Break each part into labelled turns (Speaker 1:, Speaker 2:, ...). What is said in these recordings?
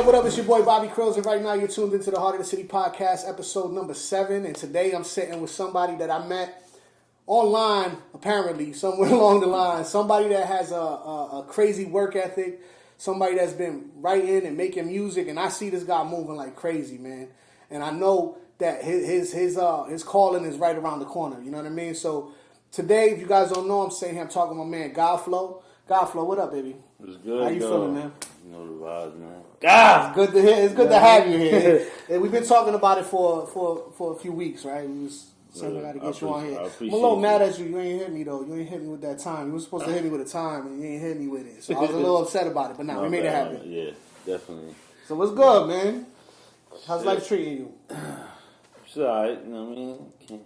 Speaker 1: what up? It's your boy Bobby Crillz, and right now you're tuned into the Heart of the City podcast, episode number 7. And today I'm sitting with somebody that I met online, apparently, somewhere along the line. Somebody that has a crazy work ethic, somebody that's been writing and making music, and I see this guy moving like crazy, man. And I know that his calling is right around the corner. You know what I mean? So today, if you guys don't know, I'm sitting here, I'm talking to my man GOddflow. GOddflow, what up, baby?
Speaker 2: It's good.
Speaker 1: How you feeling, man?
Speaker 2: You know the vibes, man.
Speaker 1: It's good to hear. It's good to have you here. And we've been talking about it for a few weeks, right? We was saying I got to get you on here. I'm a little mad at you. You ain't hit me though. You ain't hit me with that time. You were supposed to hit me with a time, and you ain't hit me with it. So I was a little upset about it. But now we made it happen.
Speaker 2: Yeah, definitely.
Speaker 1: So what's good, man? How's life treating you?
Speaker 2: It's alright. You know what I mean?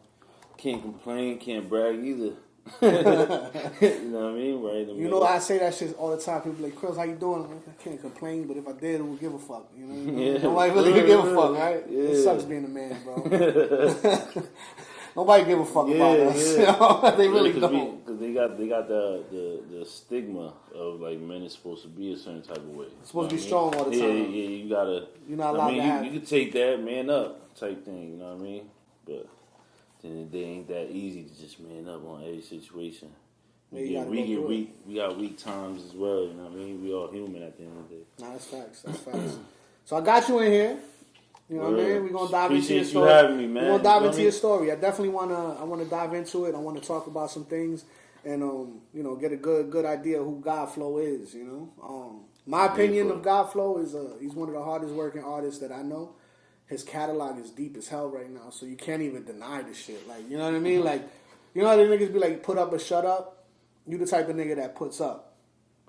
Speaker 2: Can't complain. Can't brag either. You know what I mean? Right.
Speaker 1: You know, I say that shit all the time. People be like, Crillz, how you doing? I'm like, I can't complain, but if I did, I would give a fuck. You know what I mean?
Speaker 2: Yeah.
Speaker 1: Nobody really give a fuck, right? Yeah. It sucks being a man, bro. Nobody give a fuck about us. You know? They really don't.
Speaker 2: Because they got the stigma of like men is supposed to be a certain type of way.
Speaker 1: It's supposed to be strong all the time.
Speaker 2: Yeah, you gotta.
Speaker 1: You're not allowed to have.
Speaker 2: You can take that man up type thing. You know what I mean? But then it ain't that easy to just man up on every situation. We got weak times as well. You know what I mean? We all human at the end of the day.
Speaker 1: Nah, that's facts. That's facts. So I got you in here. You know what I mean? We're gonna dive into your story.
Speaker 2: Appreciate you having me, man.
Speaker 1: We're gonna dive into your story. I definitely wanna dive into it. I wanna talk about some things and you know, get a good idea of who GOddflow is. You know, my opinion of GOddflow is he's one of the hardest working artists that I know. His catalog is deep as hell right now, so you can't even deny this shit. Like, you know what I mean? Like, you know how the niggas be like, put up or shut up? You the type of nigga that puts up.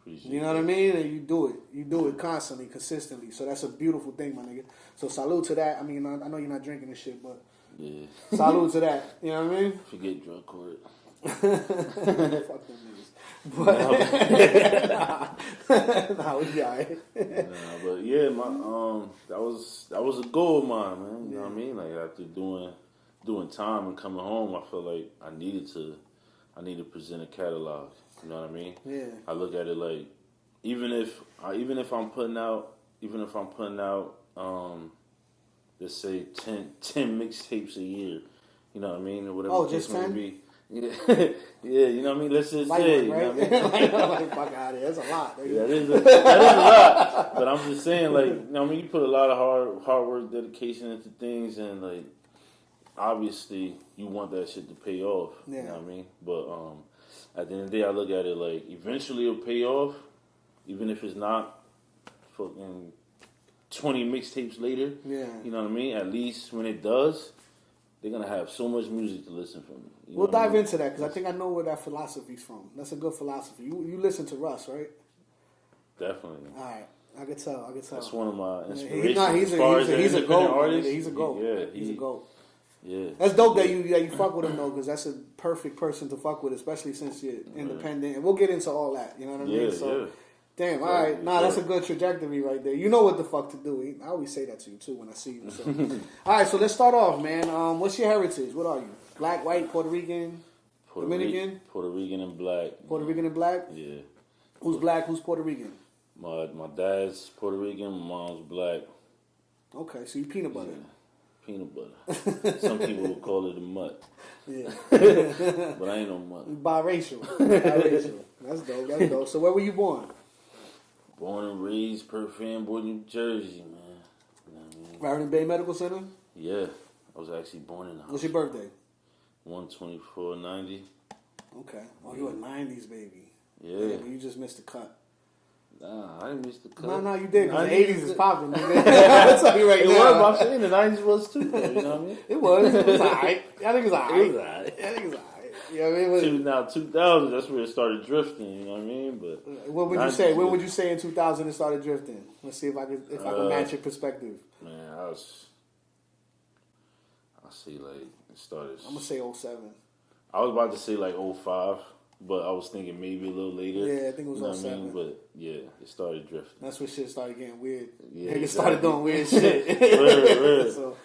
Speaker 1: You know what I mean? And you do it. You do it constantly, consistently. So that's a beautiful thing, my nigga. So salute to that. I mean, I know you're not drinking this shit, but
Speaker 2: yeah,
Speaker 1: salute to that. You know what I mean?
Speaker 2: Forget drug court.
Speaker 1: Fuck them niggas. But nah, we be alright.
Speaker 2: Nah, but yeah, that was a goal of mine, man. You know what I mean? Like after doing time and coming home, I felt like I needed to present a catalog. You know what I mean?
Speaker 1: Yeah.
Speaker 2: I look at it like even if I'm putting out let's say 10 mixtapes a year. You know what I mean? Or whatever.
Speaker 1: Oh, just 10?
Speaker 2: Yeah, yeah, you know what I mean? Let's just say,
Speaker 1: right?
Speaker 2: You know what I mean?
Speaker 1: Like, fuck out of here. That's a lot. Nigga.
Speaker 2: Yeah, that is a lot. But I'm just saying, like, you know what I mean? You put a lot of hard work, dedication into things, and, like, obviously, you want that shit to pay off.
Speaker 1: Yeah.
Speaker 2: You know what I mean? But at the end of the day, I look at it like, eventually it'll pay off, even if it's not fucking 20 mixtapes later.
Speaker 1: Yeah.
Speaker 2: You know what I mean? At least when it does, they're going to have so much music to listen from me.
Speaker 1: We'll dive into that because I think I know where that philosophy's from. That's a good philosophy. You listen to Russ, right?
Speaker 2: Definitely.
Speaker 1: All right. I can tell.
Speaker 2: That's one of my inspirations.
Speaker 1: He's a GOAT.
Speaker 2: Artist.
Speaker 1: He's a GOAT.
Speaker 2: Yeah,
Speaker 1: he's a GOAT.
Speaker 2: Yeah.
Speaker 1: That's dope that you fuck with him though, because that's a perfect person to fuck with, especially since you're independent. And we'll get into all that. You know what I mean? So, damn. All right. Nah, that's a good trajectory right there. You know what the fuck to do. I always say that to you too when I see you. So. All right. So let's start off, man. What's your heritage? What are you? Black, white, Puerto Rican, Dominican?
Speaker 2: Puerto Rican and black.
Speaker 1: Puerto Rican and black?
Speaker 2: Yeah.
Speaker 1: Who's black? Who's Puerto Rican?
Speaker 2: My dad's Puerto Rican. My mom's black.
Speaker 1: Okay, so you peanut butter.
Speaker 2: Yeah. Peanut butter. Some people will call it a mutt.
Speaker 1: Yeah.
Speaker 2: But I ain't no mutt.
Speaker 1: Biracial. That's dope. That's dope. So where were you born?
Speaker 2: Born and raised Perth Amboy, New Jersey, man. You know what I mean?
Speaker 1: Raritan Bay Medical Center?
Speaker 2: Yeah. I was actually born in the house.
Speaker 1: What's your birthday?
Speaker 2: 1/24/90.
Speaker 1: Okay. Oh, you a 90s baby.
Speaker 2: Yeah.
Speaker 1: But you just missed the cut.
Speaker 2: Nah, I didn't miss the cut.
Speaker 1: No, you did. Because the 80s is popping. I'll tell you right now.
Speaker 2: It was. I'm saying the 90s was too, though. You know what I mean?
Speaker 1: It was. It was all right. I think it was all right.
Speaker 2: It was all right.
Speaker 1: I think it was all right. You know what I mean?
Speaker 2: Now, 2000, that's where it started drifting. You know what I mean? But
Speaker 1: what would you say? When would you say in 2000 it started drifting? Let's see if I can match your perspective.
Speaker 2: Man, I see like it started.
Speaker 1: I'm gonna say 07.
Speaker 2: I was about to say like 05, but I was thinking maybe a little later.
Speaker 1: Yeah, I think it was
Speaker 2: you know
Speaker 1: 07.
Speaker 2: What I mean? But yeah, it started drifting.
Speaker 1: That's when shit started getting weird.
Speaker 2: Yeah,
Speaker 1: Niggas started doing weird shit.
Speaker 2: Real.
Speaker 1: So,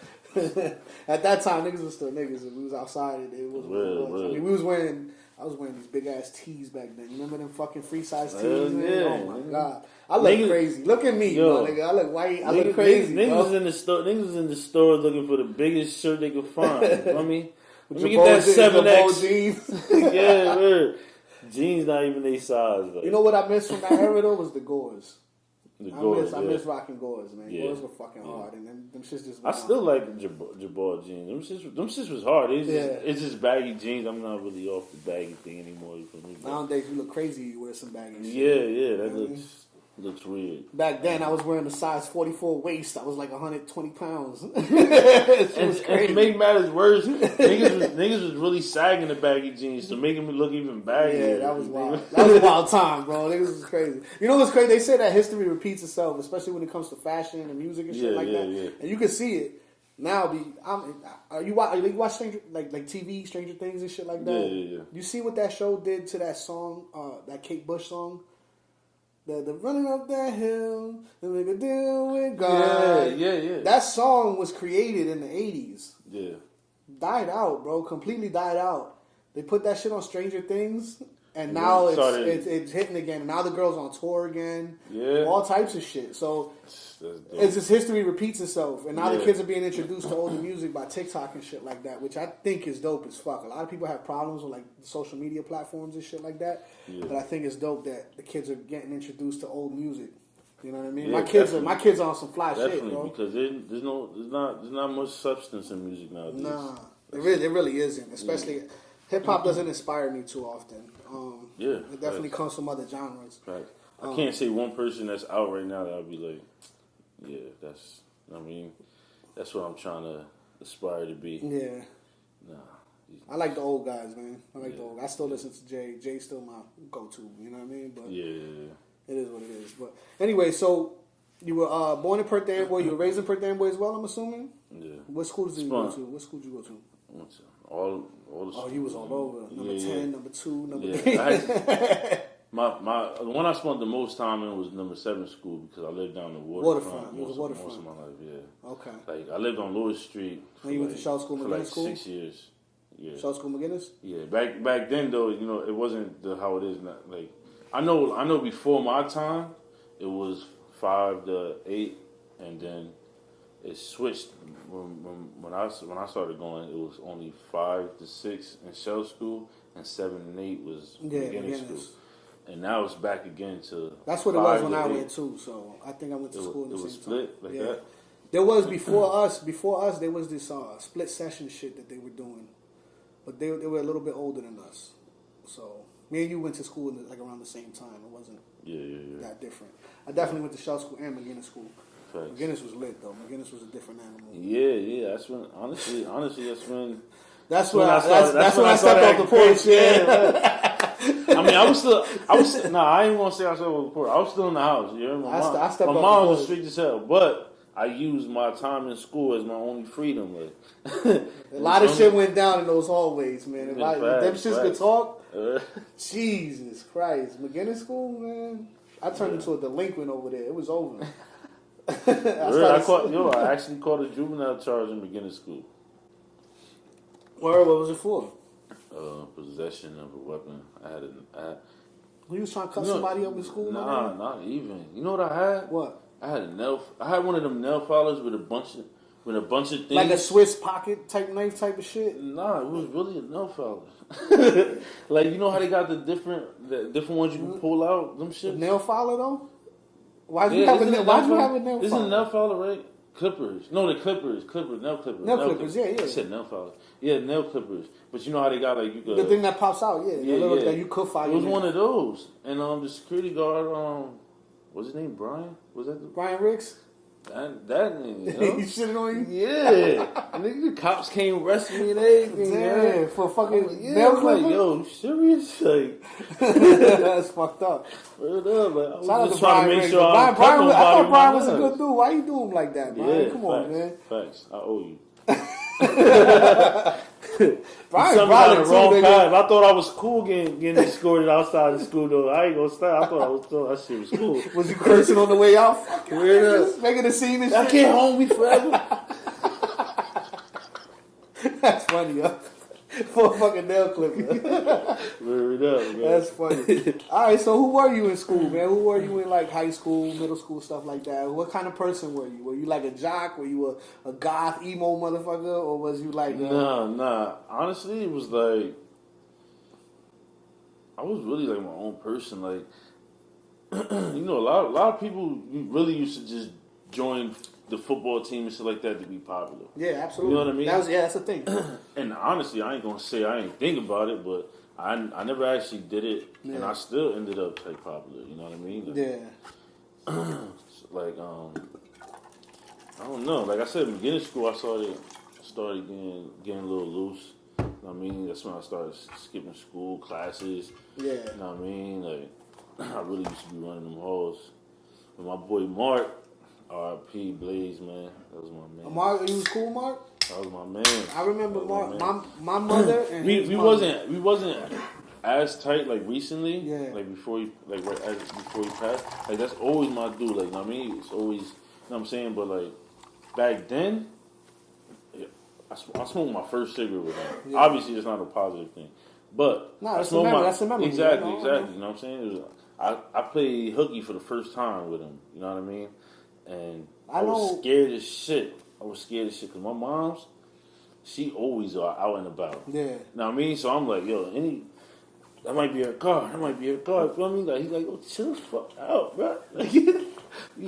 Speaker 1: at that time, niggas was still niggas, and we was outside. And it was.
Speaker 2: Real.
Speaker 1: I mean, we was wearing I was wearing these big ass tees back then. You remember them fucking free size tees?
Speaker 2: Yeah.
Speaker 1: Oh my god, I look crazy. Look at me,
Speaker 2: yo,
Speaker 1: my nigga. I look white. I look crazy.
Speaker 2: Niggas was in the store. Niggas was in the store looking for the biggest shirt they could find. You know what I mean?
Speaker 1: Let
Speaker 2: me get that 7X
Speaker 1: jeans.
Speaker 2: Yeah, man. Jeans not even their size. Like.
Speaker 1: You know what I missed from that era though was the Gores. I miss rocking Gores, man. Yeah. Gores were fucking hard, and them shits just.
Speaker 2: I still like Jabbar jeans. Them shits was hard. It's just baggy jeans. I'm not really off the baggy thing anymore for me.
Speaker 1: Nowadays, you look crazy. You wear some baggy shit.
Speaker 2: Yeah, that looks weird.
Speaker 1: Back then, I was wearing a size 44 waist. I was like 120 pounds. and
Speaker 2: to make matters worse, niggas was really sagging the baggy jeans to making me look even baggier.
Speaker 1: Yeah, that was wild. That was a wild time, bro. Niggas was crazy. You know what's crazy? They say that history repeats itself, especially when it comes to fashion and music and shit like that. Yeah. And you can see it now. You watch Stranger like TV, Stranger Things and shit like that?
Speaker 2: Yeah.
Speaker 1: You see what that show did to that song, that Kate Bush song? The running up that hill and make a deal with God.
Speaker 2: Yeah.
Speaker 1: That song was created in the 80s.
Speaker 2: Yeah.
Speaker 1: Died out, bro. Completely died out. They put that shit on Stranger Things, and now it's hitting again. Now the girl's on tour again.
Speaker 2: Yeah.
Speaker 1: All types of shit. So it's just history repeats itself. And now the kids are being introduced to older music by TikTok and shit like that, which I think is dope as fuck. A lot of people have problems with like social media platforms and shit like that. Yeah. But I think it's dope that the kids are getting introduced to old music. You know what I mean?
Speaker 2: Yeah,
Speaker 1: my kids are on some fly shit, bro.
Speaker 2: Because there's not much substance in music nowadays.
Speaker 1: Nah, it really isn't. Especially hip hop doesn't inspire me too often. It definitely comes from other genres.
Speaker 2: Right. I can't say one person that's out right now that I'll be like, that's what I'm trying to aspire to be.
Speaker 1: Yeah. Nah. I like the old guys, man. I still listen to Jay. Jay's still my go-to. You know what I mean? But it is what it is. But anyway, so you were born in Perth Amboy. You were raised in Perth Amboy as well, I'm assuming?
Speaker 2: Yeah.
Speaker 1: What schools did you go to? What school did you go to?
Speaker 2: All the schools.
Speaker 1: Oh, you was all over. Number 10, number 2, number 3.
Speaker 2: The one I spent the most time in was number 7 school because I lived down the waterfront.
Speaker 1: Most of my
Speaker 2: life, yeah.
Speaker 1: Okay.
Speaker 2: Like I lived on Lewis Street.
Speaker 1: And you went to Shaw School,
Speaker 2: for
Speaker 1: McGinnis School?
Speaker 2: 6 years. Yeah.
Speaker 1: Shaw School, McGinnis?
Speaker 2: Yeah. Back then though, it wasn't how it is now. Like I know before my time, it was 5 to 8, and then it switched when I started going. It was only 5 to 6 in Shell School, and 7 and 8 was beginning school. And now it's back again to.
Speaker 1: That's what it was when I went too. So I think I went to school in the same
Speaker 2: split
Speaker 1: time.
Speaker 2: Like that.
Speaker 1: There was before us. There was this split session shit that they were doing, but they were a little bit older than us. So me and you went to school like around the same time. It wasn't that different. I definitely went to Shell School and McGinnis School.
Speaker 2: Facts.
Speaker 1: McGinnis was lit though. McGinnis was a different animal.
Speaker 2: Yeah. That's when honestly
Speaker 1: that's when I stepped off the porch. Yeah.
Speaker 2: I mean, I was I ain't gonna say I stepped off the porch. I was still in the house. You know? My mom was strict as hell, but I used my time in school as my only freedom. Like
Speaker 1: a lot of shit went down in those hallways, man. If them shits could talk, Jesus Christ, McGinnis School, man. I turned into a delinquent over there. It was over.
Speaker 2: I actually caught a juvenile charge in McGinnis School.
Speaker 1: What was it for?
Speaker 2: Possession of a weapon.
Speaker 1: You was trying to cut somebody up in school?
Speaker 2: Nah, not even. You know what I had?
Speaker 1: What?
Speaker 2: I had one of them nail filers with a bunch of things.
Speaker 1: Like a Swiss pocket type knife type of shit?
Speaker 2: Nah, it was really a nail filer. Like, you know how they got the different ones you can pull out? Them shit?
Speaker 1: Nail filer though? Why'd you have a nail filer?
Speaker 2: Isn't a nail filer, right? Clippers. No, the clippers. Nail clippers.
Speaker 1: Nail clippers, yeah.
Speaker 2: I said nail filer. Yeah, nail clippers. But you know how they got like you could...
Speaker 1: The thing that pops out, that you could fire.
Speaker 2: It was one of those. And the security guard, what's his name? Brian? Was that
Speaker 1: Brian Ricks?
Speaker 2: That name, you know?
Speaker 1: You shitted on you?
Speaker 2: Yeah. And the cops came arresting me and everything.
Speaker 1: Yeah, for fucking nail clippers?
Speaker 2: Like, yo, you serious? Like,
Speaker 1: that's fucked up.
Speaker 2: Word up. Like, I was just
Speaker 1: trying
Speaker 2: to make
Speaker 1: Ricks.
Speaker 2: sure
Speaker 1: I thought Brian was a good dude. Why you do him like that, Brian?
Speaker 2: Yeah,
Speaker 1: come on, man.
Speaker 2: Facts. I owe you.
Speaker 1: Brian
Speaker 2: on the wrong path. I thought I was cool getting escorted outside the school though. I ain't gonna stop. I thought that shit was cool.
Speaker 1: Was you cursing on the way out?
Speaker 2: Weird up.
Speaker 1: Making a scene and shit.
Speaker 2: I can't hold me forever.
Speaker 1: That's funny, yo. for a fucking nail clipper.
Speaker 2: Word up, man.
Speaker 1: That's funny. All right, so who were you in school, man? Who were you in like high school, middle school, stuff like that? What kind of person were you? Were you like a jock? Were you a goth emo motherfucker, or was you like?
Speaker 2: Nah. Honestly, it was like I was really like my own person. Like you know, a lot of people really used to just join the football team and shit like that to be popular.
Speaker 1: Yeah, absolutely.
Speaker 2: You know what I mean?
Speaker 1: That's the thing.
Speaker 2: And honestly, I ain't gonna say I ain't think about it, but I never actually did it, and I still ended up like popular. You know what I mean? Like, like I don't know. Like I said, in the beginning of school, I started getting a little loose. You know what I mean? That's when I started skipping school classes.
Speaker 1: Yeah.
Speaker 2: You know what I mean? Like I really used to be running them halls. But my boy Mark, R.I.P. Blaze, man, that was my man.
Speaker 1: Mark, you was cool, Mark?
Speaker 2: That was my man.
Speaker 1: I remember Mark. My mother and
Speaker 2: we wasn't as tight like recently.
Speaker 1: Yeah.
Speaker 2: Like before before he passed. Like that's always my dude. Like you know what I mean, it's always, you know what I'm saying. But like back then, I smoked my first cigarette with him. Yeah. Obviously, it's not a positive thing, but
Speaker 1: that's a memory.
Speaker 2: Exactly. You know what I'm saying? I played hooky for the first time with him. You know what I mean? And I was scared as shit. Because my mom's, she always are out and about.
Speaker 1: Yeah.
Speaker 2: You know what I mean? So I'm like, yo, that might be her car. You feel me? Like, he's like, oh, chill the fuck out, bro. Like, he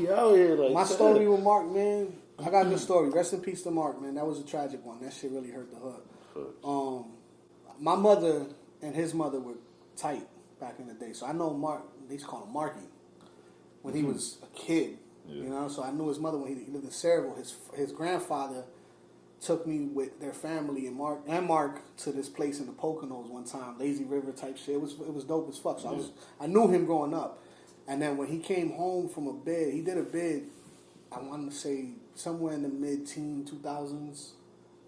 Speaker 2: out here. Like,
Speaker 1: my story with Mark, man, I got a good story. Rest in peace to Mark, man. That was a tragic one. That shit really hurt the hood. My mother and his mother were tight back in the day. So I know Mark, they used to call him Marky, when he was a kid. Yeah. You know, so I knew his mother when he lived in Saraville. His grandfather took me with their family and Mark to this place in the Poconos one time, Lazy River type shit. It was dope as fuck. So I knew him growing up, and then when he came home from a bid, he did a bid. I want to say somewhere in the mid-teen 2000s,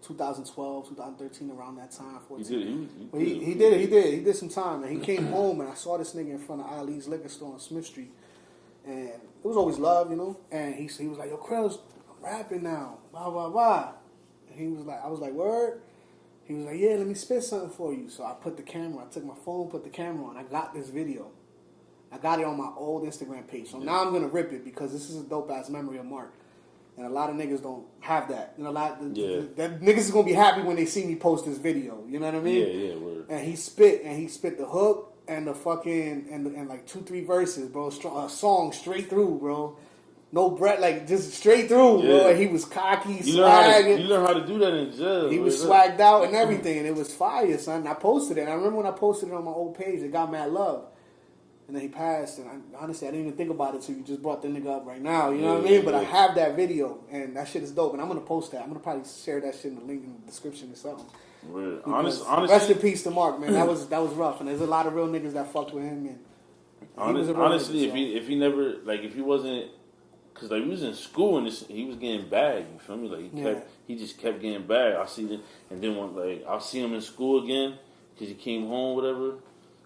Speaker 1: 2012, 2013, around that time. 14. He did some time, and he came home, and I saw this nigga in front of Ali's liquor store on Smith Street. And it was always love, you know. And he was like, yo, Crillz, I'm rapping now, blah, blah, blah. And he was like, I was like, word? He was like, yeah, let me spit something for you. So I took my phone, put the camera on. I got this video. I got it on my old Instagram page. So now I'm going to rip it because this is a dope-ass memory of Mark. And a lot of niggas don't have that. You know, that niggas is going to be happy when they see me post this video. You know what I mean?
Speaker 2: Yeah, word.
Speaker 1: And he spit the hook. And the fucking and like 2-3 verses, bro. A song straight through, bro. No breath, like just straight through, bro. And he was cocky, swagging.
Speaker 2: You learn how to do that in jail.
Speaker 1: He was swagged out and everything, and it was fire, son. I posted it. I remember when I posted it on my old page, it got mad love. And then he passed, and honestly, I didn't even think about it till you just brought the nigga up right now. You know what I mean? But I have that video, and that shit is dope. And I'm gonna post that. I'm gonna probably share that shit in the link in the description or something. Honestly, rest in peace to Mark, man. That was rough, and there's a lot of real niggas that fucked with him. And
Speaker 2: honestly, if he never if he wasn't, because like we was in school and he was getting bagged. You feel me? Like he just kept getting bagged. I see him, and then I'll see him in school again because he came home, whatever.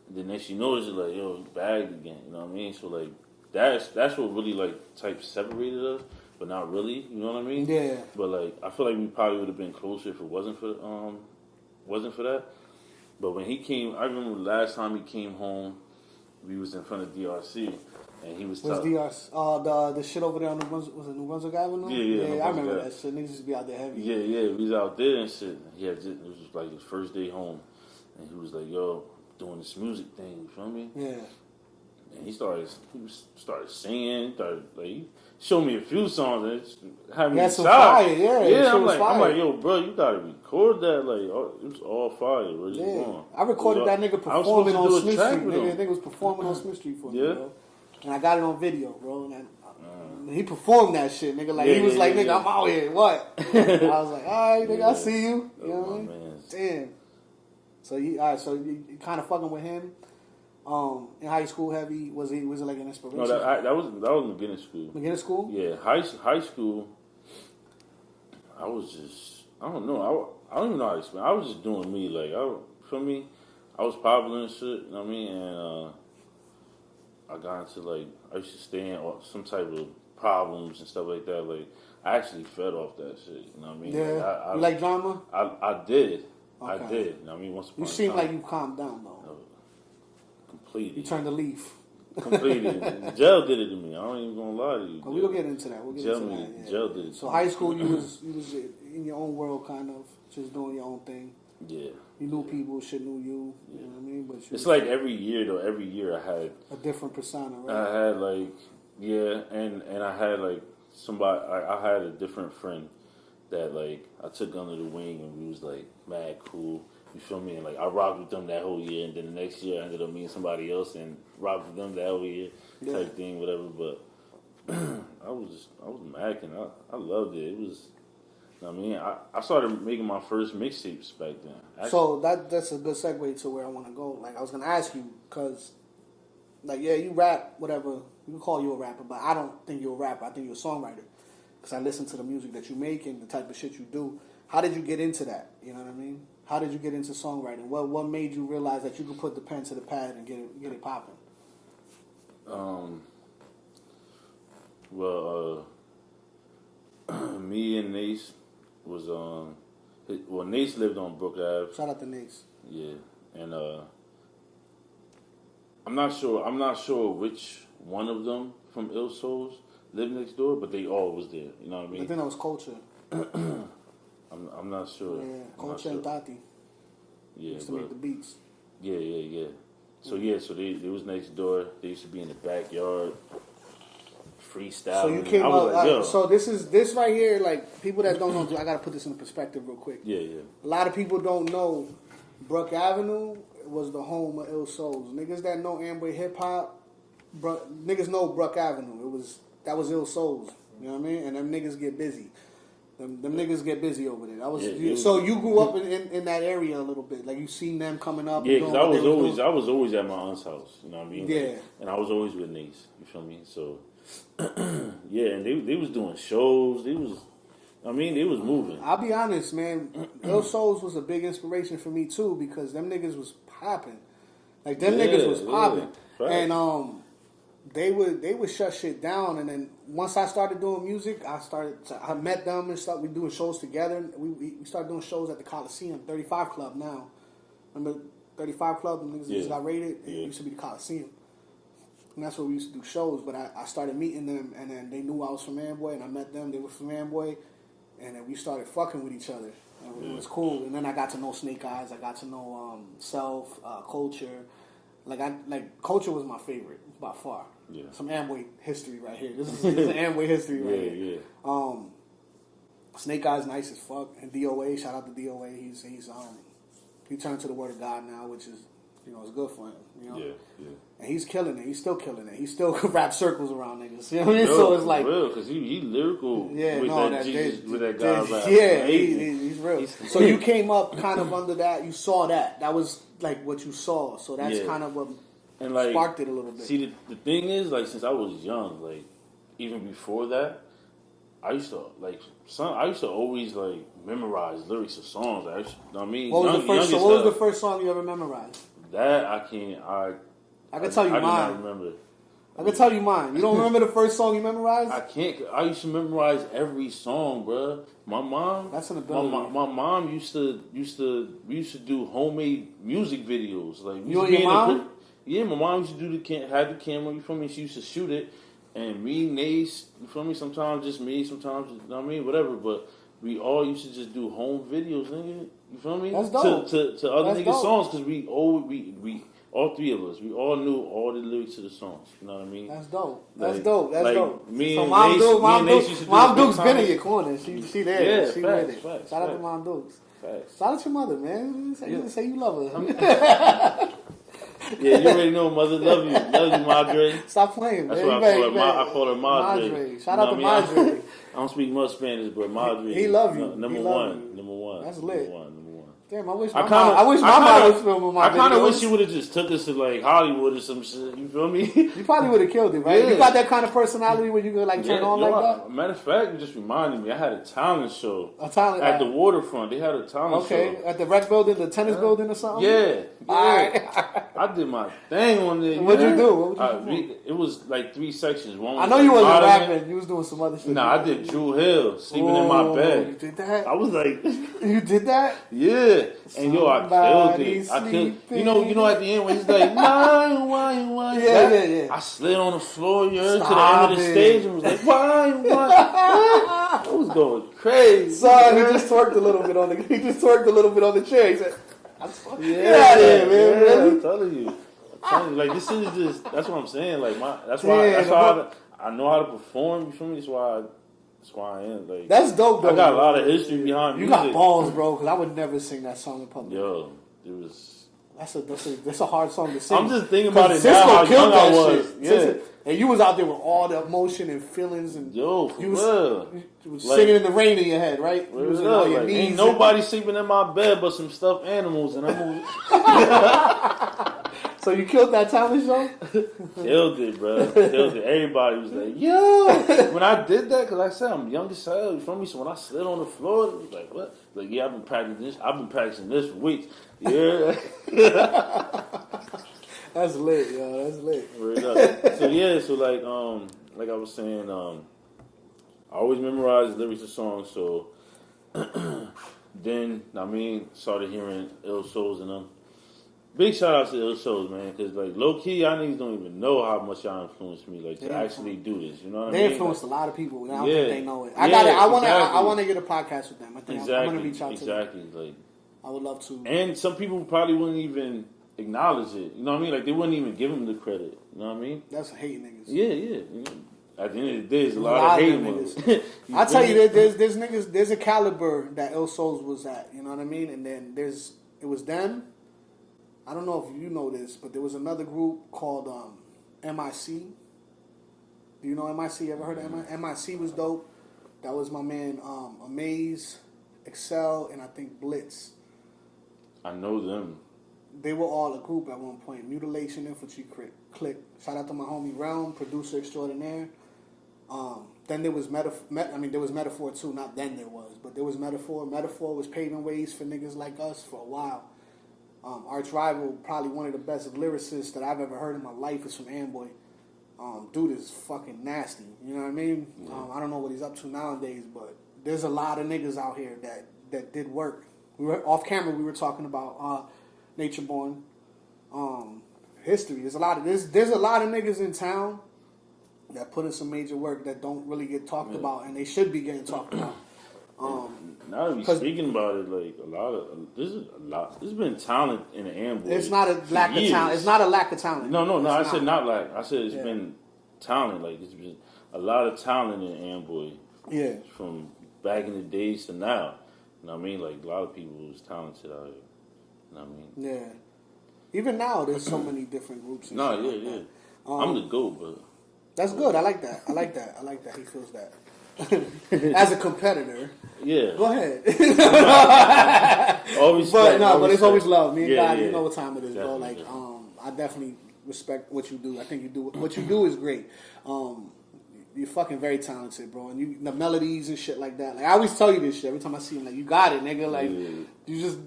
Speaker 2: And then next you know, it's like yo, he bagged again. You know what I mean? So like that's what really type separated us. But not really, you know what I mean?
Speaker 1: Yeah.
Speaker 2: But I feel like we probably would have been closer if it wasn't for that. But when he came, I remember the last time he came home, we was in front of DRC, and he was
Speaker 1: DRC? The shit over there on New Brunswick Avenue? Yeah, I remember that shit. Niggas used to be out there heavy.
Speaker 2: Yeah, we was out there and shit. It was like his first day home, and he was like, yo, doing this music thing, you feel me?
Speaker 1: Yeah.
Speaker 2: And he started singing, he showed me a few songs and had me
Speaker 1: some fire,
Speaker 2: I'm like, yo, bro, you gotta record that. It was all fire. Really going.
Speaker 1: I recorded that nigga performing on Smith Street. Nigga was performing on Smith Street for me, bro. And I got it on video, bro. And he performed that shit, nigga. He was like, nigga, I'm out here. What? I was like, all right, nigga, I see you. You know what I mean? Damn. So you kind of fucking with him. In high school, heavy was it like an inspiration?
Speaker 2: No, that was beginning school.
Speaker 1: Beginning school?
Speaker 2: Yeah, high school. I was just I don't know. I don't even know how to explain. I was just doing me. For me, I was popular and shit. You know what I mean? And I got into I used to stay in some type of problems and stuff like that. I actually fed off that shit. You know what I mean?
Speaker 1: Yeah. You like drama?
Speaker 2: I did. Okay. I did. I mean, once upon
Speaker 1: you seem like you calmed down though.
Speaker 2: Completely.
Speaker 1: You turned a leaf.
Speaker 2: Completely. Jail did it to me. I don't even gonna lie to you.
Speaker 1: But we'll get into that.
Speaker 2: Jail did it.
Speaker 1: So high school, you was in your own world, kind of just doing your own thing.
Speaker 2: Yeah.
Speaker 1: You knew people, shit knew you. Yeah. You know what I mean? But
Speaker 2: it's like every year though. Every year I had
Speaker 1: a different persona. Right?
Speaker 2: I had and I had like somebody. I had a different friend that like I took under the wing, and we was like mad cool. You feel me? And like I rocked with them that whole year, and then the next year I ended up meeting somebody else and rocked with them that whole year, type thing, whatever. But I was macking. I loved it. It was. I mean, I started making my first mixtapes back then. Actually.
Speaker 1: So that's a good segue to where I want to go. Like I was gonna ask you, cause like you rap, whatever. You can call you a rapper, but I don't think you're a rapper. I think you're a songwriter. Cause I listen to the music that you make and the type of shit you do. How did you get into that? You know what I mean? How did you get into songwriting? What made you realize that you could put the pen to the pad and get it popping?
Speaker 2: Me and Nace was Nace lived on Brook Ave.
Speaker 1: Shout out to Nace.
Speaker 2: Yeah, and I'm not sure which one of them from Ill Souls lived next door, but they all was there. You know what I mean?
Speaker 1: I think that was Culture.
Speaker 2: I'm not sure.
Speaker 1: Yeah, Culture and Tati.
Speaker 2: Yeah,
Speaker 1: used to make the beats.
Speaker 2: Yeah. So they was next door. They used to be in the backyard, freestyle.
Speaker 1: So you came up. So this right here. Like people that don't know, I gotta put this in perspective real quick.
Speaker 2: Yeah.
Speaker 1: A lot of people don't know Brook Avenue was the home of Ill Souls. Niggas that know Amway hip hop, niggas know Brook Avenue. That was Ill Souls. You know what I mean? And them niggas get busy. Them niggas get busy over there. So you grew up in that area a little bit. Like you seen them coming up.
Speaker 2: Yeah, because I was always at my aunt's house. You know what I mean?
Speaker 1: Yeah.
Speaker 2: And I was always with Nace. You feel me? So yeah, and they was doing shows. They was moving.
Speaker 1: I'll be honest, man. Ill Souls was a big inspiration for me too because them niggas was popping. Like them niggas was popping, and they would shut shit down. And then once I started doing music, I met them and stuff. We doing shows together. We started doing shows at the Coliseum, 35 Club now. Remember 35 Club? The niggas just got raided. It used to be the Coliseum. And that's where we used to do shows. But I started meeting them, and then they knew I was from Amboy, and I met them. They were from Amboy, and then we started fucking with each other. And it was cool. And then I got to know Snake Eyes. I got to know Self, Culture. Culture was my favorite by far.
Speaker 2: Yeah.
Speaker 1: Some Amway history right here. This is Amway history right here.
Speaker 2: Yeah.
Speaker 1: Snake Eyes nice as fuck. And DOA, shout out to DOA. He turned to the word of God now, which is, it's good for him.
Speaker 2: Yeah.
Speaker 1: And he's killing it. He's still killing it. He still wrap circles around niggas. You know what I mean? So it's like
Speaker 2: real because he lyrical.
Speaker 1: Yeah,
Speaker 2: with that guy.
Speaker 1: Yeah, he's real. So you came up kind of under that. You saw that. That was like what you saw. So that's kind of what sparked it a little bit.
Speaker 2: See, the thing is, like, since I was young, like, even before that, I used to always like memorize lyrics of songs.
Speaker 1: What was the first song you ever memorized?
Speaker 2: That I can't.
Speaker 1: I can tell you mine.
Speaker 2: I do not remember.
Speaker 1: I can tell you mine. You don't remember the first song you memorized?
Speaker 2: I can't. I used to memorize every song, bro. My mom.
Speaker 1: That's an ability.
Speaker 2: My mom we used to do homemade music videos. Like
Speaker 1: you and your mom?
Speaker 2: Yeah, my mom used to had the camera. You feel me? She used to shoot it, and me, Nace. You feel me? Sometimes just me. Sometimes whatever. But we all used to just do home videos, nigga. You feel me?
Speaker 1: That's dope.
Speaker 2: To other niggas' songs because we all three of us, we all knew all the lyrics to the songs. You know what I mean?
Speaker 1: That's dope. That's dope.
Speaker 2: Me
Speaker 1: so
Speaker 2: and
Speaker 1: Mom Duke's been in your corner. She there.
Speaker 2: Yeah,
Speaker 1: she
Speaker 2: facts,
Speaker 1: with it.
Speaker 2: Facts,
Speaker 1: Shout out to Mom Dukes.
Speaker 2: Facts.
Speaker 1: Shout out to your mother, man. Say you love her.
Speaker 2: Yeah, you already know, mother. Love you, Madre.
Speaker 1: Stop playing, man.
Speaker 2: That's what I call her Madre.
Speaker 1: Shout out to Madre.
Speaker 2: I don't speak much Spanish, but Madre.
Speaker 1: He love you.
Speaker 2: Number one.
Speaker 1: That's lit.
Speaker 2: Number one.
Speaker 1: Damn, I wish my mom was filming my videos.
Speaker 2: I kind of wish you would have just took us to like Hollywood or some shit. You feel me?
Speaker 1: You probably would have killed it, right? Yeah. You got that kind of personality where you could like turn on like that.
Speaker 2: Matter of fact, you just reminded me. I had a talent show. At the waterfront. They had a talent show.
Speaker 1: Okay, at the rec building, the tennis building or something.
Speaker 2: Yeah. I did my thing on there.
Speaker 1: What'd you do?
Speaker 2: It was like 3 sections. One.
Speaker 1: I know you wasn't rapping. You was doing some other shit.
Speaker 2: Nah, I did Drew Hill, sleeping in my bed.
Speaker 1: You did that?
Speaker 2: I was like,
Speaker 1: you did that?
Speaker 2: Yeah. Yeah, and yo, I killed it. I killed. You know, at the end when he's like, why?
Speaker 1: Yeah.
Speaker 2: I slid on the floor, you heard, to the end of the stage and was like, why? I was going crazy.
Speaker 1: Son, he just twerked a little bit on the chair. He said,
Speaker 2: yeah,
Speaker 1: get out of here, man.
Speaker 2: Yeah,
Speaker 1: Really?
Speaker 2: I'm telling you, like this is just. That's what I'm saying. Like that's why I know how to perform. You feel me? That's why I am. Like
Speaker 1: that's dope, though.
Speaker 2: I got a lot of history behind
Speaker 1: you.
Speaker 2: music.
Speaker 1: You got balls, bro. Because I would never sing that song in public.
Speaker 2: Yo, it was.
Speaker 1: That's a hard song to sing.
Speaker 2: I'm just thinking about it now. How young I was. Yeah.
Speaker 1: And you was out there with all the emotion and feelings, and
Speaker 2: you
Speaker 1: was singing in the rain in your head, right? You was on your knees.
Speaker 2: Ain't nobody sleeping in my bed but some stuffed animals, and I'm moving.
Speaker 1: So you killed that talent show?
Speaker 2: Killed it, bro. Killed it. Everybody was like, yo. When I did that, because like I said, I'm young as hell, you feel me? So when I slid on the floor, it was like, what? Like, yeah, I've been practicing this for weeks. Yeah.
Speaker 1: That's lit, yo. That's lit.
Speaker 2: So like I was saying, I always memorize lyrics of songs, so then, started hearing Ill Souls in them. Big shout out to Ill Souls, man, because like low key, y'all niggas don't even know how much y'all influenced me, like to actually do this. You know what I mean?
Speaker 1: They influenced a lot of people. And I don't think they know it. I want to get a podcast with them. I think I'm going to reach out to them.
Speaker 2: Exactly. Like
Speaker 1: I would love to.
Speaker 2: And some people probably wouldn't even acknowledge it. You know what I mean? Like they wouldn't even give them the credit. You know what I mean?
Speaker 1: That's hating niggas.
Speaker 2: Yeah. You know, at the end of the day, there's a lot of hating niggas.
Speaker 1: I tell you, there's niggas. There's a caliber that Ill Souls was at. You know what I mean? And then it was them. I don't know if you know this, but there was another group called MIC. Do you know MIC? You ever heard of MIC? MIC was dope. That was my man Amaze, Excel, and I think Blitz.
Speaker 2: I know them.
Speaker 1: They were all a group at one point. Mutilation Infantry Click. Shout out to my homie Realm, producer extraordinaire. Then there was there was Metaphor too. Not then there was, but there was Metaphor. Metaphor was paving ways for niggas like us for a while. Arch Rival, probably one of the best lyricists that I've ever heard in my life, is from Amboy. Dude is fucking nasty. You know what I mean? Yeah. I don't know what he's up to nowadays, but there's a lot of niggas out here that did work. We were off camera. We were talking about Nature Born history. There's a lot of niggas in town that put in some major work that don't really get talked about, and they should be getting talked about.
Speaker 2: Now that we're speaking about it, like there's been talent in the Amboy.
Speaker 1: It's not a lack of talent. It's not a lack of talent.
Speaker 2: No. I said not lack. I said it's been talent. Like it's been a lot of talent in Amboy.
Speaker 1: Yeah.
Speaker 2: From back in the days to now. You know what I mean? Like a lot of people was talented out here. You know what I mean?
Speaker 1: Yeah. Even now, there's so many different groups. And
Speaker 2: yeah. I'm the GOAT, but
Speaker 1: that's good. I like that. He feels that. As a competitor,
Speaker 2: yeah.
Speaker 1: Go ahead.
Speaker 2: Always,
Speaker 1: but it's always love. Me and God, you know what time it is,
Speaker 2: definitely,
Speaker 1: bro. Like, I definitely respect what you do. I think what you do is great. You're fucking very talented, bro, and the melodies and shit like that. Like I always tell you this shit every time I see him. Like you got it, nigga. Like you just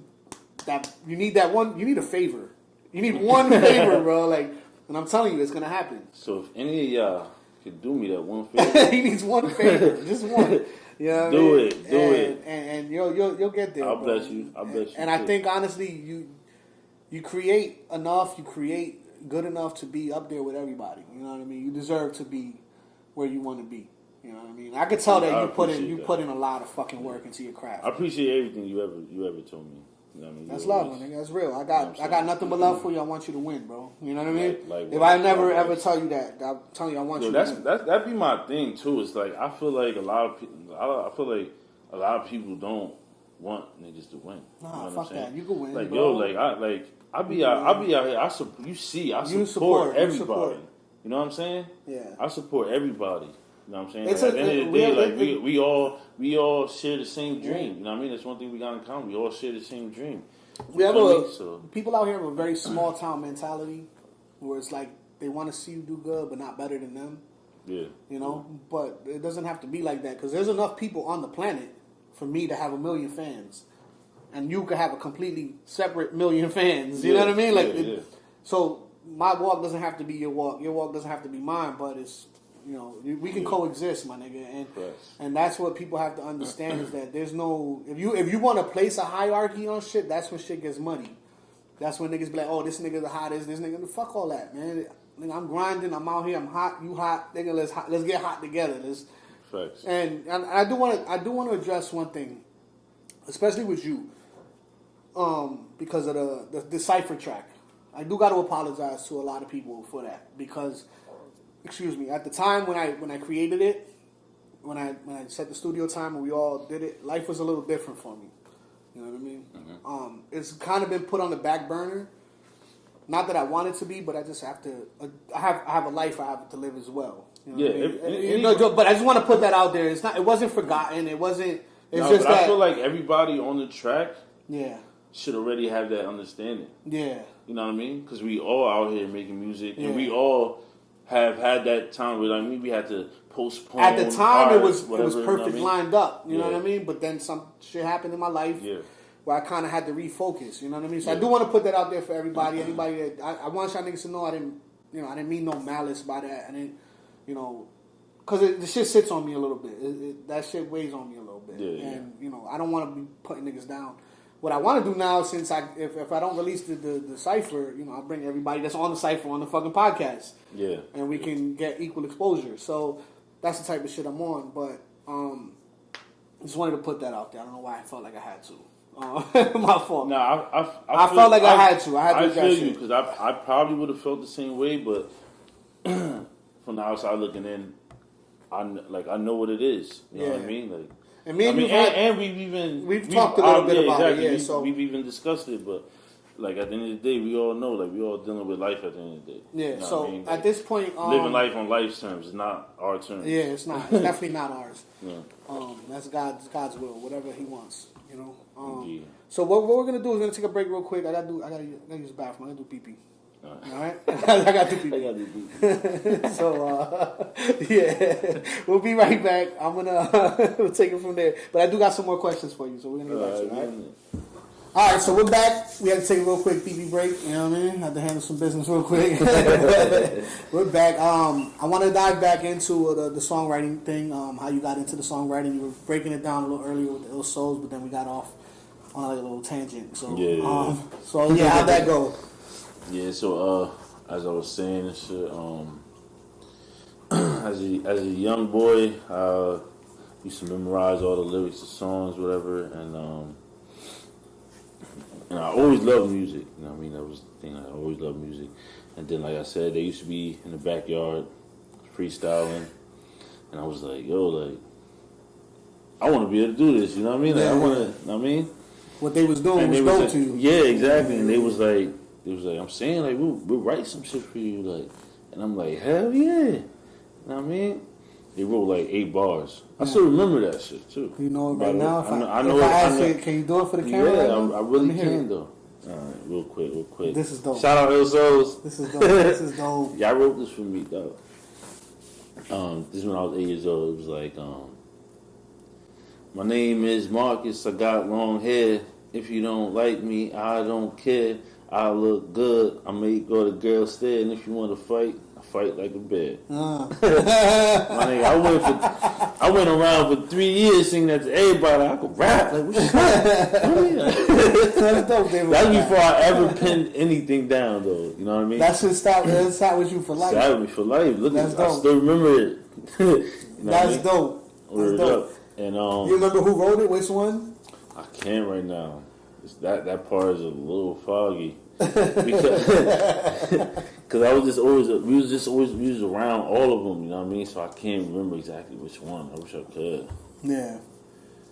Speaker 1: you need that one. You need a favor. You need one favor, bro. Like, and I'm telling you, it's gonna happen.
Speaker 2: So if any of y'all could do me that one favor,
Speaker 1: he needs one favor, just one. You know what
Speaker 2: do
Speaker 1: I mean?
Speaker 2: it,
Speaker 1: and you'll get there.
Speaker 2: I'll
Speaker 1: bro.
Speaker 2: bet you.
Speaker 1: And I think honestly, you create enough. You create good enough to be up there with everybody. You know what I mean? You deserve to be where you want to be. You know what I mean? I could tell that you put in a lot of fucking work into your craft.
Speaker 2: I appreciate everything you ever told me. You know what I mean?
Speaker 1: That's love, my nigga. That's real. I got nothing but love for you. I want you to win, bro. You know what I mean? If I never ever tell you that, I'm telling you I want you to win.
Speaker 2: That'd be my thing too. It's like I feel like a lot of people don't want niggas to win.
Speaker 1: Nah,
Speaker 2: you know
Speaker 1: fuck that. You can win.
Speaker 2: Like
Speaker 1: bro.
Speaker 2: I be out here. I support everybody. You know what I'm saying?
Speaker 1: Yeah.
Speaker 2: I support everybody. You know what I'm saying? At the end of the day, we all share the same dream. You know what I mean? That's one thing we got in common. We all share the same dream.
Speaker 1: People out here have a very small town mentality where it's like they want to see you do good, but not better than them.
Speaker 2: Yeah.
Speaker 1: You know? But it doesn't have to be like that because there's enough people on the planet for me to have 1 million fans. And you could have a completely separate 1 million fans. You know what I mean? So my walk doesn't have to be your walk. Your walk doesn't have to be mine, but it's You know, we can coexist, my nigga, and that's what people have to understand is that there's no if you want to place a hierarchy on shit, that's when shit gets muddy. That's when niggas be like, oh, this nigga the hottest, this nigga, fuck all that, man. Nigga, I'm grinding, I'm out here, I'm hot, you hot, nigga. Let's get hot together.
Speaker 2: Facts.
Speaker 1: And I do want to address one thing, especially with you, because of the cipher track. I do got to apologize to a lot of people for that because. Excuse me. At the time when I created it, when I set the studio time and we all did it, life was a little different for me. You know what I mean? Mm-hmm. It's kind of been put on the back burner. Not that I want it to be, but I just have to. I have a life I have to live as well. You know what I mean? But I just want to put that out there. It's not. It wasn't forgotten. It wasn't. It's just that
Speaker 2: I feel like everybody on the track.
Speaker 1: Yeah.
Speaker 2: Should already have that understanding.
Speaker 1: Yeah.
Speaker 2: You know what I mean? Because we all out here making music, and we all. Have had that time where we had to postpone.
Speaker 1: At the time, it was perfect,
Speaker 2: you know what I mean?
Speaker 1: lined up. You know what I mean? But then some shit happened in my life where I kind of had to refocus. You know what I mean? So I do want to put that out there for everybody. Anybody that I want y'all niggas to know, I didn't mean no malice by that. I didn't, because the shit sits on me a little bit. That shit weighs on me a little bit, and I don't want to be putting niggas down. What I want to do now, since if I don't release the cipher, I'll bring everybody that's on the cipher on the fucking podcast.
Speaker 2: Yeah. And
Speaker 1: we can get equal exposure. So that's the type of shit I'm on. But just wanted to put that out there. I don't know why I felt like I had to. My fault.
Speaker 2: No,
Speaker 1: I felt like I had to. I
Speaker 2: feel you because I probably would have felt the same way, but from the outside looking in, I know what it is. You know what I mean? Like.
Speaker 1: And we've talked a little bit about it. Yeah, so
Speaker 2: we've even discussed it, but like at the end of the day, we all know we all dealing with life at the end of the day.
Speaker 1: Yeah.
Speaker 2: You know
Speaker 1: so
Speaker 2: I mean?
Speaker 1: At this point,
Speaker 2: living life on life's terms is not our terms.
Speaker 1: Yeah, it's not. It's definitely not ours.
Speaker 2: Yeah.
Speaker 1: That's God's will, whatever He wants. So what we're gonna do is we're gonna take a break real quick. I gotta use the bathroom. I gotta do pee pee. All right. I got to pee. So we'll be right back. I'm gonna we'll take it from there. But I do got some more questions for you, so we're gonna get back to it. All right. All right, so we're back. We had to take a real quick pee break. You know what I mean? Had to handle some business real quick. We're back. I want to dive back into the songwriting thing. How you got into the songwriting? You were breaking it down a little earlier with the Ill Souls, but then we got off on a little tangent. So how'd that go?
Speaker 2: Yeah, so as I was saying and shit, as a young boy, I used to memorize all the lyrics of songs, whatever, and I always loved music. You know what I mean? That was the thing. I always loved music. And then, like I said, they used to be in the backyard freestyling, and I was like, I want to be able to do this. You know what I mean? Like, I want to. You know what I mean?
Speaker 1: What they was doing was dope to you.
Speaker 2: Yeah, exactly. And they was like, I'm saying, like, we'll write some shit for you, like, and I'm like, hell yeah. You know what I mean? They wrote like 8 bars. I still remember that shit too.
Speaker 1: You know it right now?
Speaker 2: If I ask
Speaker 1: you, can you do it for the camera?
Speaker 2: Yeah, I really can though. All right, real quick.
Speaker 1: This is dope.
Speaker 2: Shout out Ill Souls.
Speaker 1: This is dope.
Speaker 2: Yeah, I wrote this for me though. This is when I was 8 years old. It was like, my name is Marcus. I got long hair. If you don't like me, I don't care. I look good. I may go to girls' stare, and if you want to fight, I fight like a bear. My nigga, I went around for 3 years singing that to everybody. I could rap. Like, what's
Speaker 1: That's dope, David.
Speaker 2: That's before I ever pinned anything down, though. You know what I mean?
Speaker 1: That should stop with you for life.
Speaker 2: Stop with me for life. Look, I still remember it. You know
Speaker 1: That's dope. That's dope.
Speaker 2: And
Speaker 1: you remember who wrote it? Which one?
Speaker 2: I can't right now. That part is a little foggy because I was just always we was around all of them, you know what I mean? So I can't remember exactly which one. I wish I could.
Speaker 1: Yeah,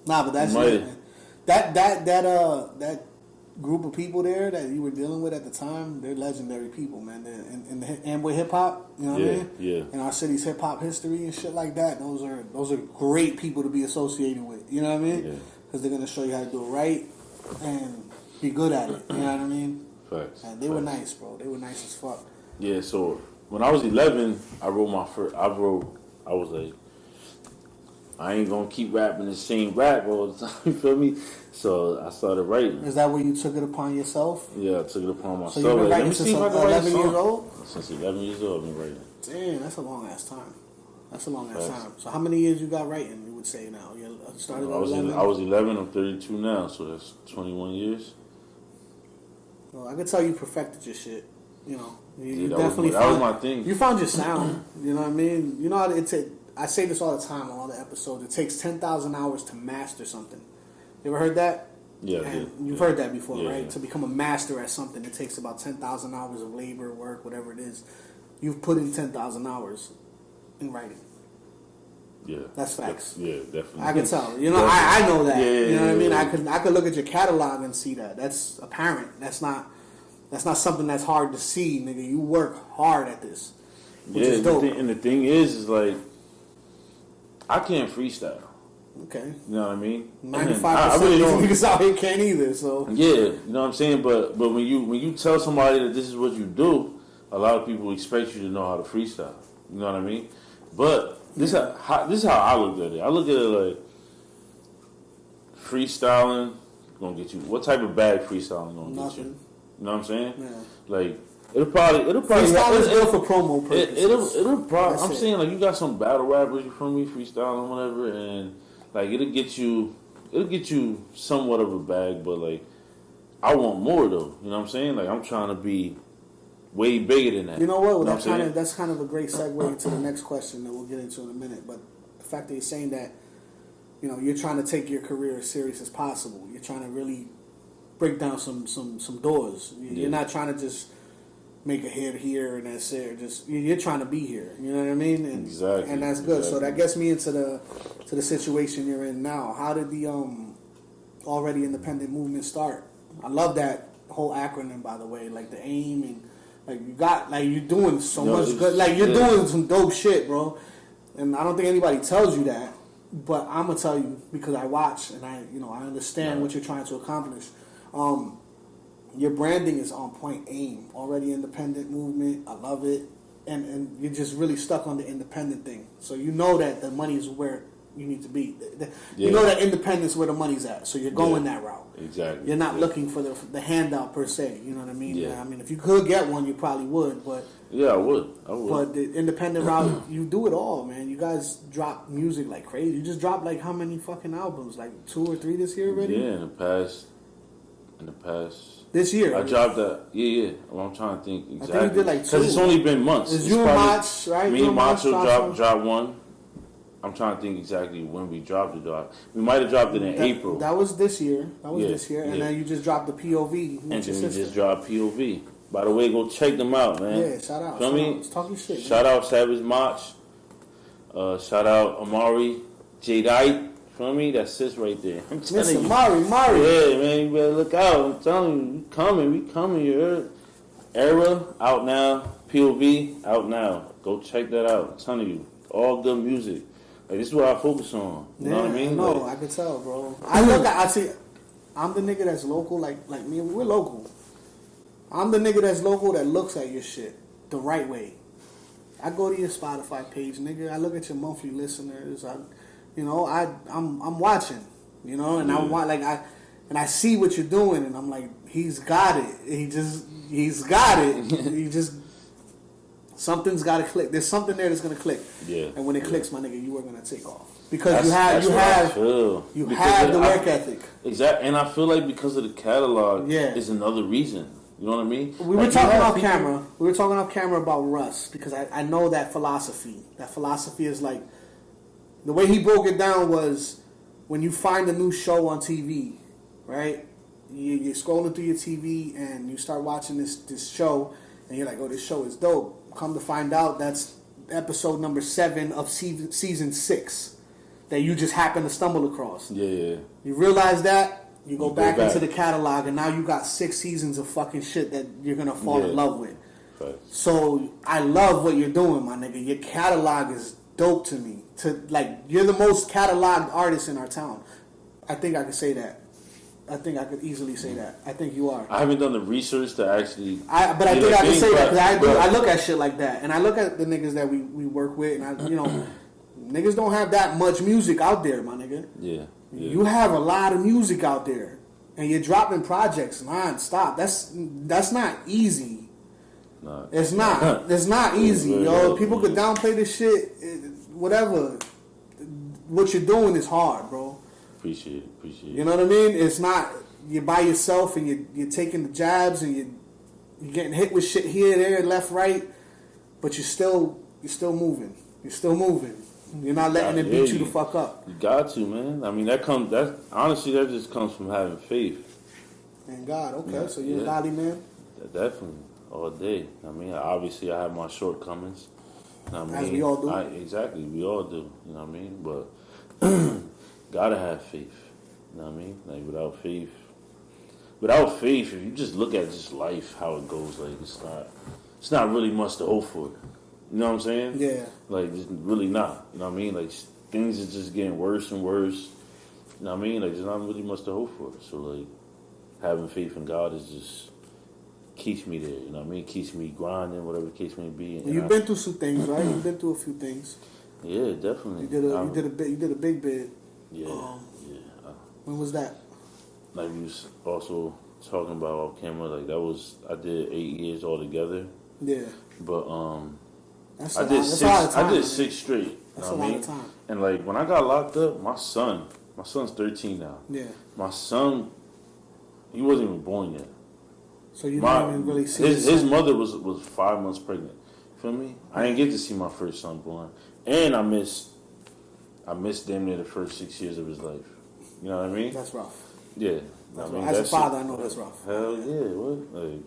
Speaker 1: but that's it, man. That group of people there that you were dealing with at the time, they're legendary people, man. In the Amway hip hop, you know what I mean?
Speaker 2: Yeah.
Speaker 1: In our city's hip hop history and shit like that, those are great people to be associated with. You know what I mean? Because they're gonna show you how to do it right and be good at it. You know what I mean?
Speaker 2: Facts.
Speaker 1: And they were nice, bro. They were nice as fuck.
Speaker 2: Yeah. So when I was 11, I was like, I ain't gonna keep rapping the same rap all the time. You feel me? So I started writing.
Speaker 1: Is that where you took it upon yourself?
Speaker 2: Yeah, I took it upon myself.
Speaker 1: So you've been writing since 11 years old?
Speaker 2: Since 11 years old, I've been writing.
Speaker 1: Damn, that's a long ass time. That's a long ass time. So how many years you got writing? You would say now. You started.
Speaker 2: I was 11. I'm 32 now, so that's 21 years.
Speaker 1: Well, I could tell you perfected your shit. You know, you
Speaker 2: that
Speaker 1: definitely.
Speaker 2: That was my thing.
Speaker 1: You found your sound. You know what I mean? You know how I say this all the time on all the episodes. It takes 10,000 hours to master something. You ever heard that?
Speaker 2: Yeah,
Speaker 1: and you've heard that before, right? Yeah. To become a master at something, it takes about 10,000 hours of labor, work, whatever it is. You've put in 10,000 hours in writing.
Speaker 2: Yeah,
Speaker 1: that's facts.
Speaker 2: Yeah, definitely.
Speaker 1: I can tell. You know, I know that. You know what I mean? I could look at your catalog and see that. That's apparent. That's not something that's hard to see, nigga. You work hard at this, which is dope.
Speaker 2: And the thing is like, I can't freestyle.
Speaker 1: Okay.
Speaker 2: You know what I mean?
Speaker 1: 95% of these niggas out here can't either. So
Speaker 2: yeah, you know what I'm saying. But when you tell somebody that this is what you do, a lot of people expect you to know how to freestyle. You know what I mean? But this is how I look at it. I look at it like freestyling gonna get you. What type of bag freestyling gonna get you? You know what I'm saying?
Speaker 1: Yeah.
Speaker 2: Like it'll probably
Speaker 1: freestyling is good for promo purposes.
Speaker 2: It'll probably. I'm saying like you got some battle rappers, you feel me, freestyling whatever, and like it'll get you somewhat of a bag, but like I want more though. You know what I'm saying? Like I'm trying to be way bigger than that.
Speaker 1: You know what? Well, that's kind of a great segue into the next question that we'll get into in a minute. But the fact that you're saying that, you know, you're trying to take your career as serious as possible. You're trying to really break down some doors. You're not trying to just make a hit here and that's it. Just you're trying to be here. You know what I mean? And,
Speaker 2: exactly.
Speaker 1: And that's good. So that gets me into the situation you're in now. How did the already independent movement start? I love that whole acronym, by the way. Like the AIM and like you're doing so much good. Like you're doing some dope shit, bro. And I don't think anybody tells you that, but I'm gonna tell you because I watch and I understand what you're trying to accomplish. Your branding is on point. AIM, already independent movement. I love it, and you're just really stuck on the independent thing. So you know that the money is where you need to be. You know that independence is where the money's at. So you're going that route.
Speaker 2: Exactly.
Speaker 1: You're not looking for the handout per se. You know what I mean? Yeah. I mean, if you could get one, you probably would. But
Speaker 2: yeah, I would.
Speaker 1: But the independent route, you do it all, man. You guys drop music like crazy. You just dropped like how many fucking albums? Like 2 or 3 this year already?
Speaker 2: Yeah, in the past.
Speaker 1: This year?
Speaker 2: I dropped that. Yeah. Well, I'm trying to think exactly.
Speaker 1: I think you did like 2.
Speaker 2: Because it's only been months.
Speaker 1: It's you and Mach, right?
Speaker 2: Me and Macho dropped one. I'm trying to think exactly when we dropped it, dog. We might have dropped it in April.
Speaker 1: That was this year. And then you just dropped the POV.
Speaker 2: And then we just dropped POV. By the way, go check them out, man.
Speaker 1: Yeah, shout out.
Speaker 2: Feel me?
Speaker 1: Let's talk your shit.
Speaker 2: Shout out Savage Mach. Shout out Amari Jadeite. Feel me? That's sis right there. I'm telling you.
Speaker 1: Mari.
Speaker 2: Yeah, man, you better look out. I'm telling you, we coming. You heard? Era out now. POV out now. Go check that out. I'm telling you, all good music. Like, this is what I focus on. You know what I mean?
Speaker 1: No, I can tell, bro. I see. I'm the nigga that's local, like me. We're local. I'm the nigga that's local that looks at your shit the right way. I go to your Spotify page, nigga. I look at your monthly listeners. I'm watching, you know, and I see what you're doing, and I'm like, he's got it. He's got it. Something's got to click. There's something there that's gonna click. Yeah. And when it clicks, my nigga, you are gonna take off because you have the work ethic.
Speaker 2: Exactly, and I feel like because of the catalog, is another reason. You know what I mean?
Speaker 1: We were talking off camera. We were talking off camera about Russ because I know that philosophy. That philosophy is like the way he broke it down was when you find a new show on TV, right? You're scrolling through your TV and you start watching this show, and you're like, "Oh, this show is dope." Come to find out, that's episode number 7 of season 6 that you just happened to stumble across. Yeah. You realize that, you go back into the catalog, and now you got 6 seasons of fucking shit that you're gonna fall in love with. Right. So I love what you're doing, my nigga. Your catalog is dope to me. You're the most cataloged artist in our town. I think I could say that. I think I could easily say that. I think you are.
Speaker 2: I haven't done the research to actually.
Speaker 1: But I think I can say that because I look at shit like that, and I look at the niggas that we work with, and niggas don't have that much music out there, my nigga. Yeah. You have a lot of music out there, and you're dropping projects non-stop. That's not easy. It's not. It's not easy, yo. People could downplay this shit. whatever. What you're doing is hard, bro.
Speaker 2: Appreciate it.
Speaker 1: You know what I mean? It's not you're by yourself and you're taking the jabs and you're getting hit with shit here, there, left, right, but you're still moving. You're still moving. You're not letting it beat you the fuck up.
Speaker 2: You got to, man. I mean, honestly, that just comes from having faith.
Speaker 1: And God, okay, so you're a godly man?
Speaker 2: Definitely, all day. I mean, obviously, I have my shortcomings. I mean,
Speaker 1: as we all do.
Speaker 2: Exactly, we all do. You know what I mean? But gotta have faith. You know what I mean? Like, without faith, if you just look at just life, how it goes, like, it's not really much to hope for. You know what I'm saying?
Speaker 1: Yeah.
Speaker 2: Like, it's really not. You know what I mean? Like, things are just getting worse and worse. You know what I mean? Like, there's not really much to hope for. So, like, having faith in God is just keeps me there. You know what I mean? Keeps me grinding, whatever the case may be.
Speaker 1: And you've been through some things, right? You've been through a few things.
Speaker 2: Yeah, definitely.
Speaker 1: You did a big bid.
Speaker 2: Yeah.
Speaker 1: When was that?
Speaker 2: Like we was also talking about off camera. Like I did 8 years altogether.
Speaker 1: Yeah.
Speaker 2: But
Speaker 1: I did
Speaker 2: 6 straight.
Speaker 1: That's a lot of time.
Speaker 2: And like when I got locked up, my son's 13 now.
Speaker 1: Yeah.
Speaker 2: My son, he wasn't even born yet.
Speaker 1: So you didn't even really see
Speaker 2: his mother was 5 months pregnant. Feel me? I didn't get to see my first son born, and I missed damn near the first 6 years of his life. You know what I mean?
Speaker 1: That's rough.
Speaker 2: Yeah.
Speaker 1: As a father, I know that's rough.
Speaker 2: Hell yeah, what? Like,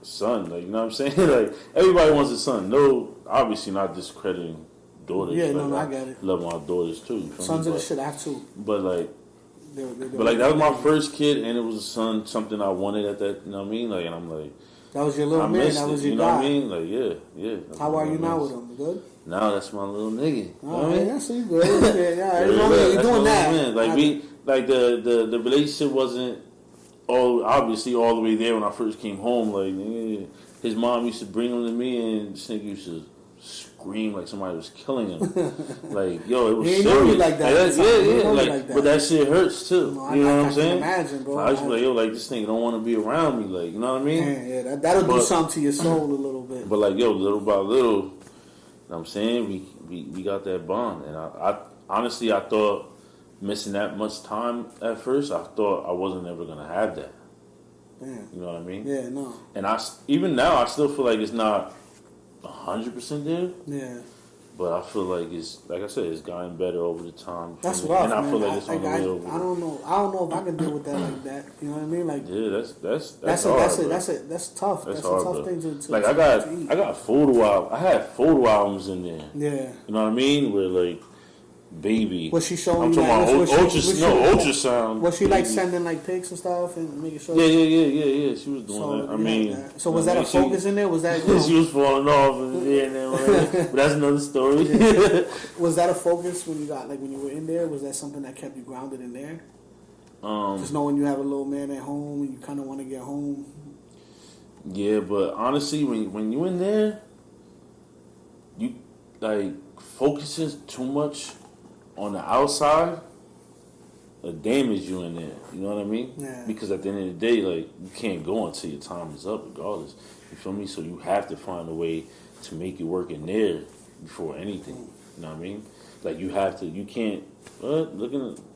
Speaker 2: son, like, you know what I'm saying? Like, everybody wants a son. No, obviously not discrediting daughters.
Speaker 1: Yeah, no, I get it.
Speaker 2: Love my daughters too.
Speaker 1: Sons of the shit, I have two.
Speaker 2: But like, that was my first kid, and it was a son, something I wanted at that, you know what I mean? Like, and I'm like,
Speaker 1: that was your little man, that was your guy.
Speaker 2: You know what I mean? Like, yeah.
Speaker 1: How are you now with him? Good?
Speaker 2: Now that's my little nigga.
Speaker 1: Oh, yeah, that's you good. Yeah, you're doing that.
Speaker 2: Man. Like the relationship wasn't obviously all the way there when I first came home. Like, his mom used to bring him to me, and this nigga used to scream like somebody was killing him. Like, yo, it was serious.
Speaker 1: Know you like that.
Speaker 2: Yeah. Like, but that shit hurts too.
Speaker 1: No,
Speaker 2: you know what I'm
Speaker 1: saying?
Speaker 2: I
Speaker 1: Imagine, bro.
Speaker 2: I used to be like, yo, like this nigga don't want to be around me. Like, you know what I mean?
Speaker 1: Yeah, that'll do something to your soul a little bit.
Speaker 2: But like, yo, little by little, you know what I'm saying? We got that bond, and I honestly I thought missing that much time at first, I thought I wasn't ever gonna have that.
Speaker 1: Damn.
Speaker 2: You know what I mean?
Speaker 1: Yeah, no.
Speaker 2: And even now I still feel like it's not 100% there.
Speaker 1: Yeah.
Speaker 2: But I feel like like I said, it's gotten better over the time.
Speaker 1: That's rough,
Speaker 2: and I
Speaker 1: man.
Speaker 2: feel like it's on the way over.
Speaker 1: I don't know if I can deal with that like that. You know what I mean? Like,
Speaker 2: yeah, that's hard.
Speaker 1: That's tough. That's
Speaker 2: hard,
Speaker 1: a tough
Speaker 2: bro.
Speaker 1: thing to
Speaker 2: like
Speaker 1: eat.
Speaker 2: I got photo albums. I had photo albums in there.
Speaker 1: Yeah.
Speaker 2: You know what I mean? Where like, baby.
Speaker 1: Was she showing
Speaker 2: I'm
Speaker 1: you
Speaker 2: talking
Speaker 1: like,
Speaker 2: about ultrasound.
Speaker 1: Was she like sending like pics and stuff and making sure?
Speaker 2: Yeah. She was doing that. I mean,
Speaker 1: so was that a focus in there? Was that
Speaker 2: she was falling off and but that's another story.
Speaker 1: Yeah. Was that a focus when you were in there? Was that something that kept you grounded in there? Just knowing you have a little man at home and you kind of want to get home.
Speaker 2: Yeah, but honestly, when you in there, you like focusing too much on the outside, damage you in there. You know what I mean?
Speaker 1: Yeah.
Speaker 2: Because at the end of the day, like, you can't go until your time is up, regardless. You feel me? So you have to find a way to make it work in there before anything. You know what I mean? Like, you have to. You can't.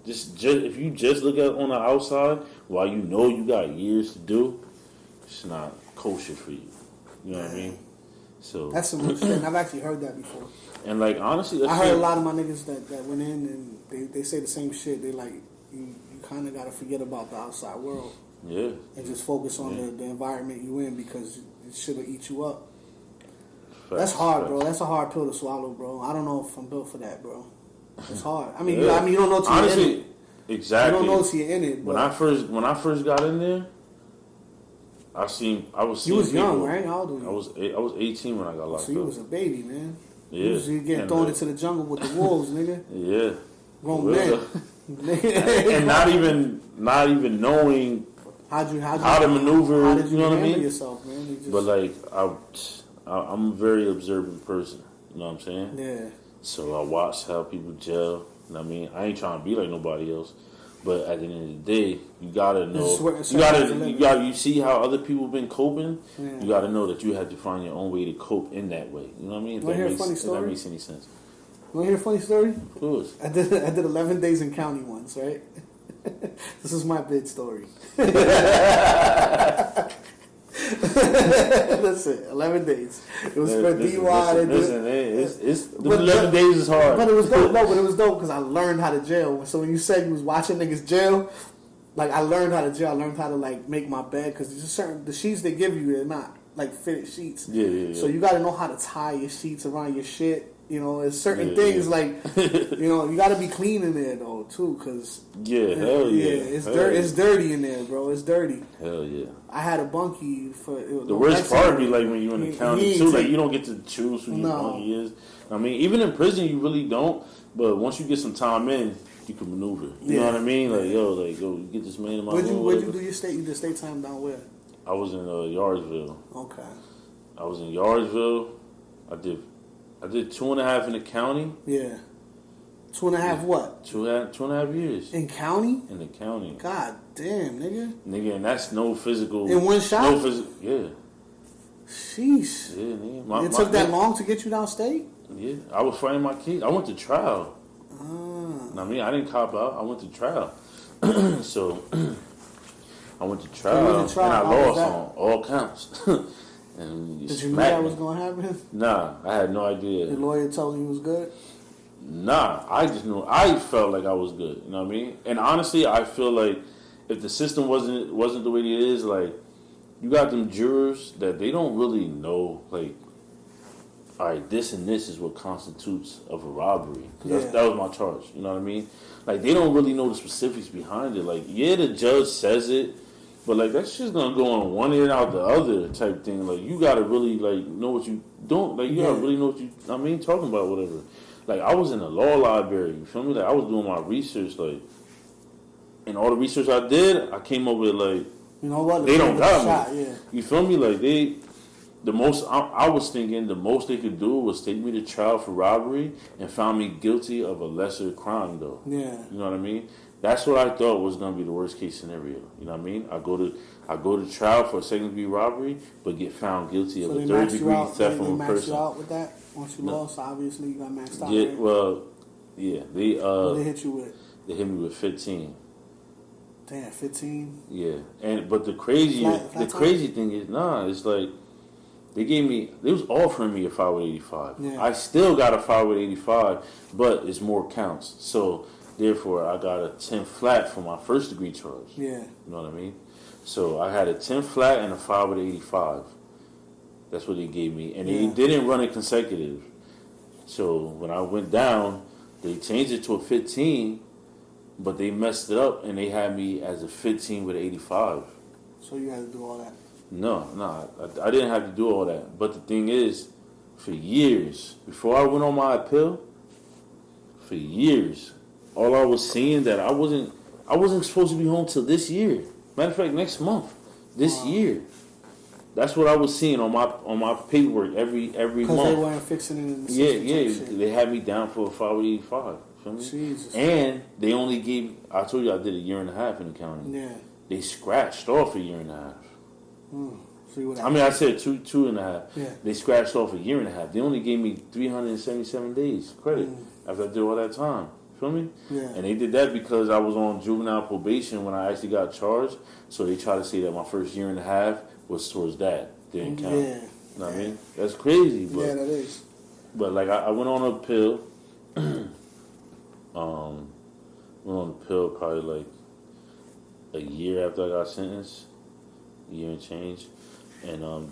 Speaker 2: Just if you just look at on the outside, while you know you got years to do, it's not kosher for you. You know what I mean? So
Speaker 1: that's some real shit. I've actually heard that before.
Speaker 2: And like, honestly,
Speaker 1: I heard a lot of my niggas that went in and they say the same shit. They like, you kind of got to forget about the outside world.
Speaker 2: Yeah.
Speaker 1: And just focus on the environment you in, because it should have eat you up.
Speaker 2: Facts,
Speaker 1: that's hard,
Speaker 2: facts.
Speaker 1: Bro. That's a hard pill to swallow, bro. I don't know if I'm built for that, bro. It's hard. I mean, you don't know till you're in it.
Speaker 2: Exactly.
Speaker 1: You don't know till you're in it.
Speaker 2: When I first got in there, I was seeing.
Speaker 1: You was young, right? How old were you?
Speaker 2: I was 18 when I got locked up.
Speaker 1: So you was a baby, man.
Speaker 2: Yeah.
Speaker 1: You was getting thrown into the jungle with the wolves, nigga.
Speaker 2: Yeah.
Speaker 1: Grown men.
Speaker 2: And not even knowing how to maneuver.
Speaker 1: How did you
Speaker 2: know what I mean?
Speaker 1: Yourself, man?
Speaker 2: But like, I'm a very observant person. You know what I'm saying?
Speaker 1: Yeah.
Speaker 2: So I watch how people gel. You know what I mean? I ain't trying to be like nobody else. But at the end of the day, you gotta know. You see how other people been coping. Yeah. You gotta know that you have to find your own way to cope in that way. You know what I mean? If that makes any sense.
Speaker 1: Want to hear a funny story?
Speaker 2: Of course.
Speaker 1: I did 11 days in county once, right? This is my bid story. That's it. 11 days. It was for DUI.
Speaker 2: Listen, 11 days is hard.
Speaker 1: But it was dope. No, but it was dope because I learned how to jail. So when you said you was watching niggas jail, like I learned how to jail. I learned how to like make my bed because there's certain the sheets they give you, they're not like fitted sheets.
Speaker 2: Yeah.
Speaker 1: So you got to know how to tie your sheets around your shit. You know, there's certain things like, you know, you got to be clean in there though too, cause it's dirty in there, bro. It's dirty.
Speaker 2: Hell yeah.
Speaker 1: I had a bunkie for
Speaker 2: the worst part be like when you're in the county too, like you don't get to choose who your bunkie is. I mean, even in prison you really don't, but once you get some time in, you can maneuver. You know what I mean? Like yo, get this man in my room.
Speaker 1: Where'd you do your state? You did state time down where?
Speaker 2: I was in Yardsville.
Speaker 1: Okay.
Speaker 2: I was in Yardsville. I did 2.5 in the county.
Speaker 1: Yeah. 2.5 what?
Speaker 2: 2.5 years.
Speaker 1: In county?
Speaker 2: In the county.
Speaker 1: God damn, nigga.
Speaker 2: Nigga, and that's no physical.
Speaker 1: In one shot?
Speaker 2: No physical. Yeah.
Speaker 1: Sheesh.
Speaker 2: Yeah, nigga.
Speaker 1: It took that long to get you downstate?
Speaker 2: Yeah. I was fighting my case. I went to trial. I mean, I didn't cop out. I went to trial. So, I went to trial, and I lost on all counts. And
Speaker 1: did you know that was going to happen?
Speaker 2: Nah, I had no idea.
Speaker 1: Your lawyer told you he was good?
Speaker 2: Nah, I just knew. I felt like I was good. You know what I mean? And honestly, I feel like if the system wasn't the way it is, like you got them jurors that they don't really know, like, all right, this and this is what constitutes of a robbery. Cause that was my charge. You know what I mean? Like they don't really know the specifics behind it. Like the judge says it. But, like, that's just going to go on one ear and out the other type thing. Like, you got to really, like, know what you don't. Like, you got to really know what you, talking about, whatever. Like, I was in a law library, you feel me? Like, I was doing my research, like, and all the research I did, I came up with, like,
Speaker 1: you know what?
Speaker 2: They don't got me. Yeah. You feel me? Like, I was thinking the most they could do was take me to trial for robbery and found me guilty of a lesser crime, though.
Speaker 1: Yeah.
Speaker 2: You know what I mean? That's what I thought was going to be the worst case scenario. You know what I mean? I go to trial for a second-degree robbery, but get found guilty of a third-degree theft from a person. They maxed
Speaker 1: you out with that? Once you lost, obviously you got maxed out.
Speaker 2: Yeah,
Speaker 1: right?
Speaker 2: well, yeah.
Speaker 1: What they hit you with?
Speaker 2: They hit me with 15.
Speaker 1: Damn, 15?
Speaker 2: Yeah, but the crazy thing is, it's like they was offering me a 585.
Speaker 1: Yeah.
Speaker 2: I still got a 585, but it's more counts. So therefore, I got a 10 flat for my first degree charge.
Speaker 1: Yeah.
Speaker 2: You know what I mean? So I had a 10 flat and a 585. That's what they gave me. And they didn't run it consecutive. So when I went down, they changed it to a 15, but they messed it up and they had me as a 15 with 85.
Speaker 1: So you had to do all that?
Speaker 2: No, I didn't have to do all that. But the thing is, for years, before I went on my appeal, for years, all I was seeing that I wasn't supposed to be home till this year. Matter of fact, next month, this year. That's what I was seeing on my paperwork every month.
Speaker 1: Because they weren't fixing it in the system.
Speaker 2: Yeah. They had me down for a 585. Feel me?
Speaker 1: Jesus.
Speaker 2: And they only gave. I told you I did a year and a half in the county.
Speaker 1: Yeah.
Speaker 2: They scratched off a year and a half.
Speaker 1: So
Speaker 2: I said two and a half.
Speaker 1: Yeah.
Speaker 2: They scratched off a year and a half. They only gave me 377 days credit after I did all that time. Feel me?
Speaker 1: Yeah.
Speaker 2: And they did that because I was on juvenile probation when I actually got charged. So they try to say that my first year and a half was towards that. Didn't count.
Speaker 1: Yeah.
Speaker 2: You know what I mean? That's crazy. But,
Speaker 1: yeah, that is.
Speaker 2: But like I went on appeal. Went on appeal probably like a year after I got sentenced. A year and change. And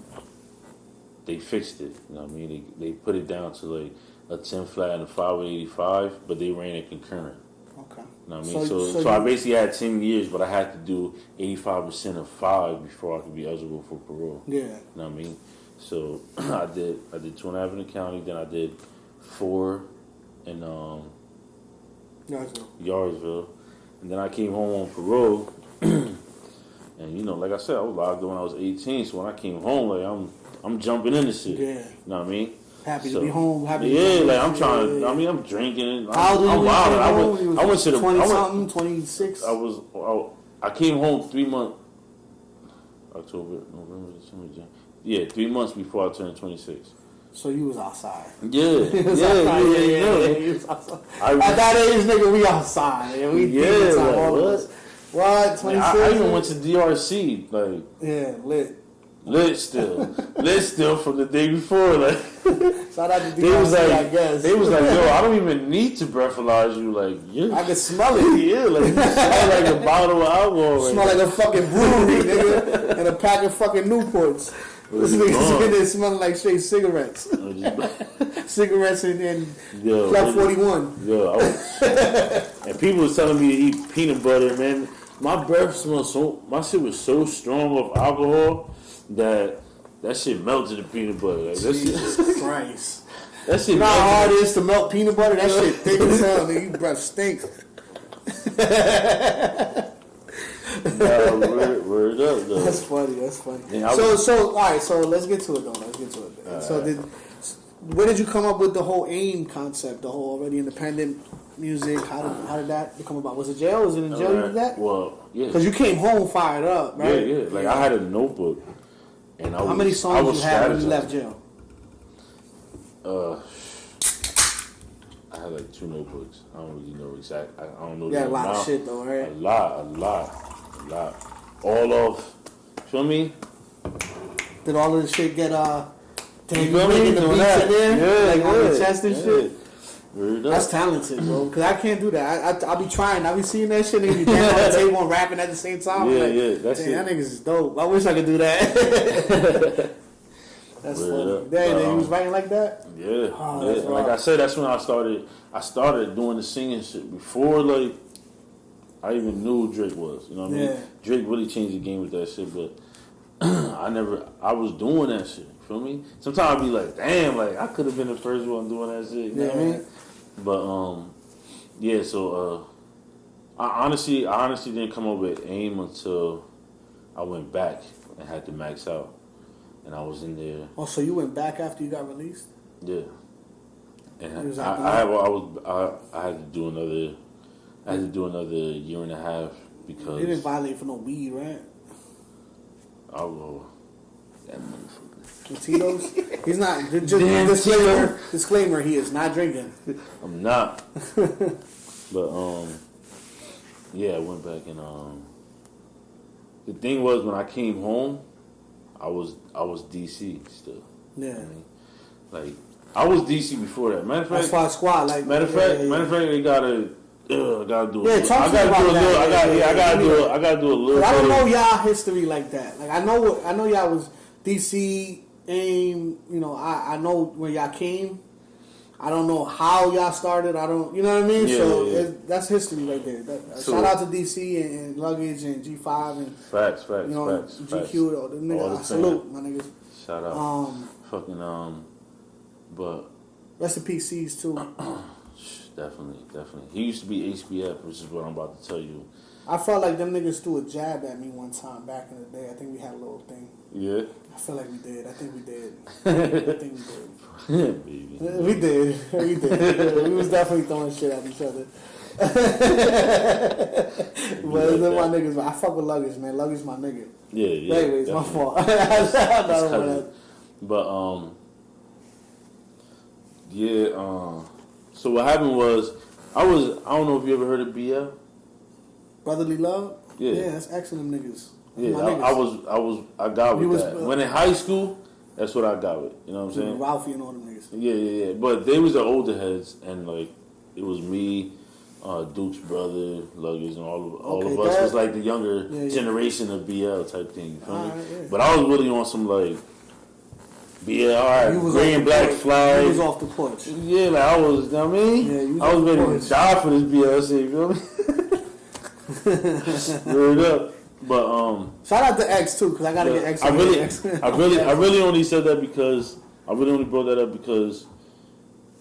Speaker 2: they fixed it. You know what I mean? They put it down to like a 10 flat and a 585, but they ran it concurrent.
Speaker 1: Okay.
Speaker 2: You know what I mean? So I basically had 10 years, but I had to do 85% of 5 before I could be eligible for parole.
Speaker 1: Yeah.
Speaker 2: You know what I mean? So I did 2.5 in the county, then I did 4 in Yardsville. And then I came home on parole. And you know, like I said, I was locked up when I was 18, so when I came home, like I'm jumping into shit.
Speaker 1: Yeah.
Speaker 2: You know what I mean?
Speaker 1: Happy to be home.
Speaker 2: I'm trying. I mean, I'm drinking.
Speaker 1: How old
Speaker 2: I'm wild. I went to the
Speaker 1: 20-something, 26.
Speaker 2: I came home 3 months. October, November, December, January. Yeah, 3 months before I turned 26.
Speaker 1: So you was outside.
Speaker 2: Yeah.
Speaker 1: He was outside. He was outside. At that age, nigga, we outside. And we
Speaker 2: like,
Speaker 1: what? 26?
Speaker 2: I even went to DRC. Like,
Speaker 1: yeah, lit.
Speaker 2: Lit still from the day before. Like,
Speaker 1: shout out to DRC, I guess.
Speaker 2: They was like, yo, I don't even need to breathalyze you. Like, yeah,
Speaker 1: I can smell it.
Speaker 2: Yeah, like you smell like a bottle of alcohol.
Speaker 1: Smell like a fucking brewery, nigga, and a pack of fucking Newports. This nigga's in there smelling like straight cigarettes. Cigarettes and Club 41.
Speaker 2: Yo, and people was telling me to eat peanut butter, man. My breath smelled my shit was so strong of alcohol that shit melted the peanut butter. Like,
Speaker 1: Jesus Christ.
Speaker 2: That shit.
Speaker 1: You know how hard it is to melt peanut butter? That shit thick as hell, nigga. Your breath stinks.
Speaker 2: Word up, though.
Speaker 1: That's funny. Yeah, all right. So let's get to it, though. So where did you come up with the whole AIM concept? The whole already independent music. How did that come about? Was it jail? Was it in jail? You did that?
Speaker 2: Well, yeah.
Speaker 1: Because you came home fired up, right?
Speaker 2: Yeah. Like I had a notebook, and
Speaker 1: how many songs you had when you left jail?
Speaker 2: I had like 2 notebooks. I don't really know exactly. I don't know.
Speaker 1: You had a lot of shit though, right?
Speaker 2: A lot. All of, feel me?
Speaker 1: Did all of the shit get
Speaker 2: you feel
Speaker 1: making the beats in there?
Speaker 2: Yeah,
Speaker 1: like on the chest and shit?
Speaker 2: That's
Speaker 1: talented, bro. Because I can't do that. I be trying. I be seeing that shit and you dance on the table and rapping at the same time.
Speaker 2: Yeah, that's it.
Speaker 1: That niggas is dope. I wish I could do that. That's funny. Then you was writing like that?
Speaker 2: Yeah. Like I said, that's when I started doing the singing shit. Before, like, I even knew who Drake was. You know what I mean? Drake really changed the game with that shit, but I was doing that shit. You feel me? Sometimes I be like, damn, like, I could have been the first one doing that shit. You know what I mean? But, so, I honestly didn't come up with AIM until I went back and had to max out. And I was in there.
Speaker 1: Oh, so you went back after you got released?
Speaker 2: Yeah. And I had to do another. I had to do another year and a half because
Speaker 1: you didn't violate for no weed, right?
Speaker 2: I will. That motherfucker.
Speaker 1: Tito's? He's not. Disclaimer. He is not drinking.
Speaker 2: I'm not. But yeah, I went back and the thing was when I came home, I was DC still.
Speaker 1: Yeah.
Speaker 2: You know what I mean? Like I was DC before that. Matter of fact,
Speaker 1: that's why squad. Like
Speaker 2: matter of fact, they gotta do it.
Speaker 1: Yeah, I
Speaker 2: gotta do a little.
Speaker 1: I don't know y'all history like that. Like I know y'all was DC AIM. You know, I know where y'all came. I don't know how y'all started. I don't, you know what I mean?
Speaker 2: Yeah,
Speaker 1: that's history right there. Shout out to DC and Luggage and G5 and
Speaker 2: facts.
Speaker 1: You know, GQ. All the niggas. Salute, my niggas.
Speaker 2: Shout out. But
Speaker 1: rest in peace, C's too.
Speaker 2: Definitely. He used to be HBF, which is what I'm about to tell you.
Speaker 1: I felt like them niggas threw a jab at me one time back in the day. I think we had a little thing.
Speaker 2: Yeah.
Speaker 1: I feel like we did. I think we did.
Speaker 2: Baby.
Speaker 1: We did. We was definitely throwing shit at each other. But like my niggas, I fuck with Luggage, man. Luggage my nigga.
Speaker 2: Yeah.
Speaker 1: Anyways, my fault.
Speaker 2: But so what happened was I don't know if you ever heard of BL.
Speaker 1: Brotherly Love?
Speaker 2: Yeah,
Speaker 1: that's excellent niggas.
Speaker 2: Yeah, I got with that. When in high school, that's what I got with. You know what I'm saying?
Speaker 1: Ralphie and all them niggas.
Speaker 2: Yeah. But they was the older heads, and like it was me, Duke's brother, Luggage, and all of us was like the younger generation of BL type thing. You feel me? Yeah. But I was really on some like BL, alright, gray and black flag.
Speaker 1: You was off the porch.
Speaker 2: Yeah, like I was. You know what I mean?
Speaker 1: Yeah,
Speaker 2: I was ready to die for this BL shit. You feel me? Word up. But
Speaker 1: shout out to X too, because I gotta get X.
Speaker 2: I really only said that because I really only brought that up because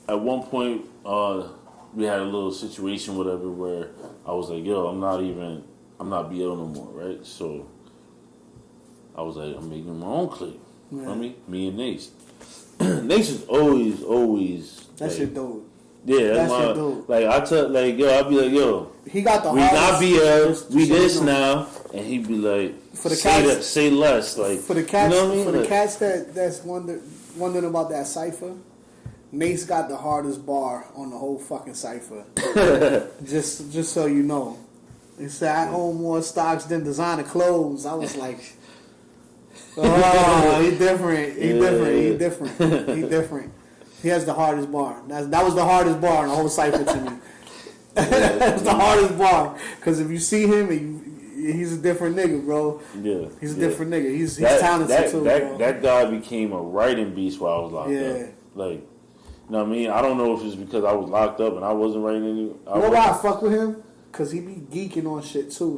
Speaker 2: at one point we had a little situation, whatever, where I was like, "Yo, I'm not BL no more," right? So I was like, "I'm making my own clip." Yeah. You know what I mean? Me and Nace. Nace is always
Speaker 1: that
Speaker 2: like,
Speaker 1: shit dope.
Speaker 2: Yeah, that's
Speaker 1: your dude.
Speaker 2: Like I tell, like yo, I'll be like, yo,
Speaker 1: he got the
Speaker 2: we not BL, we this now, and he be like,
Speaker 1: for the cats,
Speaker 2: say less, like
Speaker 1: for the cats,
Speaker 2: you know what I mean?
Speaker 1: For the cats that's wondering about that cipher. Nate's got the hardest bar on the whole fucking cipher. just so you know. He said, I own more stocks than designer clothes. I was like, oh, he different. He different. He has the hardest bar. That was the hardest bar in the whole cipher to me. That's the hardest bar. Because if you see him, he's a different nigga, bro.
Speaker 2: Yeah.
Speaker 1: He's a different nigga. He's talented too, bro.
Speaker 2: That guy became a writing beast while I was locked up. Like, you know what I mean? I don't know if it's because I was locked up and I wasn't writing any.
Speaker 1: You know why I fuck with him? Because he be geeking on shit too.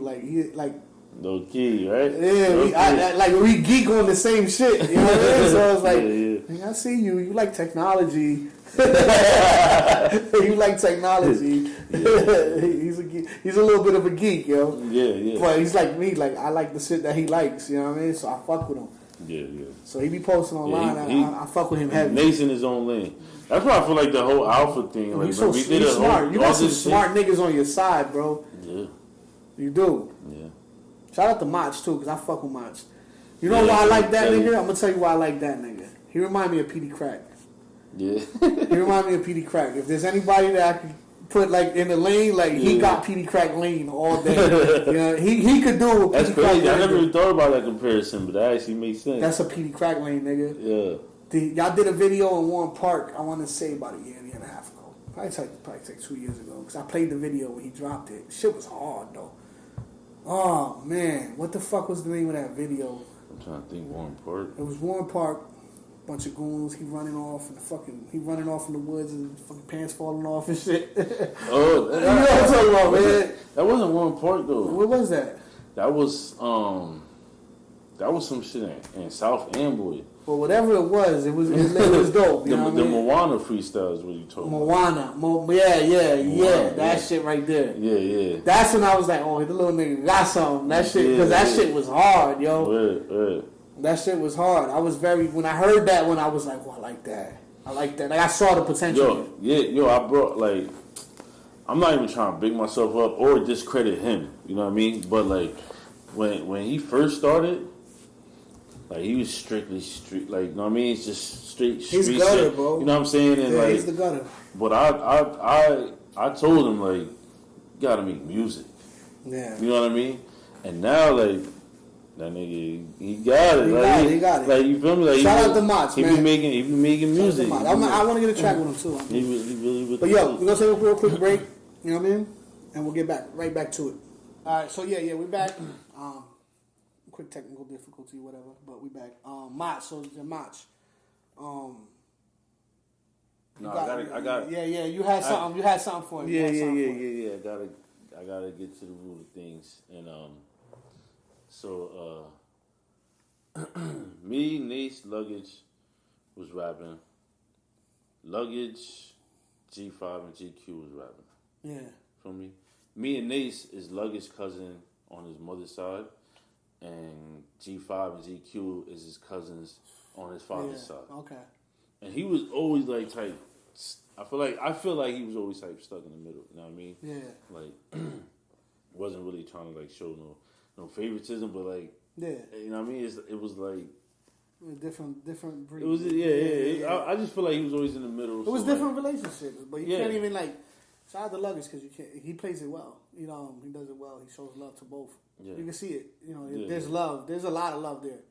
Speaker 2: No key, right?
Speaker 1: Yeah, we geek on the same shit. You know what I mean? So it's like, I see you. You like technology. You like technology. He's a geek. He's a little bit of a geek, yo.
Speaker 2: Yeah.
Speaker 1: But he's like me. Like I like the shit that he likes. You know what I mean? So I fuck with him.
Speaker 2: Yeah.
Speaker 1: So he be posting online. I fuck with him heavy.
Speaker 2: Nate's in his own lane. That's why I feel like the whole alpha thing. Like,
Speaker 1: he's smart. You got some smart niggas on your side, bro.
Speaker 2: Yeah.
Speaker 1: You do.
Speaker 2: Yeah.
Speaker 1: Shout out to Mach too, because I fuck with Mach. You know why I like that nigga? I'm gonna tell you why I like that nigga. He remind me of Petey Crack.
Speaker 2: Yeah.
Speaker 1: He remind me of Petey Crack. If there's anybody that I could put like in the lane, like he got Petey Crack lane all day. You know, he could do what
Speaker 2: Petey Crack. I never even thought about that comparison, but that actually makes sense.
Speaker 1: That's a Petey Crack lane, nigga.
Speaker 2: Yeah.
Speaker 1: Y'all did a video in Warren Park, I want to say about a year and a half ago. Probably 2 years ago. Because I played the video when he dropped it. Shit was hard, though. Oh, man. What the fuck was the name of that video?
Speaker 2: I'm trying to think. Warren Park.
Speaker 1: It was Warren Park. Bunch of goons. He running off in the woods and fucking pants falling off and shit.
Speaker 2: Oh,
Speaker 1: you know what I'm talking about, man.
Speaker 2: That wasn't Warren Park, though.
Speaker 1: What was that?
Speaker 2: That was some shit in South Amboy.
Speaker 1: Well, whatever it was dope. You know what I mean?
Speaker 2: Moana freestyle is what you talking
Speaker 1: about. Moana. Yeah. That shit right there.
Speaker 2: Yeah.
Speaker 1: That's when I was like, oh, the little nigga got something. That shit, because that shit was hard, yo.
Speaker 2: Yeah.
Speaker 1: That shit was hard. When I heard that one, I was like, well, I like that. Like, I saw the potential.
Speaker 2: I brought, like, I'm not even trying to big myself up or discredit him, you know what I mean? But, like, when he first started, like, he was strictly street, like, you know what I mean? It's just straight street.
Speaker 1: He's gutter,
Speaker 2: shit,
Speaker 1: bro.
Speaker 2: You know what I'm saying? And
Speaker 1: yeah, he's the gutter.
Speaker 2: But I told him, like, you gotta make music.
Speaker 1: Yeah.
Speaker 2: You know what I mean? And now, like, that nigga, he got it.
Speaker 1: He got it.
Speaker 2: Like, you feel me? Like,
Speaker 1: shout out to Mach, man.
Speaker 2: He be making music.
Speaker 1: I want to get a track with him, too.
Speaker 2: He really
Speaker 1: but, yo, we're going to take a real quick break. You know what I mean? And we'll get right back to it. All right, so, yeah, we're back. Quick technical difficulty, whatever, but we back. Mach.
Speaker 2: I got.
Speaker 1: Yeah. You had something. You had something for it.
Speaker 2: Yeah. I gotta get to the root of things, and so me, Nace, Luggage was rapping. Luggage, G5 and GQ was rapping.
Speaker 1: Yeah.
Speaker 2: Feel me? Me and Nace is Luggage cousin on his mother's side. And G5 and GQ is his cousins on his father's side.
Speaker 1: Okay.
Speaker 2: And he was always like type. I feel like he was always type stuck in the middle. You know what I mean?
Speaker 1: Yeah.
Speaker 2: Like, wasn't really trying to like show no favoritism, but like,
Speaker 1: yeah.
Speaker 2: You know what I mean? It was like
Speaker 1: different breed.
Speaker 2: It was yeah. I just feel like he was always in the middle.
Speaker 1: It was different relationships, but you can't even like. Shout out to Luggage because he plays it well. You know, he does it well. He shows love to both. Yeah. You can see it. You know, there's love. There's a lot of love there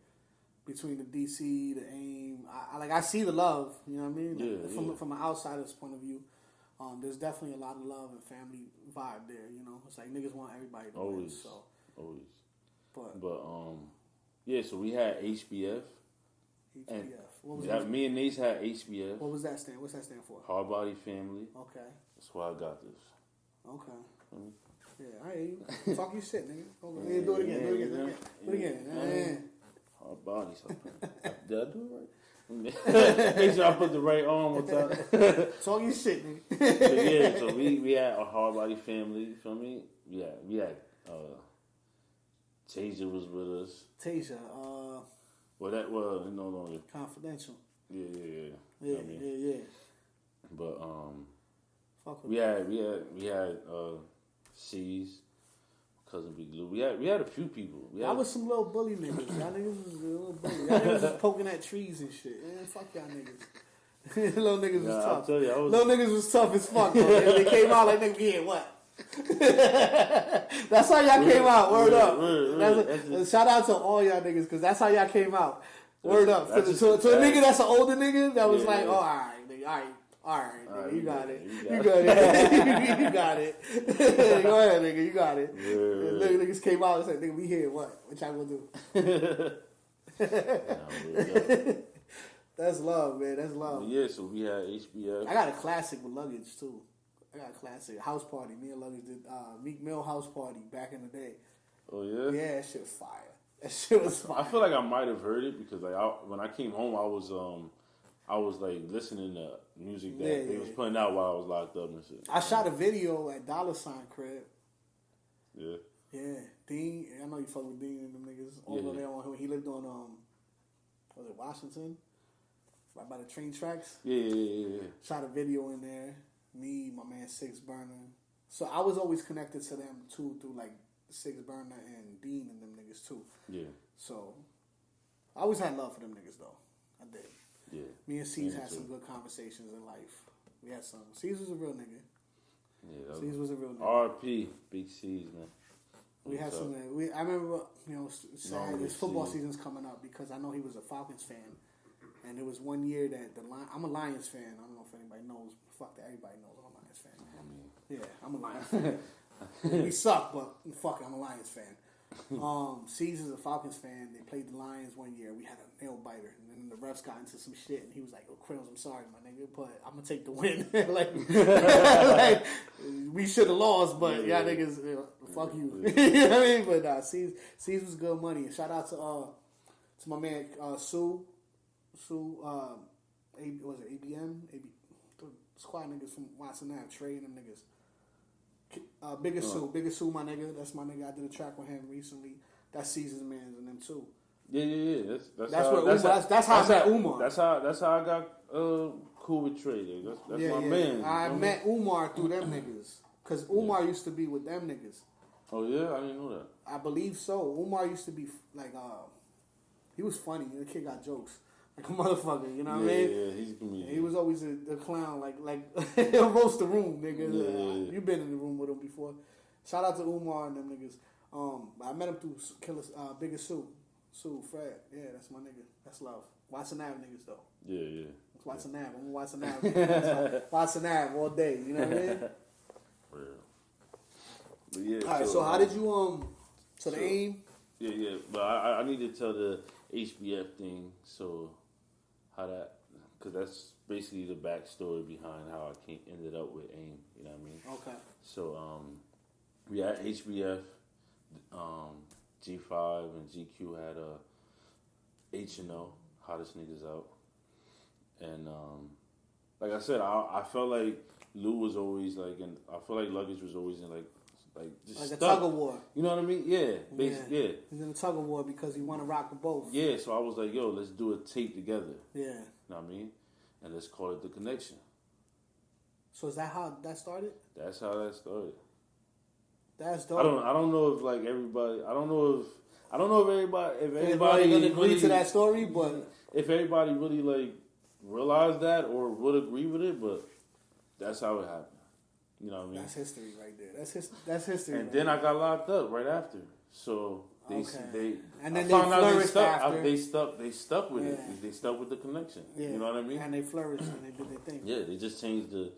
Speaker 1: between the DC, the AIM. I see the love. You know what I mean? From an outsider's point of view, there's definitely a lot of love and family vibe there. You know, it's like niggas want everybody to win. So
Speaker 2: always. But yeah. So we had HBF.
Speaker 1: And what was
Speaker 2: that? Me and Nace had HBF.
Speaker 1: What was that stand? What's that stand for?
Speaker 2: Hard Body Family.
Speaker 1: Okay.
Speaker 2: That's why I got this.
Speaker 1: Okay. Yeah, I hear you. Talk your shit, nigga. Okay. Do it again.
Speaker 2: Hard Body. Did I do it right? Make sure I put the right arm on top.
Speaker 1: Talk your shit, nigga.
Speaker 2: So we had a Hard Body Family. You feel me? We had Tasia was with us.
Speaker 1: Tasia.
Speaker 2: Well, that was no longer
Speaker 1: confidential.
Speaker 2: Yeah.
Speaker 1: Yeah.
Speaker 2: But
Speaker 1: Fuck with
Speaker 2: we had C's, cousin Big Lou. We had a few people.
Speaker 1: Y'all was some little bully niggas. Y'all niggas was a little bully. Y'all niggas was poking at trees and shit. Man, fuck y'all niggas. Little niggas was tough. Little niggas was tough as fuck, bro. They came out like, nigga, yeah, what? That's how y'all came out. Word up. Shout out to all y'all niggas, because that's how y'all came out. Word up. To a nigga that's an older nigga that was like, oh, all right, nigga, all right, nigga, you got it. You got it. Go ahead, nigga, you got it. Niggas came out and said, nigga, we here, what? What y'all gonna do? That's love, man. That's love.
Speaker 2: Yeah, so we had HBF.
Speaker 1: I got a classic with Luggage, too. I got a classic. House party. Me and Luggage did Meek Mill house party back in the day.
Speaker 2: Oh, yeah?
Speaker 1: Yeah, that shit was fire. That shit was fire.
Speaker 2: I feel like I might have heard it because like when I came home, I was like listening to music that they was putting out while I was locked up and shit.
Speaker 1: I shot a video at $sign crib.
Speaker 2: Yeah.
Speaker 1: Yeah. Dean, I know you fuck with Dean and them niggas. Over there on him. He lived on, was it Washington? Right by the train tracks.
Speaker 2: Yeah.
Speaker 1: Shot a video in there. Me, my man Six Burner. So I was always connected to them too through like Six Burner and Dean and them niggas too.
Speaker 2: Yeah.
Speaker 1: So I always had love for them niggas though. I did.
Speaker 2: Yeah.
Speaker 1: Me and C's had some good conversations in life. We had some. C's was a real nigga.
Speaker 2: Yeah.
Speaker 1: C's was a real nigga.
Speaker 2: RP, Big C's, man.
Speaker 1: We had some. I remember, sad. This football season's coming up because I know he was a Falcons fan. And there was one year that I'm a Lions fan. I don't know if anybody knows. Fuck that, everybody knows I'm a Lions fan. Yeah, I'm a Lions fan. We suck, but fuck it, I'm a Lions fan. C's a Falcons fan. They played the Lions one year. We had a nail biter, and then the refs got into some shit, and he was like, "Oh, Crillz, I'm sorry, my nigga, but I'm gonna take the win." like we should have lost, but y'all niggas, fuck you. You know what I mean? But C's was good money. And shout out to my man Sue. Was it ABM? The squad niggas from Watson Ave, Trey and them niggas. Biggest Sue, my nigga. That's my nigga. I did a track with him recently. That's Caesar's man's and them too.
Speaker 2: Yeah. That's how I met Umar. That's how I got cool with Trey. That's my man.
Speaker 1: I met Umar through them niggas. Cause Umar used to be with them niggas.
Speaker 2: Oh yeah, I didn't know that.
Speaker 1: I believe so. Umar used to be like he was funny. The kid got jokes. Like a motherfucker, you know what I mean?
Speaker 2: Yeah, he's a comedian.
Speaker 1: He was always a clown, like he'll roast the room, nigga.
Speaker 2: Yeah.
Speaker 1: You've been in the room with him before. Shout out to Umar and them niggas. I met him through Biggest Sue, Fred. Yeah, that's my nigga. That's love. Watson Ave niggas though.
Speaker 2: Yeah.
Speaker 1: Watson Ave. I'm Watson Ave. Watson Ave all day. You know what I mean?
Speaker 2: Real. But yeah.
Speaker 1: All right. So how did you the aim?
Speaker 2: Yeah. But I need to tell the HBF thing. So how that, because that's basically the backstory behind how I ended up with AIM. You know what I mean?
Speaker 1: Okay.
Speaker 2: So we had HBF, G5 and GQ had a H&O, hottest niggas out, and like I said, I felt like Lou was always like, and I feel like Luggage was always in like just
Speaker 1: like
Speaker 2: stuck.
Speaker 1: a tug of war.
Speaker 2: You know what I mean? Yeah. Yeah.
Speaker 1: He's in a tug of war because he want to rock with both.
Speaker 2: Yeah, so I was like, yo, let's do a tape together.
Speaker 1: Yeah.
Speaker 2: You know what I mean? And let's call it The Connection.
Speaker 1: So is that how that started?
Speaker 2: That's how that started.
Speaker 1: That's dope.
Speaker 2: I don't know if like everybody. I don't know if everybody
Speaker 1: gonna agree
Speaker 2: really,
Speaker 1: to that story, but
Speaker 2: if everybody really like realized that or would agree with it, but that's how it happened. You know what I mean?
Speaker 1: That's history right there. That's history.
Speaker 2: And
Speaker 1: right
Speaker 2: then
Speaker 1: there.
Speaker 2: I got locked up right after. So they
Speaker 1: and then
Speaker 2: I found out
Speaker 1: flourished after.
Speaker 2: They stuck with it. They stuck with The Connection.
Speaker 1: Yeah.
Speaker 2: You know what I mean?
Speaker 1: And they flourished and they did their thing.
Speaker 2: Yeah, they just changed the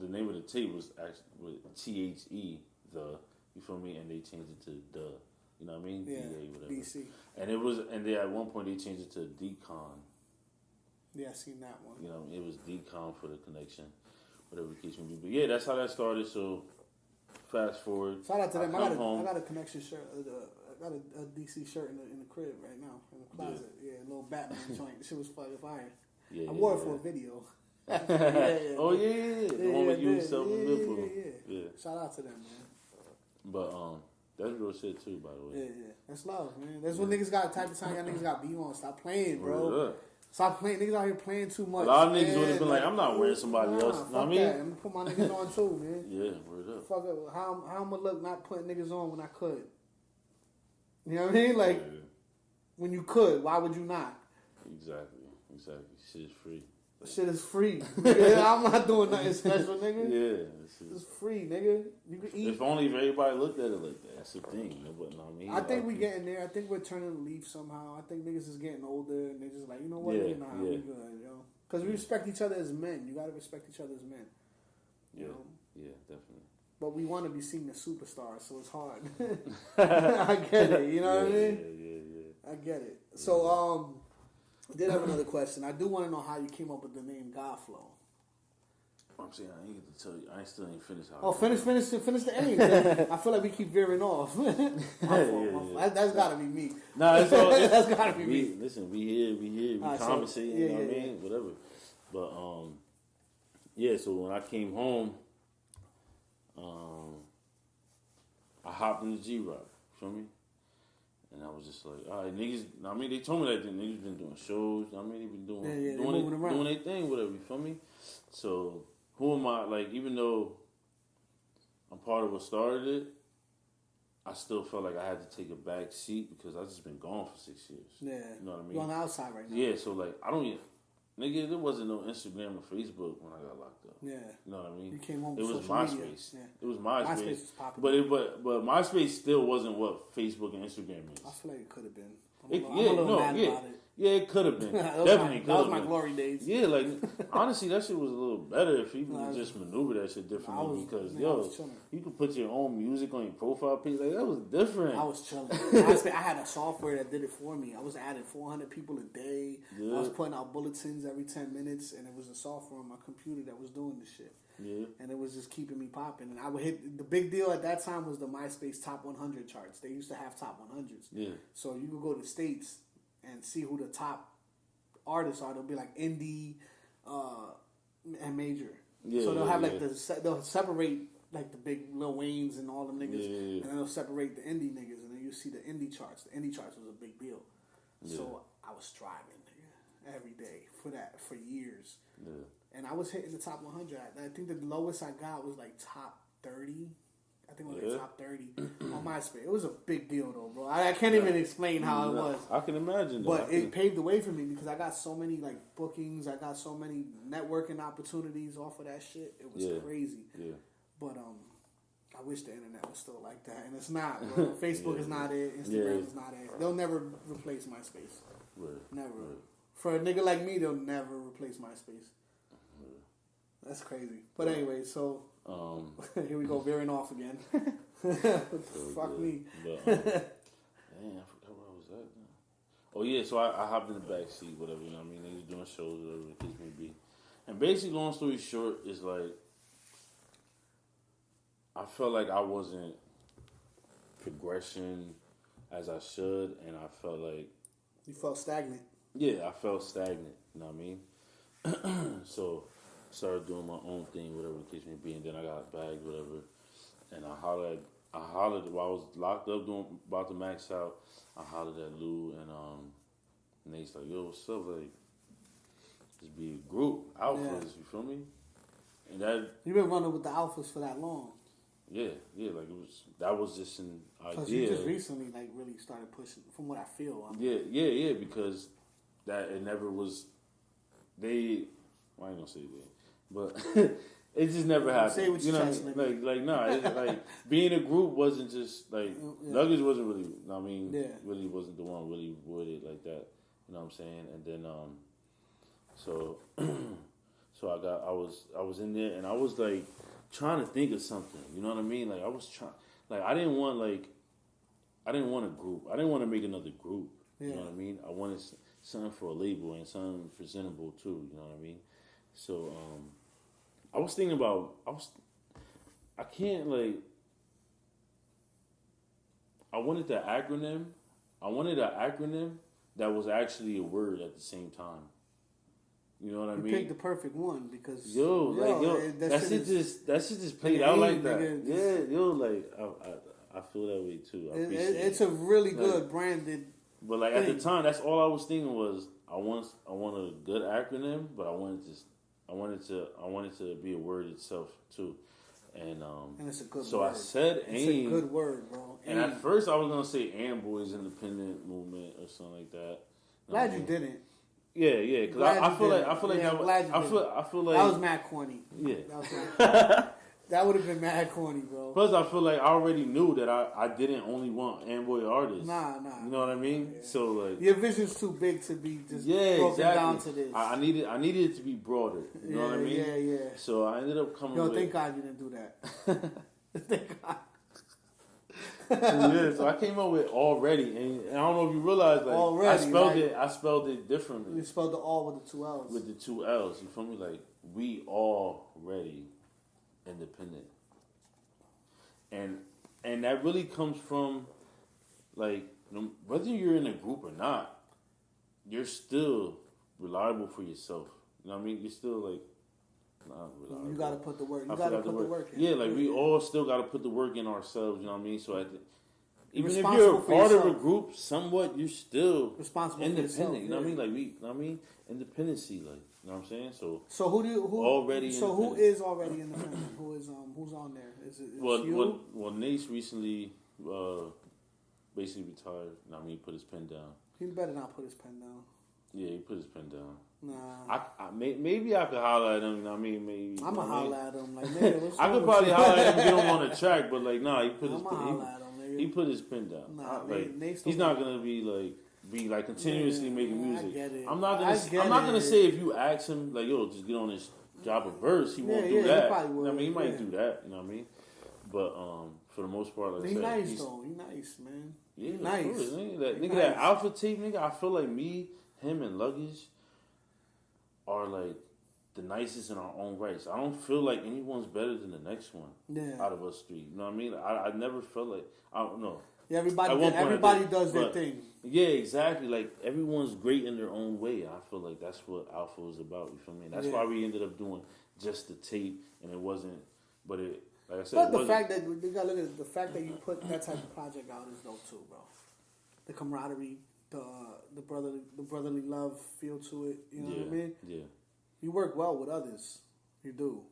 Speaker 2: name of the tape was actually with THE, the, you feel me? And they changed it to the, you know what I mean?
Speaker 1: Yeah,
Speaker 2: DA, whatever.
Speaker 1: DC.
Speaker 2: And they at one point they changed it to Decon.
Speaker 1: Yeah, I seen that one.
Speaker 2: You know, it was Decon for The Connection, whatever the case may be. But yeah, that's how that started. So fast forward.
Speaker 1: Shout out to them. I
Speaker 2: home.
Speaker 1: got a Connection shirt. I got a DC shirt in the crib right now in the closet. Yeah, a little Batman joint. This shit was fucking fire.
Speaker 2: Yeah,
Speaker 1: I wore it for a video.
Speaker 2: Oh yeah. The one with you self
Speaker 1: yeah. Shout out to them, man.
Speaker 2: But that's real shit too, by the way.
Speaker 1: Yeah. That's love, man. That's what niggas got. Type of time y'all niggas got beat on. Stop playing, bro. Stop playing. Niggas out here playing too much.
Speaker 2: A lot of niggas would have been like, I'm not wearing somebody else.
Speaker 1: Fuck
Speaker 2: Know what I mean?
Speaker 1: that. I'm gonna put my niggas on too, man.
Speaker 2: Yeah, word up.
Speaker 1: Fuck it. How I'm gonna look not putting niggas on when I could? You know what I mean? Like, when you could, why would you not?
Speaker 2: Exactly. Shit is free.
Speaker 1: Shit is free. Yeah, I'm not doing nothing special, nigga.
Speaker 2: Yeah.
Speaker 1: It's free, nigga. You can eat.
Speaker 2: If only if everybody looked at it like that. That's the thing.
Speaker 1: I think we getting there. I think we're turning the leaf somehow. I think niggas is getting older and they're just like, you know what? We good, yo. Because we respect each other as men. You gotta respect each other as men. You know?
Speaker 2: Yeah, definitely.
Speaker 1: But we want to be seen as superstars, so it's hard. I get it. You know what I mean?
Speaker 2: Yeah.
Speaker 1: I get it. So, I did have another question. I do want to know how you came up with the name GOddflow.
Speaker 2: I'm saying I ain't get to tell you. I still ain't finished.
Speaker 1: Finish the end. I feel like we keep veering off. My fault. That's got to be me.
Speaker 2: Nah, it's all.
Speaker 1: That's got to be me.
Speaker 2: Listen, we here. We conversating. You know what I mean? Whatever. But So when I came home, I hopped in the G-Rock. Feel me? And I was just like, all right, niggas. I mean, they told me that the niggas been doing shows. I mean, they been doing their thing, whatever. You feel me? So who am I? Like, even though I'm part of what started it, I still felt like I had to take a back seat because I just been gone for 6 years.
Speaker 1: Yeah,
Speaker 2: you know what I mean.
Speaker 1: You're on the outside right now.
Speaker 2: Yeah, so like I don't even. Nigga, there wasn't no Instagram or Facebook when I got locked up.
Speaker 1: Yeah.
Speaker 2: You know what I mean?
Speaker 1: You came home
Speaker 2: with
Speaker 1: social
Speaker 2: MySpace.
Speaker 1: Media.
Speaker 2: It was MySpace.
Speaker 1: MySpace was popular.
Speaker 2: But MySpace still wasn't what Facebook and Instagram is.
Speaker 1: I feel like it could have been. I'm
Speaker 2: a
Speaker 1: little mad about it.
Speaker 2: Yeah, it could have been. Definitely could have been.
Speaker 1: That was my glory days.
Speaker 2: Yeah, like, honestly, that shit was a little better if people could just maneuver that shit differently because, you could put your own music on your profile page. Like, that was different.
Speaker 1: I was chilling. I had a software that did it for me. I was adding 400 people a day.
Speaker 2: Yeah.
Speaker 1: I was putting out bulletins every 10 minutes, and it was a software on my computer that was doing this shit.
Speaker 2: Yeah.
Speaker 1: And it was just keeping me popping. And I would hit, the big deal at that time was the MySpace Top 100 charts. They used to have Top 100s.
Speaker 2: Yeah.
Speaker 1: So you could go to States and see who the top artists are. They'll be like indie and major.
Speaker 2: Yeah,
Speaker 1: so they'll have like they'll separate like the big Lil Waynes and all them niggas, and then they'll separate the indie niggas, and then you see the indie charts. The indie charts was a big deal. Yeah. So I was striving, nigga, every day for that for years.
Speaker 2: Yeah. And
Speaker 1: I was hitting the top 100. I think the lowest I got was like top 30. I think it was like top 30 on MySpace. It was a big deal though, bro. I can't even explain how it was.
Speaker 2: I can imagine though.
Speaker 1: But it paved the way for me because I got so many like bookings. I got so many networking opportunities off of that shit. It was crazy. Yeah. But I wish the internet was still like that, and it's not, bro. Facebook is not it. Instagram is not it. They'll never replace MySpace. Right. Never. Right. For a nigga like me, they'll never replace MySpace. That's crazy. But anyway, so here we go, veering off again. Fuck me.
Speaker 2: But, damn, I forgot where I was at now. Oh yeah, so I hopped in the back seat, whatever, you know what I mean? They was doing shows, whatever the case may be. And basically, long story short, is like I felt like I wasn't progressing as I should, and I felt like
Speaker 1: you felt stagnant.
Speaker 2: Yeah, I felt stagnant. You know what I mean? So started doing my own thing, whatever the case may be, and then I got bagged, whatever. And I hollered while I was locked up about to max out. I hollered at Lou, and they was like, "Yo, what's up? Like, just be a group alphas, you feel me?" And that
Speaker 1: you've been running with the alphas for that long.
Speaker 2: Yeah, like that was just an idea.
Speaker 1: Because you just recently like really started pushing, from what I feel.
Speaker 2: Yeah, because that it never was. I ain't gonna say that, but it just never happened.
Speaker 1: Say what you
Speaker 2: know,
Speaker 1: what I mean?
Speaker 2: It's like being a group wasn't just like Nuggets wasn't really. I mean, really wasn't the one really with it like that. You know what I'm saying? And then so I was in there and I was like trying to think of something. You know what I mean? Like I was trying. Like I didn't want a group. I didn't want to make another group. You know what I mean? I wanted something for a label and something presentable too. You know what I mean? So I was thinking about I wanted the acronym. I wanted an acronym that was actually a word at the same time. You know what I mean?
Speaker 1: You picked the perfect one because
Speaker 2: that shit just played out like that. I feel that way too.
Speaker 1: It's a really good branded.
Speaker 2: But like at the time, that's all I was thinking was I want a good acronym, but I wanted to be a word itself too. And
Speaker 1: it's a good
Speaker 2: so
Speaker 1: word.
Speaker 2: I said
Speaker 1: it's
Speaker 2: AIM.
Speaker 1: a good word, bro.
Speaker 2: And at first I was gonna say Amboys Independent Movement or something like that.
Speaker 1: Glad you didn't.
Speaker 2: Yeah, because I feel like I feel like
Speaker 1: that was mad corny.
Speaker 2: Yeah,
Speaker 1: that would have been mad corny, bro.
Speaker 2: Plus, I feel like I already knew that I didn't only want Amboy artists.
Speaker 1: Nah.
Speaker 2: You know what I mean?
Speaker 1: Yeah.
Speaker 2: So like
Speaker 1: your vision's too big to be just broken down to this.
Speaker 2: I needed it to be broader. You know what I mean?
Speaker 1: Yeah.
Speaker 2: So I ended up coming.
Speaker 1: Thank God you didn't do that. Thank God.
Speaker 2: So I came up with already, and I don't know if you realize, like,
Speaker 1: already,
Speaker 2: I spelled it differently.
Speaker 1: You spelled the all with the 2 L's.
Speaker 2: With the 2 L's, you feel me? Like, we already independent, and that really comes from, like, whether you're in a group or not, you're still reliable for yourself. You know what I mean? You're still like.
Speaker 1: You gotta put the work. You gotta put the work in.
Speaker 2: Yeah, like we all still gotta put the work in ourselves. You know what I mean? So even if you're a part of a group, somewhat you're still
Speaker 1: responsible,
Speaker 2: independent.
Speaker 1: For yourself,
Speaker 2: you know what I mean? Like you know what I mean? Independency, like you know what I'm saying? So
Speaker 1: who is already independent? Who's on there? Is it you?
Speaker 2: Well, Nace recently basically retired. You know what I mean? He put his pen down.
Speaker 1: He better not put his pen down.
Speaker 2: Yeah, he put his pen down.
Speaker 1: Nah.
Speaker 2: Maybe I could holler at him. You know what I mean? Maybe
Speaker 1: I'm gonna holler at him. Like, nigga,
Speaker 2: I could probably holler at him, get him on the track, but like, nah, he put his pen. He put his pen down.
Speaker 1: Nah,
Speaker 2: he's not gonna be continuously making music.
Speaker 1: I get it.
Speaker 2: I'm not gonna say if you ask him like, yo, just get on this, drop a verse. He won't do that. I mean, he might do that. You know what I mean? But for the most part, like
Speaker 1: he's nice though. He's nice, man.
Speaker 2: Yeah,
Speaker 1: nice.
Speaker 2: Course, that Alpha Tape nigga. I feel like him and Luggage are like the nicest in our own rights. I don't feel like anyone's better than the next one.
Speaker 1: Yeah.
Speaker 2: Out of us three, you know what I mean? I never felt like I don't know.
Speaker 1: Yeah, everybody does their thing.
Speaker 2: Yeah, exactly. Like everyone's great in their own way. I feel like that's what Alpha was about. You feel me? That's why we ended up doing just the tape, and it wasn't. But it, like I said,
Speaker 1: but the fact that you gotta look at the fact that you put that type of project out is dope too, bro. The camaraderie. The brotherly love feel to it. You know what I mean?
Speaker 2: Yeah.
Speaker 1: You work well with others. You do.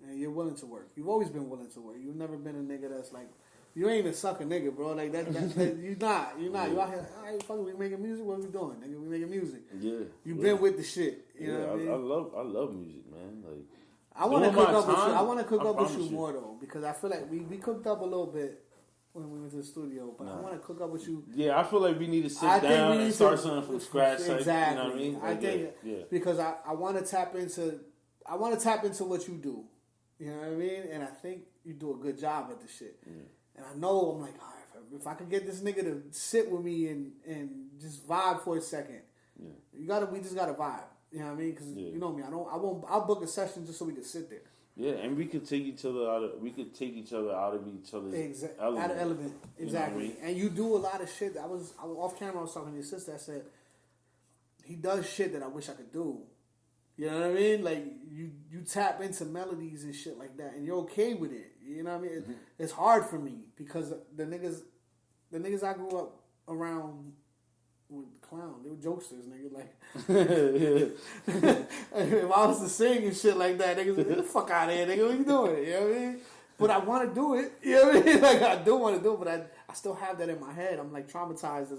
Speaker 1: And you're willing to work. You've always been willing to work. You've never been a nigga that's like, you ain't a sucker nigga, bro. Like that you're not. You're out here like, all right, fuck, we making music. What are we doing, nigga? We making music.
Speaker 2: Yeah.
Speaker 1: You've been with the shit. You know what I mean?
Speaker 2: I love music, man. Like
Speaker 1: I want to cook up with you. I want to cook up with you more though, because I feel like we cooked up a little bit when we went to the studio, but I want to cook up with you.
Speaker 2: Yeah, I feel like we need to sit down and start something from scratch.
Speaker 1: Exactly.
Speaker 2: Like, you know what I mean? Like,
Speaker 1: because I want to tap into what you do. You know what I mean? And I think you do a good job at the shit. Yeah. And I know I'm like, all right, if I could get this nigga to sit with me and just vibe for a second, we just gotta vibe. You know what I mean? Because you know me, I'll book a session just so we can sit there.
Speaker 2: Yeah, and we could take each other out of each other's element.
Speaker 1: Exactly.
Speaker 2: You know what I mean?
Speaker 1: And you do a lot of shit. I was off camera. I was talking to your sister. I said he does shit that I wish I could do. You know what I mean? Like you tap into melodies and shit like that, and you're okay with it. You know what I mean? Mm-hmm. It's hard for me because the niggas I grew up around. With clown, they were jokesters, nigga. Like, if I was to sing and shit like that, niggas like, get the fuck out of here, nigga. What you doing? You know what I mean? But I want to do it. You know what I mean? Like, I do want to do it, but I still have that in my head. I'm like traumatized.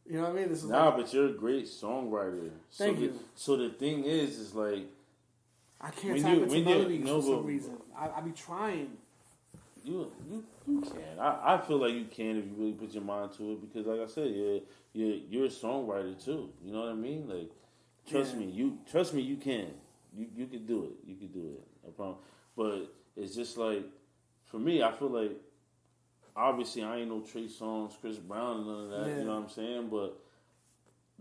Speaker 1: You know what I mean? This is
Speaker 2: but you're a great songwriter.
Speaker 1: Thank you.
Speaker 2: So the thing is like,
Speaker 1: I can't tap into melodies for some reason. I be trying.
Speaker 2: You can. I feel like you can if you really put your mind to it, because like I said, you're a songwriter too. You know what I mean? Like, trust me, you can. You can do it. You can do it. No problem. But it's just like, for me, I feel like, obviously I ain't no Trey Songz, Chris Brown, and none of that. Yeah. You know what I'm saying? But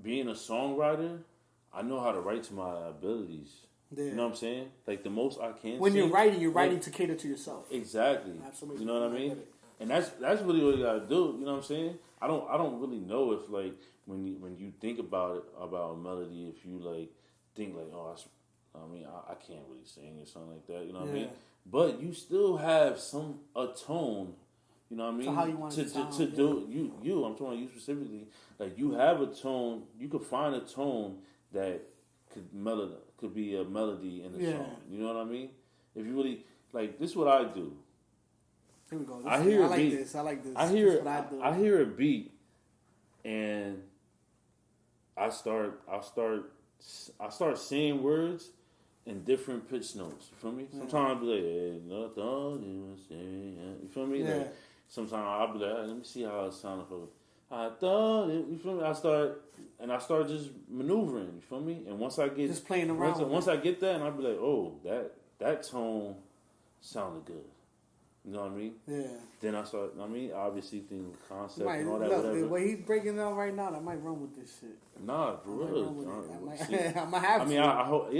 Speaker 2: being a songwriter, I know how to write to my abilities. Yeah. You know what I'm saying? Like, the most I can.
Speaker 1: When you're writing to cater to yourself.
Speaker 2: Exactly.
Speaker 1: Absolutely.
Speaker 2: You know what I mean? And that's really what you gotta do. You know what I'm saying? I don't really know if, like, when you think about a melody, if you like think like, oh, I can't really sing or something like that. You know what I mean? But you still have a tone You know what I mean?
Speaker 1: So how you want it to sound,
Speaker 2: to do you. I'm talking about you specifically. Like you have a tone. You could find a tone that could be a melody in the song. You know what I mean? If you really like, this is what I do.
Speaker 1: Here we go.
Speaker 2: I hear a beat.
Speaker 1: I like this.
Speaker 2: I hear a beat, and I start saying words in different pitch notes. You feel me? Sometimes I'll be like, hey, nothing, you feel me?
Speaker 1: Yeah.
Speaker 2: Like, sometimes I'll be like, let me see how it sounds. I thought, you feel me? I start just maneuvering. You feel me? And once I get
Speaker 1: just playing around.
Speaker 2: Once I get that, and I'll be like, oh, that tone sounded good. You know what I mean? Yeah. Then I start, obviously thinking concept and all that, whatever.
Speaker 1: The way he's breaking down right now, I might run with this shit.
Speaker 2: Nah, for real.
Speaker 1: I might have to.
Speaker 2: I hope.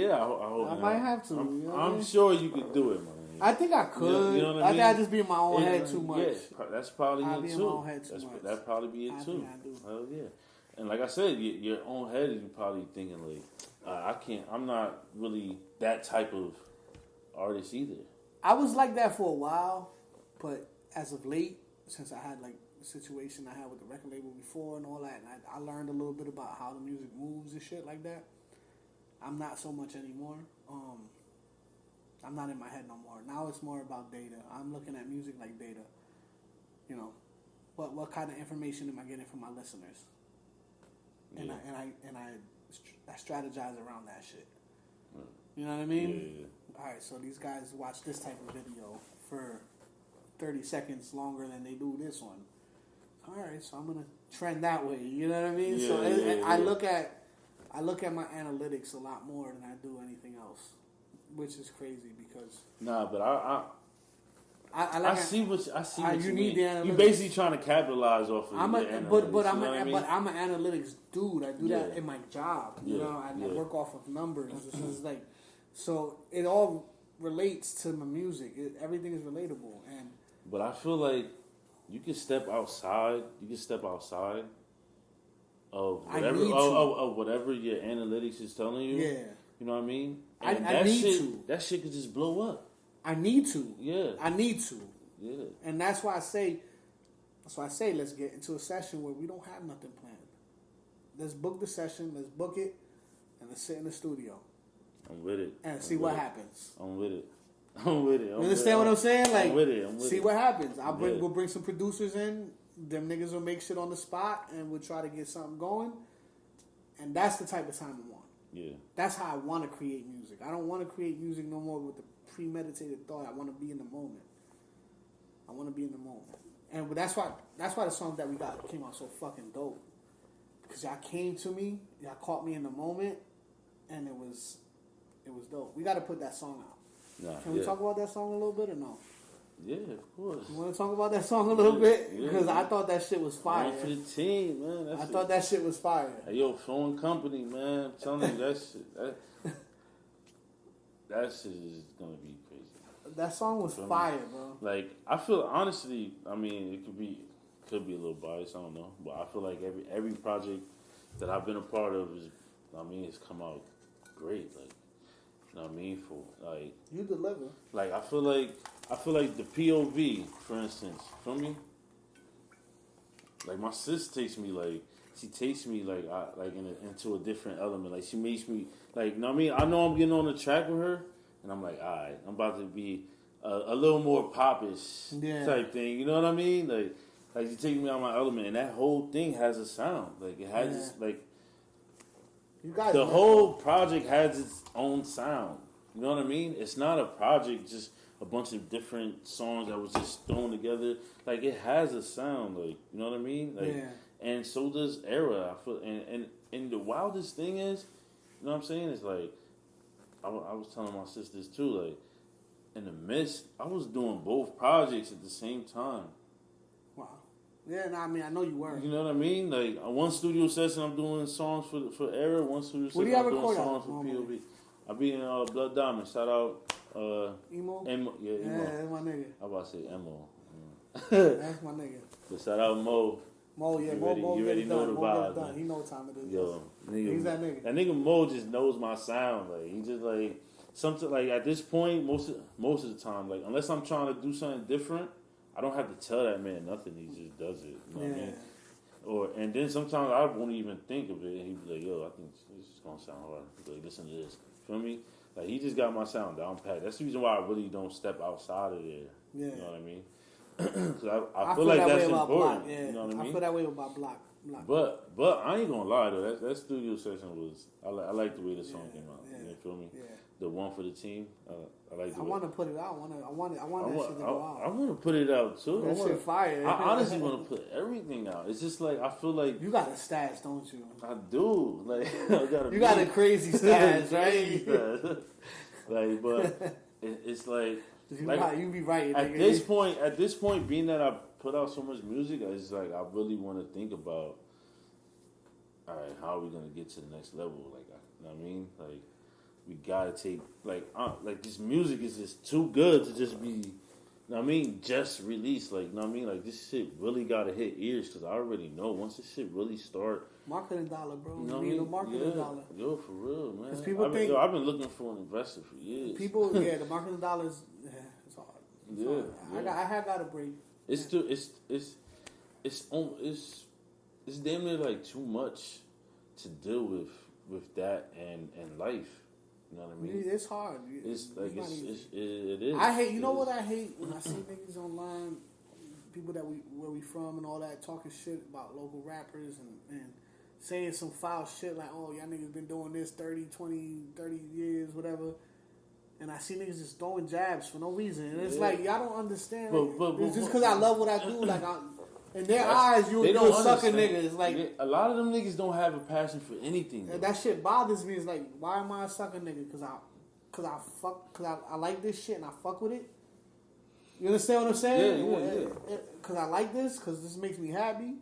Speaker 2: I
Speaker 1: might have to.
Speaker 2: I'm sure you could do it, man.
Speaker 1: I think I could.
Speaker 2: You know what
Speaker 1: I
Speaker 2: mean?
Speaker 1: think I just be in my own head too much.
Speaker 2: Yeah, that's probably it too.
Speaker 1: In my own head too much.
Speaker 2: That'd probably be it too.
Speaker 1: I do.
Speaker 2: Hell yeah. And like I said, your own head, you're probably thinking like, I can't. I'm not really that type of artist either.
Speaker 1: I was like that for a while, but as of late, since I had like the situation I had with the record label before and all that, and I learned a little bit about how the music moves and shit like that. I'm not so much anymore. I'm not in my head no more. Now it's more about data. I'm looking at music like data. You know, what kind of information am I getting from my listeners? And I strategize around that shit. You know what I mean?
Speaker 2: Yeah.
Speaker 1: All right, so these guys watch this type of video for 30 seconds longer than they do this one. All right, so I'm gonna trend that way. You know what I mean? I look at my analytics a lot more than I do anything else, which is crazy because. Nah, but
Speaker 2: I see what you
Speaker 1: need
Speaker 2: mean.
Speaker 1: the analytics.
Speaker 2: You basically trying to capitalize off of
Speaker 1: I'm
Speaker 2: analytics.
Speaker 1: But I'm an analytics dude. I do that in my job. You know, I work off of numbers. This is like, so it all relates to my music. Everything is relatable.
Speaker 2: But I feel like you can step outside. Of whatever your analytics is telling you.
Speaker 1: Yeah.
Speaker 2: You know what I mean?
Speaker 1: And
Speaker 2: that shit could just blow up.
Speaker 1: I need to.
Speaker 2: Yeah.
Speaker 1: I need to.
Speaker 2: Yeah.
Speaker 1: And that's why I say let's get into a session where we don't have nothing planned. Let's book the session, let's book it, and let's sit in the studio.
Speaker 2: I'm with it.
Speaker 1: And see what happens.
Speaker 2: I'm with it.
Speaker 1: You understand what I'm saying? Like,
Speaker 2: I'm with it.
Speaker 1: See what happens. We'll bring some producers in. Them niggas will make shit on the spot, and we'll try to get something going. And that's the type of time I want.
Speaker 2: Yeah.
Speaker 1: That's how I want to create music. I don't want to create music no more with the premeditated thought. I want to be in the moment. And that's why the songs that we got came out so fucking dope. Because y'all came to me, y'all caught me in the moment, and it was dope. We got to put that song out. Can we talk about that song a little bit or no?
Speaker 2: Yeah, of course.
Speaker 1: You want to talk about that song a little bit? Because I thought that shit was fire.
Speaker 2: For the team, man.
Speaker 1: I thought that shit was fire.
Speaker 2: Hey, yo, Phone Company, man. I'm telling you, that shit is going to be crazy.
Speaker 1: That song was fire, bro.
Speaker 2: Like, I feel, honestly, I mean, it could be a little biased, I don't know. But I feel like every project that I've been a part of it's come out great. Like, you know what I mean? For like
Speaker 1: you deliver.
Speaker 2: Like I feel like the POV, for instance, feel me? Like my sis takes me into a different element. Like she makes me like, you know what I mean? I know I'm getting on the track with her, and I'm like, all right, I'm about to be a little more popish type thing. You know what I mean? Like she takes me out of my element, and that whole thing has a sound. Like it has this like.
Speaker 1: You guys
Speaker 2: the whole project has its own sound. You know what I mean? It's not a project, just a bunch of different songs that was just thrown together. Like it has a sound. Like you know what I mean? Like, and so does Era. I feel, and the wildest thing is, you know what I'm saying? It's like I was telling my sisters too. Like in the midst, I was doing both projects at the same time.
Speaker 1: Wow. Yeah, I mean, I know you were.
Speaker 2: You know what I mean? Like, one studio session, I'm doing songs for Era. One studio session, I'm doing songs for POV. I be in Blood Diamond. Shout out
Speaker 1: Emo?
Speaker 2: Emo.
Speaker 1: Emo. Yeah, that's my nigga.
Speaker 2: I about to say Emo.
Speaker 1: That's my nigga.
Speaker 2: But shout out Mo.
Speaker 1: Mo, yeah,
Speaker 2: you already know the vibe.
Speaker 1: Done. He know what time it is.
Speaker 2: Yo, nigga,
Speaker 1: he's that nigga.
Speaker 2: That nigga Mo just knows my sound. Like, he just like something like at this point, most of the time, like unless I'm trying to do something different, I don't have to tell that man nothing. He just does it. You know what I mean? And then sometimes I won't even think of it. And he'd be like, "Yo, I think this is gonna sound hard." He'd be like, "Listen to this." Feel me? Like he just got my sound down pat. That's the reason why I really don't step outside of there. Yeah. You know what I mean? Because I feel like that's important. Yeah. You know what I mean?
Speaker 1: I feel that way about Block.
Speaker 2: But I ain't gonna lie though. That studio session was. I like the way the song came out. Yeah. You feel me? Yeah. The one for the team. I like. I
Speaker 1: want to put it out. I want that shit to go out.
Speaker 2: I want to put it out too.
Speaker 1: That shit fire.
Speaker 2: I honestly want to put everything out. It's just like I feel like
Speaker 1: you got a stash, don't you?
Speaker 2: I do. Like I got.
Speaker 1: You got a crazy stash, right?
Speaker 2: Like, but it's like.
Speaker 1: You be right.
Speaker 2: At this point, being that I put out so much music, it's like I really want to think about, all right, how are we gonna get to the next level? Like, you know what I mean? Like, we gotta take like this music is just too good to just be, you know what I mean? Just released, like, you know what I mean? Like this shit really gotta hit ears because I already know once this shit really start.
Speaker 1: Marketing dollar, bro.
Speaker 2: You know what I mean? Marketing dollar. Yo, for real, man. Because
Speaker 1: people think
Speaker 2: I've been looking for an investor for years.
Speaker 1: The marketing dollars. It's hard. I have got a break.
Speaker 2: It's damn near like too much to deal with that and life. You know what I mean?
Speaker 1: It's hard.
Speaker 2: It's like it is.
Speaker 1: I hate. You know what I hate when I see niggas online, people where we from and all that talking shit about local rappers and saying some foul shit like, oh, y'all niggas been doing this 30, 20, 30 years, whatever. And I see niggas just throwing jabs for no reason. And it's like, y'all don't understand. It's just because I love what I do. Like, in their eyes, you're a sucker nigga. It's like,
Speaker 2: a lot of them niggas don't have a passion for anything.
Speaker 1: And that shit bothers me. It's like, why am I a sucker nigga? Because I like this shit and I fuck with it. You understand what I'm saying? Yeah. Because I like this, because this makes me happy.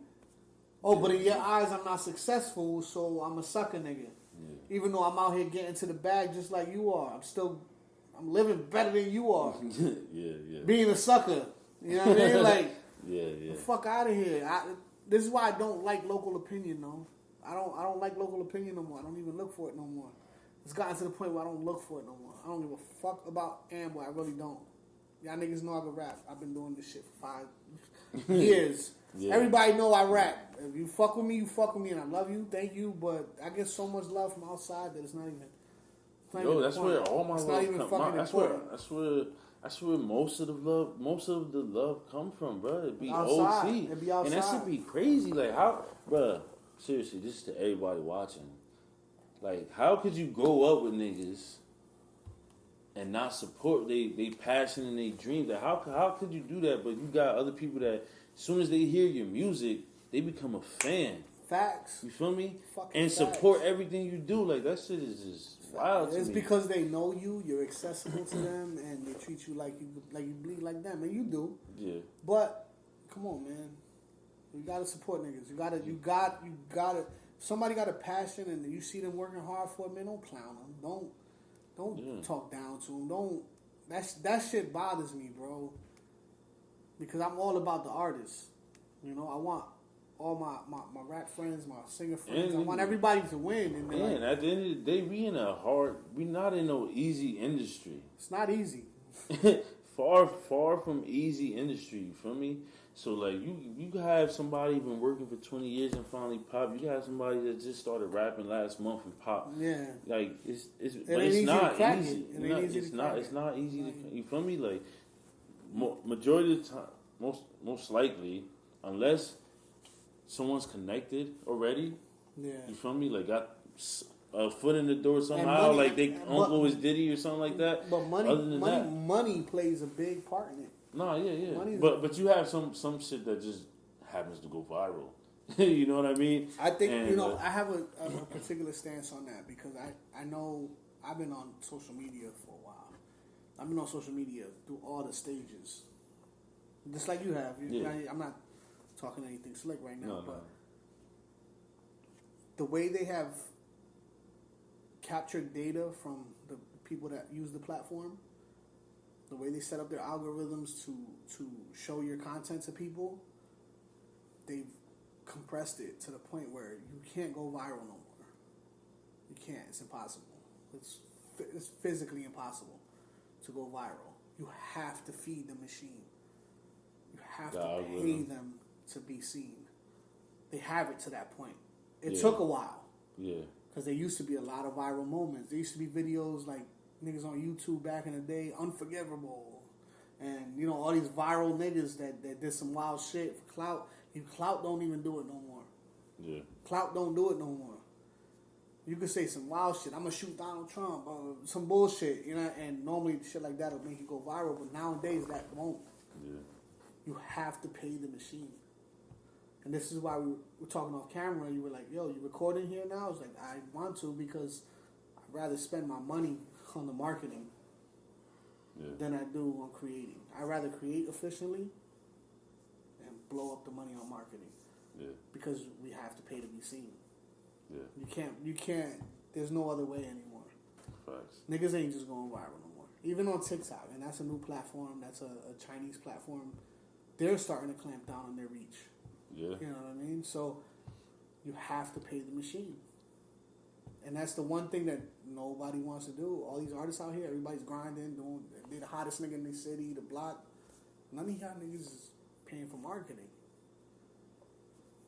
Speaker 1: Oh, but in your eyes, I'm not successful, so I'm a sucker nigga. Yeah. Even though I'm out here getting to the bag just like you are. I'm living better than you are.
Speaker 2: Yeah.
Speaker 1: Being a sucker. You know what I mean? Like,
Speaker 2: yeah.
Speaker 1: The fuck out of here. This is why I don't like local opinion, though. I don't like local opinion no more. I don't even look for it no more. It's gotten to the point where I don't look for it no more. I don't give a fuck about Amboy. I really don't. Y'all niggas know I can rap. I've been doing this shit for 5 years. Yeah. Everybody know I rap. If you fuck with me, you fuck with me, and I love you. Thank you. But I get so much love from outside that it's not even.
Speaker 2: That's where all my love comes from. That's where most of the love come from, bro. It be
Speaker 1: outside.
Speaker 2: OT. And that should be crazy. Like how, bro? Seriously, this is to everybody watching. Like, how could you grow up with niggas and not support they passion and they dreams? Like, how could you do that? But you got other people that, as soon as they hear your music, they become a fan.
Speaker 1: Facts.
Speaker 2: You feel me?
Speaker 1: Fucking
Speaker 2: and support everything you do. Like, that shit is just wild to me.
Speaker 1: It's because they know you're accessible to them, and they treat you like you bleed like them, and you do. Yeah. But come on, man, you gotta support niggas. You gotta. Somebody got a passion, and you see them working hard for it. Man, don't clown them. Don't talk down to them. Don't. That shit bothers me, bro. Because I'm all about the artist. You know, I want all my rap friends, my singer friends. I want everybody to win. And
Speaker 2: man, at the end of the day, we not in no easy industry.
Speaker 1: It's not easy.
Speaker 2: far from easy industry. You feel me? So like you have somebody been working for 20 years and finally pop. You got somebody that just started rapping last month and pop.
Speaker 1: Yeah.
Speaker 2: Like it's not easy. It's not easy to, you feel me? Like majority of the time, most likely, unless someone's connected already. Yeah. You feel me? Like got a foot in the door somehow, like they uncle is Diddy or something like that.
Speaker 1: But money plays a big part in it.
Speaker 2: No, yeah. But you have some shit that just happens to go viral. You know what I mean?
Speaker 1: I think I have a particular stance on that because I know I've been on social media for a while. I've been on social media through all the stages, just like you have. I'm not talking anything slick right now, but the way they have captured data from the people that use the platform, the way they set up their algorithms to show your content to people, they've compressed it to the point where you can't go viral no more. You can't. It's impossible. It's physically impossible to go viral. You have to feed the machine. You have to pay them to be seen. They have it to that point. It took a while. Yeah. Because there used to be a lot of viral moments. There used to be videos like niggas on YouTube back in the day, Unforgivable. And, you know, all these viral niggas that did some wild shit for clout. Clout don't even do it no more. Yeah. Clout don't do it no more. You could say some wild shit. I'm going to shoot Donald Trump. Some bullshit, you know. And normally shit like that will make you go viral. But nowadays that won't. Yeah. You have to pay the machine. And this is why we were talking off camera. You were like, yo, you recording here now? I was like, I want to because I'd rather spend my money on the marketing than I do on creating. I'd rather create efficiently and blow up the money on marketing. Yeah. Because we have to pay to be seen. Yeah. You can't, there's no other way anymore. Facts. Niggas ain't just going viral no more. Even on TikTok, and that's a new platform, that's a Chinese platform, they're starting to clamp down on their reach. Yeah. You know what I mean? So you have to pay the machine. And that's the one thing that nobody wants to do. All these artists out here, everybody's grinding, they're the hottest nigga in the city, the block. None of y'all niggas is paying for marketing.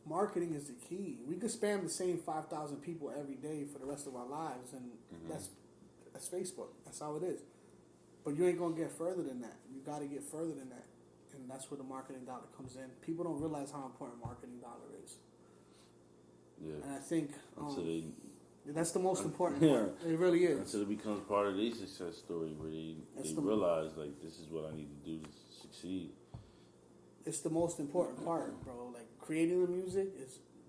Speaker 1: Marketing is the key. We could spam the same 5,000 people every day for the rest of our lives, and that's Facebook. That's how it is. But you ain't going to get further than that. You got to get further than that. And that's where the marketing dollar comes in. People don't realize how important marketing dollar is. Yeah. And I think that's the most important part. It really is.
Speaker 2: Until it becomes part of their success story where they realize, like, this is what I need to do to succeed.
Speaker 1: It's the most important part, bro. Like, creating the music,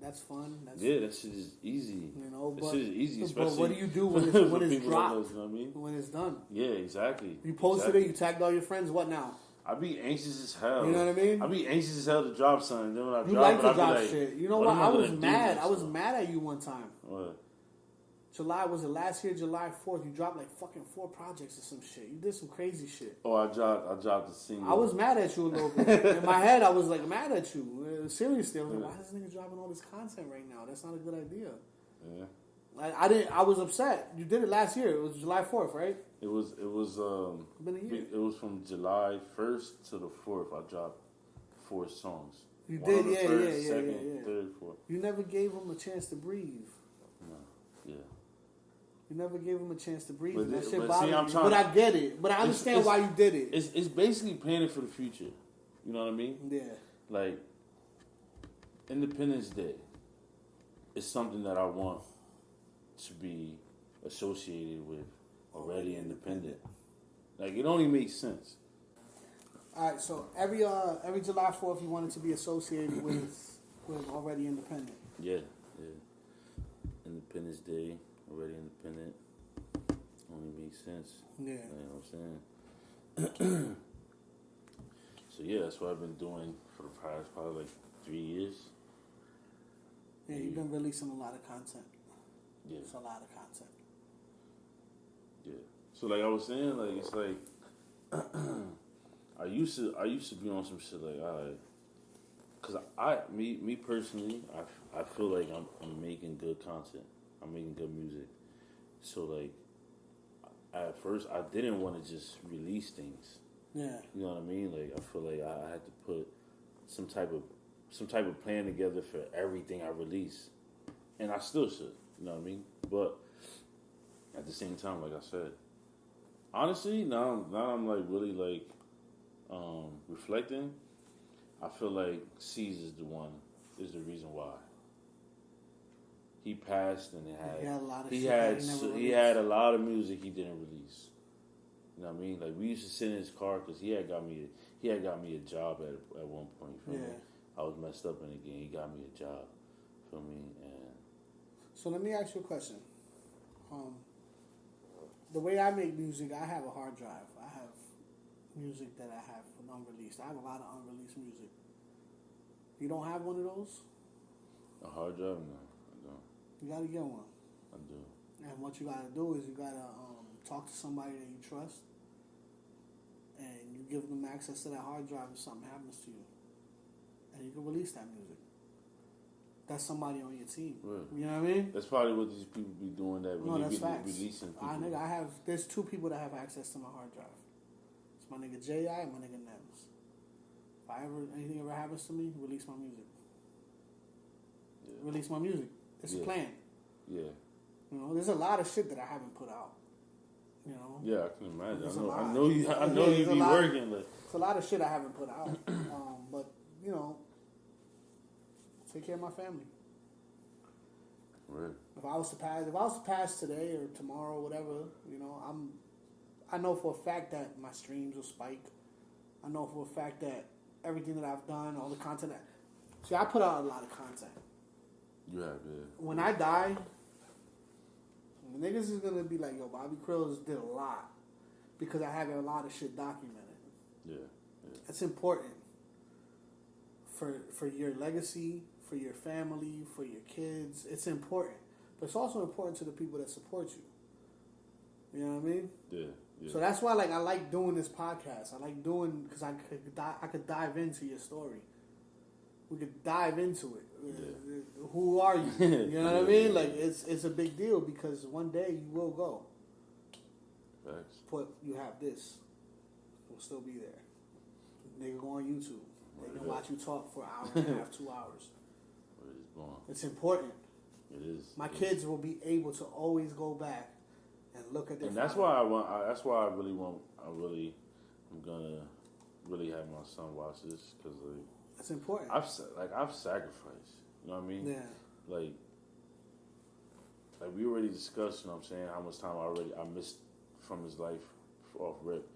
Speaker 1: that's fun.
Speaker 2: That shit is easy.
Speaker 1: You know,
Speaker 2: that shit is easy, especially...
Speaker 1: But what do you do when it's dropped?
Speaker 2: Knows, you know what I mean?
Speaker 1: When it's done?
Speaker 2: Yeah, exactly.
Speaker 1: You posted it, you tagged all your friends, what now?
Speaker 2: I be anxious as hell.
Speaker 1: You know what I mean?
Speaker 2: I be anxious as hell to drop something. Then when I
Speaker 1: you
Speaker 2: drop
Speaker 1: like
Speaker 2: it,
Speaker 1: to
Speaker 2: I
Speaker 1: drop
Speaker 2: be like,
Speaker 1: shit. You know what? I was mad. I was mad at you one time.
Speaker 2: What?
Speaker 1: Was it last year, July 4th? You dropped like fucking 4 projects or some shit. You did some crazy shit.
Speaker 2: Oh, I dropped a single.
Speaker 1: I was mad at you a little bit. In my head, I was like mad at you. Seriously, I was like, why is this nigga dropping all this content right now? That's not a good idea. Yeah. I was upset. You did it last year. It was July 4th, right?
Speaker 2: It was
Speaker 1: been a year.
Speaker 2: It was from July 1st to the 4th. I dropped 4 songs.
Speaker 1: You did, yeah,
Speaker 2: first, second, third, fourth.
Speaker 1: You never gave them a chance to breathe.
Speaker 2: No, yeah.
Speaker 1: You never gave them a chance to breathe.
Speaker 2: But
Speaker 1: I get it. But I understand why you did it.
Speaker 2: It's basically planning for the future. You know what I mean?
Speaker 1: Yeah.
Speaker 2: Like, Independence Day is something that I want to be associated with Already Independent. Like, it only makes sense.
Speaker 1: All right, so every July 4th you wanted to be associated with Already Independent.
Speaker 2: Yeah. Independence Day, Already Independent. Only makes sense. Yeah. You know what I'm saying? So yeah, that's what I've been doing for the past probably like 3 years.
Speaker 1: Yeah, you've been releasing a lot of content.
Speaker 2: Yeah.
Speaker 1: It's a lot of content.
Speaker 2: Yeah. So like I was saying, like it's like I used to be on some shit like, alright, cause me personally, I feel like I'm making good content. I'm making good music. So like at first I didn't want to just release things. Yeah. You know what I mean? Like I feel like I had to put some type of plan together for everything I release. And I still should, you know what I mean? But at the same time, like I said, honestly, now I'm like really like reflecting, I feel like C's is the reason why. He passed and he had a lot of music he didn't release. You know what I mean? Like we used to sit in his car because he had got me a job at one point. Feel me? I was messed up in the game. He got me a job. Feel me? And
Speaker 1: so let me ask you a question. The way I make music, I have a hard drive. I have music that I have unreleased. I have a lot of unreleased music. You don't have one of those?
Speaker 2: A hard drive? No, I don't.
Speaker 1: You gotta get one.
Speaker 2: I do.
Speaker 1: And what you gotta do is you gotta talk to somebody that you trust, and you give them access to that hard drive if something happens to you, and you can release that music. That's somebody on your team. Right. You know what I mean?
Speaker 2: That's probably what these people be doing.
Speaker 1: That's facts.
Speaker 2: Releasing people.
Speaker 1: There's 2 people that have access to my hard drive. It's my nigga J.I. and my nigga Nems. If anything ever happens to me, release my music.
Speaker 2: Yeah.
Speaker 1: Release my music. It's a plan.
Speaker 2: Yeah.
Speaker 1: You know, there's a lot of shit that I haven't put out. You know.
Speaker 2: Yeah, I can imagine. I
Speaker 1: There's
Speaker 2: know you be working. Like,
Speaker 1: it's a lot of shit I haven't put out. But you know, take care of my family.
Speaker 2: Right.
Speaker 1: If I was to pass today or tomorrow, or whatever, you know, I know for a fact that my streams will spike. I know for a fact that everything that I've done, all the content see, I put out a lot of content.
Speaker 2: You have, yeah.
Speaker 1: When I die, niggas is gonna be like, yo, Bobby Crillz did a lot because I have a lot of shit documented.
Speaker 2: Yeah.
Speaker 1: It's important for your legacy, for your family, for your kids. It's important, but it's also important to the people that support you. You know what I mean?
Speaker 2: Yeah.
Speaker 1: So that's why, like, I like doing this podcast. I like doing because I could dive into your story. We could dive into it.
Speaker 2: Yeah.
Speaker 1: Who are you? You know what I mean? Like, it's a big deal because one day you will go.
Speaker 2: Facts.
Speaker 1: But you have this. Will still be there. They can go on YouTube. They can watch you talk for an hour and a half, 2 hours. It's important.
Speaker 2: It is.
Speaker 1: My kids will be able to always go back and look at their.
Speaker 2: And that's why I'm gonna really have my son watch this because like
Speaker 1: it's important.
Speaker 2: I've sacrificed. You know what I mean?
Speaker 1: Yeah.
Speaker 2: Like we already discussed. You know what I'm saying? How much time I missed from his life off rip,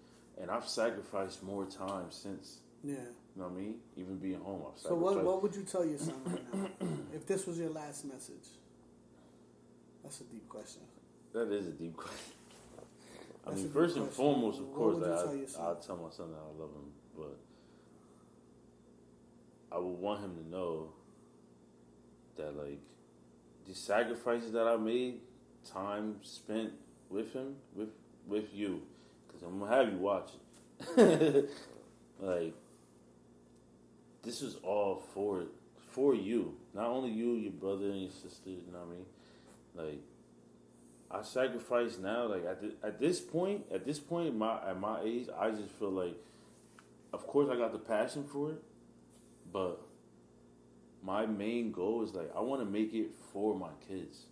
Speaker 2: and I've sacrificed more time since.
Speaker 1: Yeah.
Speaker 2: You know what I mean? Even being home, I've
Speaker 1: sacrificed. So what would you tell your son right now? If this was your last message? That's a deep question.
Speaker 2: That is a deep question. I mean, first and foremost, of course, I'll tell my son that I love him, but I would want him to know that, like, the sacrifices that I made, time spent with him, with you, because I'm going to have you watch it. Like, this is all for you. Not only you, your brother and your sister, you know what I mean? Like, I sacrifice now. Like at this point, at my age, I just feel like, of course, I got the passion for it, but my main goal is like I want to make it for my kids.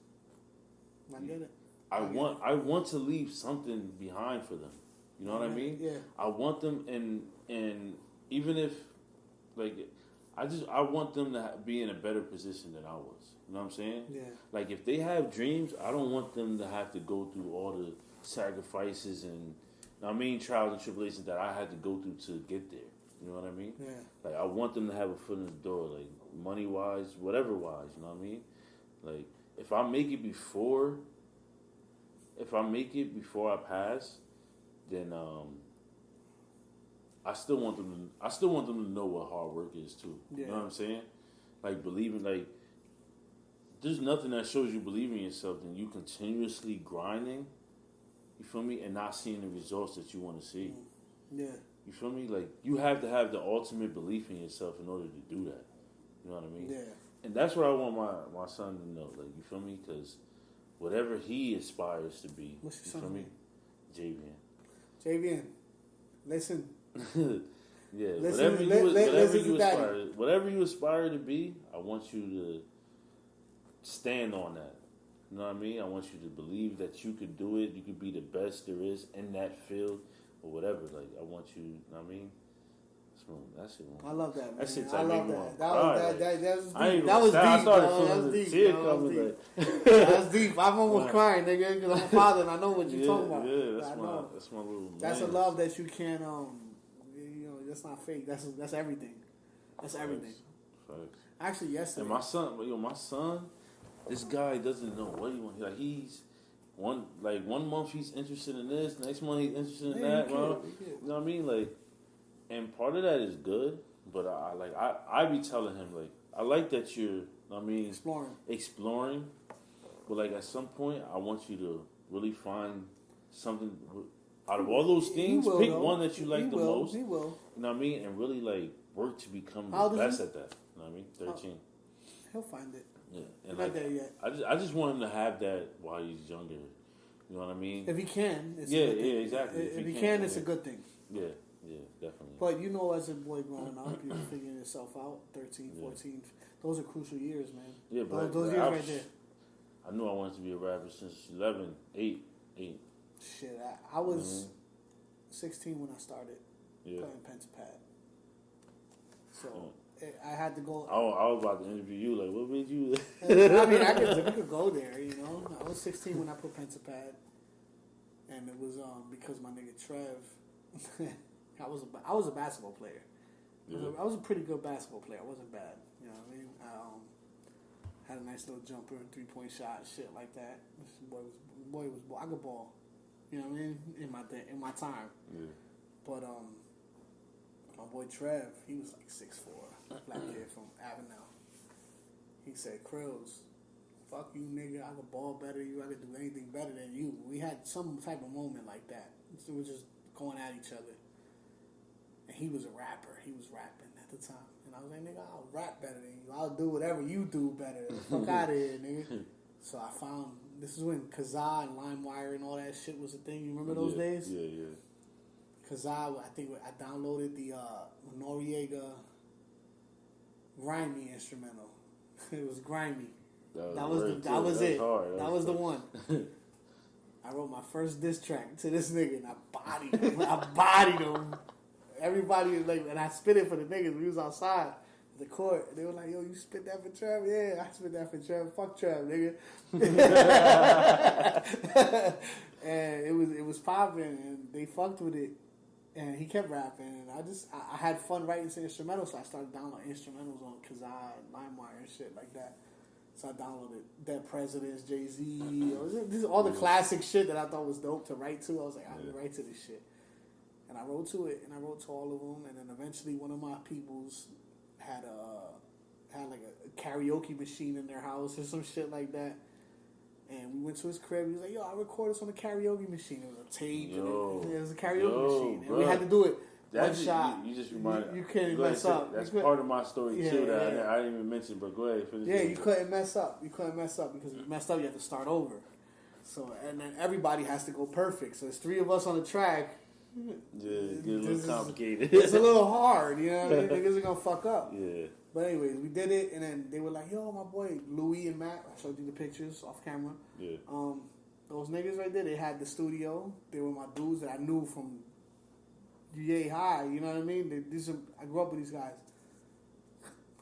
Speaker 1: I get it.
Speaker 2: I want to leave something behind for them. You know what I mean?
Speaker 1: Yeah.
Speaker 2: I want them and even if like I want them to be in a better position than I was. You know what I'm saying?
Speaker 1: Yeah.
Speaker 2: Like, if they have dreams, I don't want them to have to go through all the sacrifices and, trials and tribulations that I had to go through to get there. You know what I mean?
Speaker 1: Yeah.
Speaker 2: Like, I want them to have a foot in the door, like, money-wise, whatever-wise, you know what I mean? Like, if I make it before I pass, then, I still want them to know what hard work is too. Yeah. You know what I'm saying? Like believing, like there's nothing that shows you believe in yourself than you continuously grinding. You feel me? And not seeing the results that you want to see.
Speaker 1: Yeah.
Speaker 2: You feel me? Like you have to have the ultimate belief in yourself in order to do that. You know what I mean?
Speaker 1: Yeah.
Speaker 2: And that's what I want my son to know. Like you feel me? Because whatever he aspires to be,
Speaker 1: what's your
Speaker 2: you feel me? Javian,
Speaker 1: listen.
Speaker 2: Yeah,
Speaker 1: listen,
Speaker 2: whatever you aspire to be, I want you to stand on that. You know what I mean? I want you to believe that you could do it. You could be the best there is in that field or whatever. Like I want you. You know what I me? That shit.
Speaker 1: I love that. Man.
Speaker 2: That shit's
Speaker 1: I
Speaker 2: like
Speaker 1: love that.
Speaker 2: That was deep.
Speaker 1: I started
Speaker 2: feeling the tear coming.
Speaker 1: That's deep. I'm almost crying, nigga, because I'm a father and I know what you're talking about.
Speaker 2: Yeah, that's my little.
Speaker 1: That's a love that you can't. That's not fake. That's everything. That's everything.
Speaker 2: Facts.
Speaker 1: Actually, yesterday.
Speaker 2: And my son, this guy doesn't know what he wants. Like he's one month he's interested in this, next month he's interested in that. You know what I mean? Like, and part of that is good, but I be telling him like I like that you're. Exploring, but like at some point I want you to really find something. Out of all those things, pick one that you like the most.
Speaker 1: He will.
Speaker 2: You know what I mean? And really, like, work to become the best at that. You know what I mean? 13.
Speaker 1: He'll find it.
Speaker 2: Yeah. And
Speaker 1: not there yet.
Speaker 2: I just want him to have that while he's younger. You know what I mean?
Speaker 1: If he can.
Speaker 2: Exactly.
Speaker 1: If he can, it's a good thing.
Speaker 2: Yeah. Yeah, definitely.
Speaker 1: But you know, as a boy growing up, you're figuring yourself out. 13, 14. Those are crucial years, man.
Speaker 2: Yeah, but
Speaker 1: those years right there.
Speaker 2: I knew I wanted to be a rapper since 11, 8.
Speaker 1: Shit, I was 16 when I started playing pen to pad. So I had to go.
Speaker 2: I was about to interview you. Like, what made you?
Speaker 1: I mean, we could go there. You know, I was 16 when I put pen to pad, and it was because my nigga Trev. I was a basketball player.
Speaker 2: Yeah.
Speaker 1: I was a pretty good basketball player. I wasn't bad. You know what I mean? I had a nice little jumper, 3-point shot, shit like that. This boy was I could ball. You know what I mean? In my time.
Speaker 2: Yeah.
Speaker 1: But my boy Trev, he was like 6'4", black kid from Avenel. He said, "Crillz, fuck you, nigga. I could ball better than you. I could do anything better than you." We had some type of moment like that. So we were just going at each other. And he was a rapper. He was rapping at the time. And I was like, "Nigga, I'll rap better than you. I'll do whatever you do better. Fuck out of here, nigga." So I found, this is when Kazaa and LimeWire and all that shit was a thing. You remember those days?
Speaker 2: Yeah.
Speaker 1: Kazaa, I think I downloaded the Noriega grimy instrumental. It was grimy. That was it.
Speaker 2: Hard.
Speaker 1: That was the one. I wrote my first diss track to this nigga, and I bodied him. Everybody was like, and I spit it for the niggas. We was outside the court. They were like, "Yo, you spit that for Trev?" "Yeah, I spit that for Trev. Fuck Trev, nigga." And it was popping, and they fucked with it. And he kept rapping, and I had fun writing some instrumentals, so I started downloading instrumentals on Kazaa and LimeWire and shit like that. So I downloaded Dead Presidents, Jay-Z, this is all the classic shit that I thought was dope to write to. I was like, I can write to this shit. And I wrote to it, and I wrote to all of them, and then eventually one of my peoples had like a karaoke machine in their house or some shit like that. And we went to his crib. He was like, "Yo, I recorded this on the karaoke machine." It was a tape. And it was a karaoke machine. And we had to do it one shot.
Speaker 2: You just reminded
Speaker 1: You couldn't mess up.
Speaker 2: That's part of my story, too, that I didn't even mention. But go ahead. Finish
Speaker 1: you couldn't mess up. You couldn't mess up because if you messed up, you had to start over. So, and then everybody has to go perfect. So there's 3 of us on the track.
Speaker 2: Yeah, it gets a little complicated.
Speaker 1: It's a little hard, you know? Niggas are going to fuck up.
Speaker 2: Yeah.
Speaker 1: But anyways, we did it, and then they were like, "Yo, my boy Louis and Matt." I showed you the pictures off camera.
Speaker 2: Yeah.
Speaker 1: Those niggas right there, they had the studio. They were my dudes that I knew from yay high. You know what I mean? I grew up with these guys,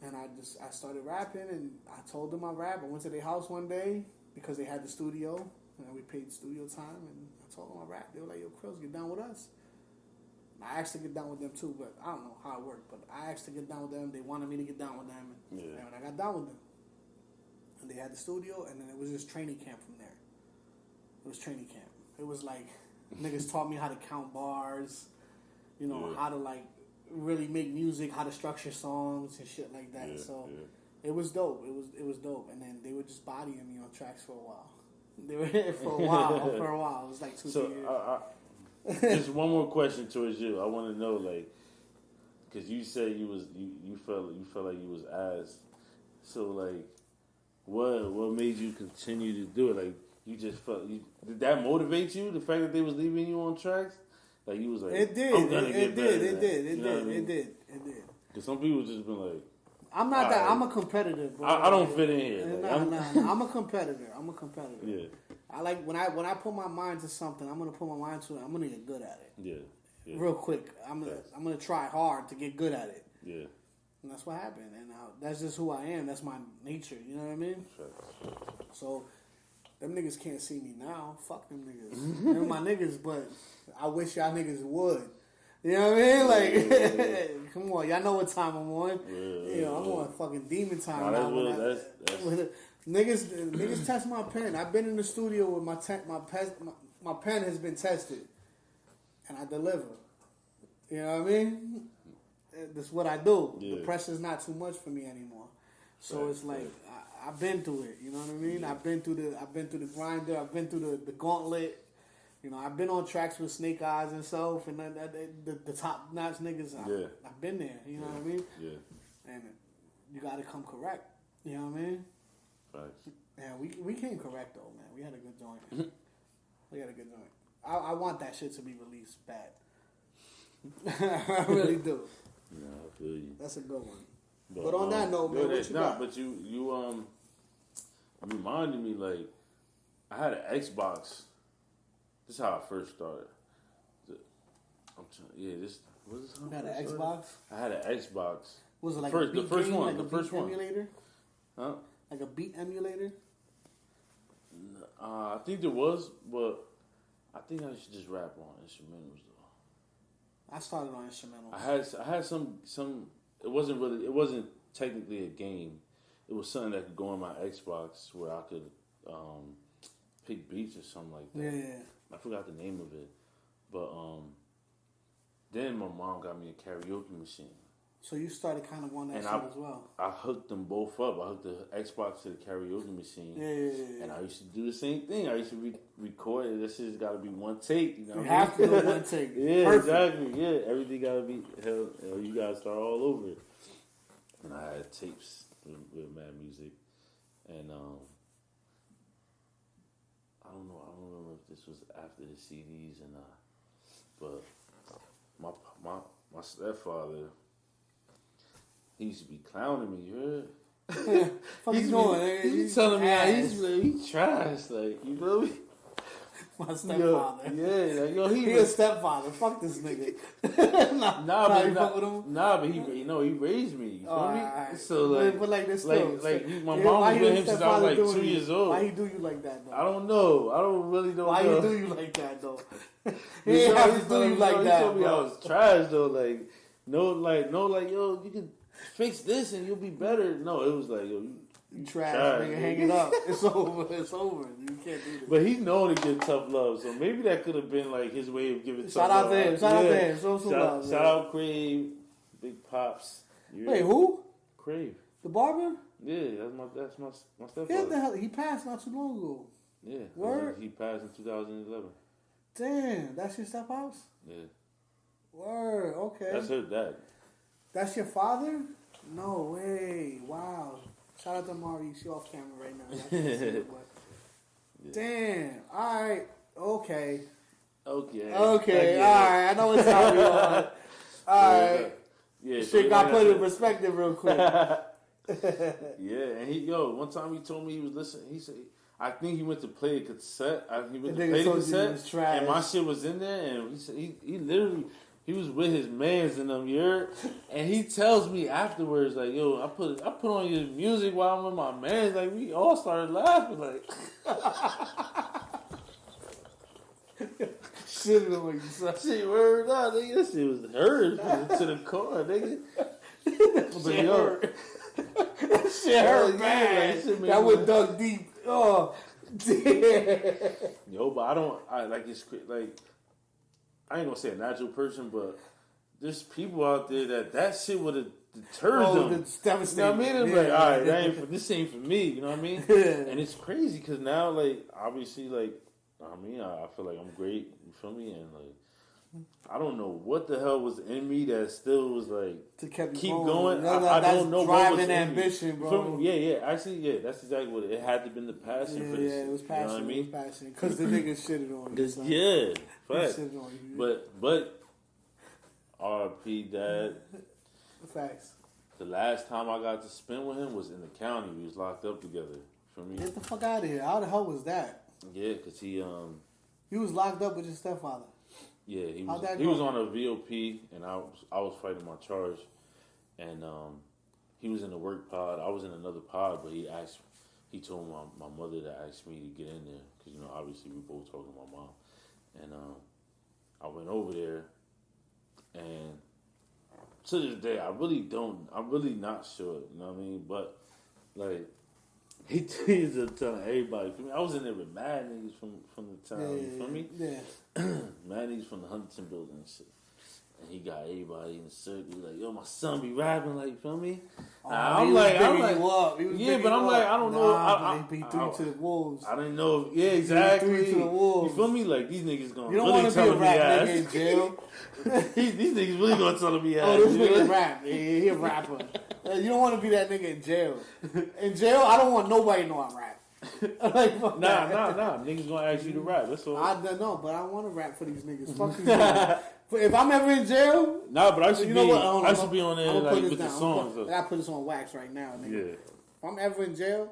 Speaker 1: and I started rapping, and I told them I rap. I went to their house one day because they had the studio, and we paid studio time, and I told them I rap. They were like, "Yo, Crillz, get down with us." I asked to get down with them too, but I don't know how it worked. But I asked to get down with them. They wanted me to get down with them. And I got down with them. And they had the studio, and then it was just training camp from there. It was training camp. It was like, niggas taught me how to count bars, how to like really make music, how to structure songs and shit like that. It was dope. It was dope. And then they were just bodying me on tracks for a while. They were here for a while. It was like 2 years.
Speaker 2: Just one more question towards you. I want to know, like, because you said you felt like you was ass. So, like, what made you continue to do it? Like, you just felt did that motivate you? The fact that they was leaving you on tracks, like you was like,
Speaker 1: it did. It did.
Speaker 2: Because some people just been like,
Speaker 1: I'm not that. I'm a competitor, bro.
Speaker 2: I don't fit in here.
Speaker 1: Nah. I'm a competitor.
Speaker 2: Yeah.
Speaker 1: I like when I put my mind to something, I'm gonna put my mind to it. I'm gonna get good at it.
Speaker 2: Yeah.
Speaker 1: Real quick. I'm gonna try hard to get good at it.
Speaker 2: Yeah.
Speaker 1: And that's what happened. And that's just who I am. That's my nature. You know what I mean?
Speaker 2: Sure.
Speaker 1: So them niggas can't see me now. Fuck them niggas. They're my niggas, but I wish y'all niggas would. You know what I mean? Like, come on, y'all know what time I'm on. I'm on fucking demon time now. Niggas test my pen. I've been in the studio with my pen has been tested, and I deliver. You know what I mean? That's what I do. Yeah. The pressure's not too much for me anymore. So it's like I've been through it. You know what I mean? Yeah. I've been through the grinder. I've been through the gauntlet. I've been on tracks with Snake Eyes and stuff, and the top notch niggas. I've been there. You know what I mean? Yeah. And you got to come correct. You know what I mean?
Speaker 2: Facts.
Speaker 1: Yeah, we came correct though, man. We had a good joint. I want that shit to be released bad. I really do.
Speaker 2: No, I feel you.
Speaker 1: That's a good one. But on that note, man, what you got?
Speaker 2: But you reminded me, like, I had an Xbox. This is how I first started. You
Speaker 1: had an Xbox?
Speaker 2: I had an Xbox.
Speaker 1: Was it like
Speaker 2: the first one?
Speaker 1: Like
Speaker 2: the first one.
Speaker 1: Emulator?
Speaker 2: Huh?
Speaker 1: Like a beat emulator?
Speaker 2: I think there was, but I think I should just rap on instrumentals though.
Speaker 1: I started on instrumentals.
Speaker 2: I had some. It wasn't technically a game. It was something that could go on my Xbox where I could pick beats or something like that.
Speaker 1: Yeah.
Speaker 2: I forgot the name of it, but then my mom got me a karaoke machine.
Speaker 1: So you started kind of on that shit as well.
Speaker 2: I hooked them both up. I hooked the Xbox to the karaoke machine.
Speaker 1: Yeah.
Speaker 2: And I used to do the same thing. I used to record it. This shit's got to be one take. You know
Speaker 1: you have to do one take.
Speaker 2: Yeah,
Speaker 1: Perfect.
Speaker 2: exactly. Yeah, everything got to be hell. You got to start all over. And I had tapes with mad music, and I don't remember if this was after the CDs or not. But my stepfather. He used to be clowning me, you heard?
Speaker 1: Fuck you doing?
Speaker 2: He's telling me how he's trash, like, you feel me?
Speaker 1: My stepfather.
Speaker 2: He
Speaker 1: a stepfather. Fuck this nigga.
Speaker 2: but he raised me. You feel me?
Speaker 1: Right.
Speaker 2: So like,
Speaker 1: but like this,
Speaker 2: my mom was with him since I was like 2 years old.
Speaker 1: Why he do you like that though?
Speaker 2: I don't know. I don't really know.
Speaker 1: Why he do you like that though? He didn't have to do you like that.
Speaker 2: He told me I was trash though. Like yo, you can fix this and you'll be better. No, it was like, yo, you
Speaker 1: trash, nigga, hang it up. It's over. You can't do this.
Speaker 2: But he's known to give tough love, so maybe that could have been like his way of giving tough love.
Speaker 1: Shout out to him.
Speaker 2: Shout out Crave, Big Pops.
Speaker 1: Wait, who?
Speaker 2: Crave.
Speaker 1: The barber?
Speaker 2: Yeah, that's my stepfather.
Speaker 1: Yeah, the hell, he passed not too long ago.
Speaker 2: Yeah.
Speaker 1: Word?
Speaker 2: He passed in 2011.
Speaker 1: Damn, that's your stephouse?
Speaker 2: Yeah.
Speaker 1: Word, okay.
Speaker 2: That's her dad.
Speaker 1: That's your father? No way. Wow. Shout out to Mari. She off camera right now. Yeah. Damn. All right. Okay. All right. I know it's how we are. All right.
Speaker 2: Yeah.
Speaker 1: Shit got put in perspective real quick.
Speaker 2: Yeah, and one time he told me he was listening. He said, I think he went to play a cassette. He went to play the cassette, and my shit was in there. And he said he literally. He was with his mans in them, you heard? And he tells me afterwards, like, yo, I put on your music while I'm with my mans. Like, we all started laughing, like.
Speaker 1: Shit on you, son.
Speaker 2: Shit, word out, nigga. That shit was hers to the car, nigga. But yo.
Speaker 1: That shit hurt, man. That would dug deep. Oh, damn.
Speaker 2: Yo, but I ain't gonna say a natural person, but there's people out there that shit would have deterred them.
Speaker 1: It's devastating.
Speaker 2: You know what I mean? It's like, all right, this ain't for me. You know what I mean? And it's crazy because now, like, obviously, like, I mean, I feel like I'm great. You feel me? And like, I don't know what the hell was in me that still was like
Speaker 1: to keep
Speaker 2: going.
Speaker 1: I don't know what was
Speaker 2: ambition, bro. Yeah. Actually, that's exactly what it had to been the passion for this.
Speaker 1: Yeah, it was passion. You know what I mean? It was passion because the niggas shitted on you.
Speaker 2: Yeah, facts. But RP Dad.
Speaker 1: Facts.
Speaker 2: The last time I got to spend with him was in the county. We was locked up together. For me,
Speaker 1: get the fuck out of here! How the hell was that?
Speaker 2: Yeah, because he
Speaker 1: was locked up with your stepfather.
Speaker 2: Yeah, he was on a VOP, and I was fighting my charge, and he was in the work pod. I was in another pod, but he told my mother to ask me to get in there because obviously we both talking to my mom, and I went over there, and to this day I'm really not sure, you know what I mean, but like. He teased a ton of everybody. I was in there with mad niggas from the town. You feel me?
Speaker 1: Yeah.
Speaker 2: Mad niggas from the Huntington building and shit. And he got everybody in the circle. He like, yo, my son be rapping, like, feel me? I'm like,
Speaker 1: but I'm like,
Speaker 2: I don't know.
Speaker 1: He threw you to the wolves.
Speaker 2: I didn't know. Yeah, exactly.
Speaker 1: He threw you to the wolves.
Speaker 2: You feel me? Like, these niggas gonna
Speaker 1: you don't
Speaker 2: really
Speaker 1: want to be a rap nigga in jail.
Speaker 2: These niggas really gonna tell me ass.
Speaker 1: Oh, this nigga rap. He a rapper. You don't want to be that nigga in jail. In jail, I don't want nobody to know I rap. Like,
Speaker 2: nah. Niggas gonna ask you to rap. That's all.
Speaker 1: I don't know, but I want to rap for these niggas. Fuck these niggas. If I'm ever in jail,
Speaker 2: nah, but I should be on there
Speaker 1: like
Speaker 2: with the songs.
Speaker 1: I put this on wax right now, nigga.
Speaker 2: Yeah.
Speaker 1: If I'm ever in jail,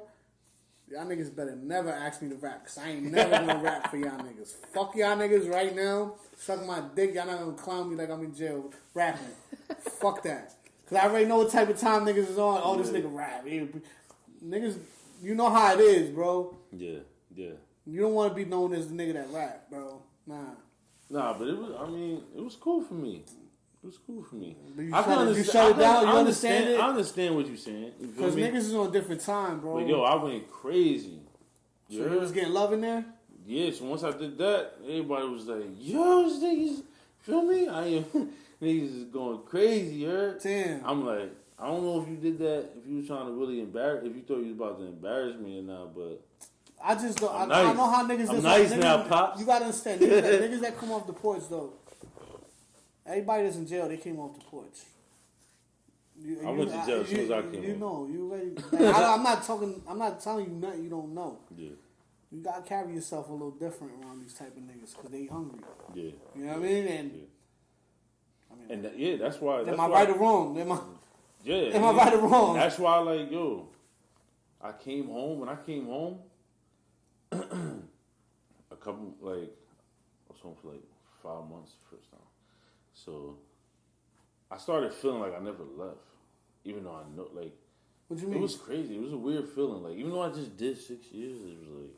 Speaker 1: y'all niggas better never ask me to rap, because I ain't never gonna rap for y'all niggas. Fuck y'all niggas right now. Suck my dick. Y'all not gonna clown me like I'm in jail rapping. Fuck that. Because I already know what type of time niggas is on. Oh, this nigga rap. Niggas, you know how it is, bro.
Speaker 2: Yeah.
Speaker 1: You don't want to be known as the nigga that rap, bro. Nah,
Speaker 2: but it was cool for me. It was cool for me.
Speaker 1: You shut it down. You understand it?
Speaker 2: I understand what you're saying.
Speaker 1: Because niggas is on a different time, bro.
Speaker 2: But yo, I went crazy.
Speaker 1: So you was getting love in there?
Speaker 2: Yes. Once I did that, everybody was like, "Yo, this niggas, feel me? I am niggas is going crazy, you heard?"
Speaker 1: Damn.
Speaker 2: I'm like, I don't know if you did that, if you was trying to really if you thought you was about to embarrass me or not, but
Speaker 1: I just don't. I
Speaker 2: nice.
Speaker 1: know how niggas.
Speaker 2: I'm nice
Speaker 1: niggas,
Speaker 2: now, pops.
Speaker 1: You gotta understand, niggas that come off the porch though. Everybody that's in jail, they came off the porch.
Speaker 2: I went to jail as soon as I came.
Speaker 1: You know, you ready? Like, I'm not telling you nothing you don't know.
Speaker 2: Yeah.
Speaker 1: You gotta carry yourself a little different around these type of niggas because they hungry.
Speaker 2: Yeah.
Speaker 1: You know what I mean? And
Speaker 2: that's why.
Speaker 1: Am I right or wrong? Am I right or wrong?
Speaker 2: That's why, like, yo, I came home. When I came home, I was home for like 5 months the first time. So I started feeling like I never left, even though I know, like,
Speaker 1: what you mean?
Speaker 2: It was crazy. It was a weird feeling. Like, even though I just did 6 years, it was like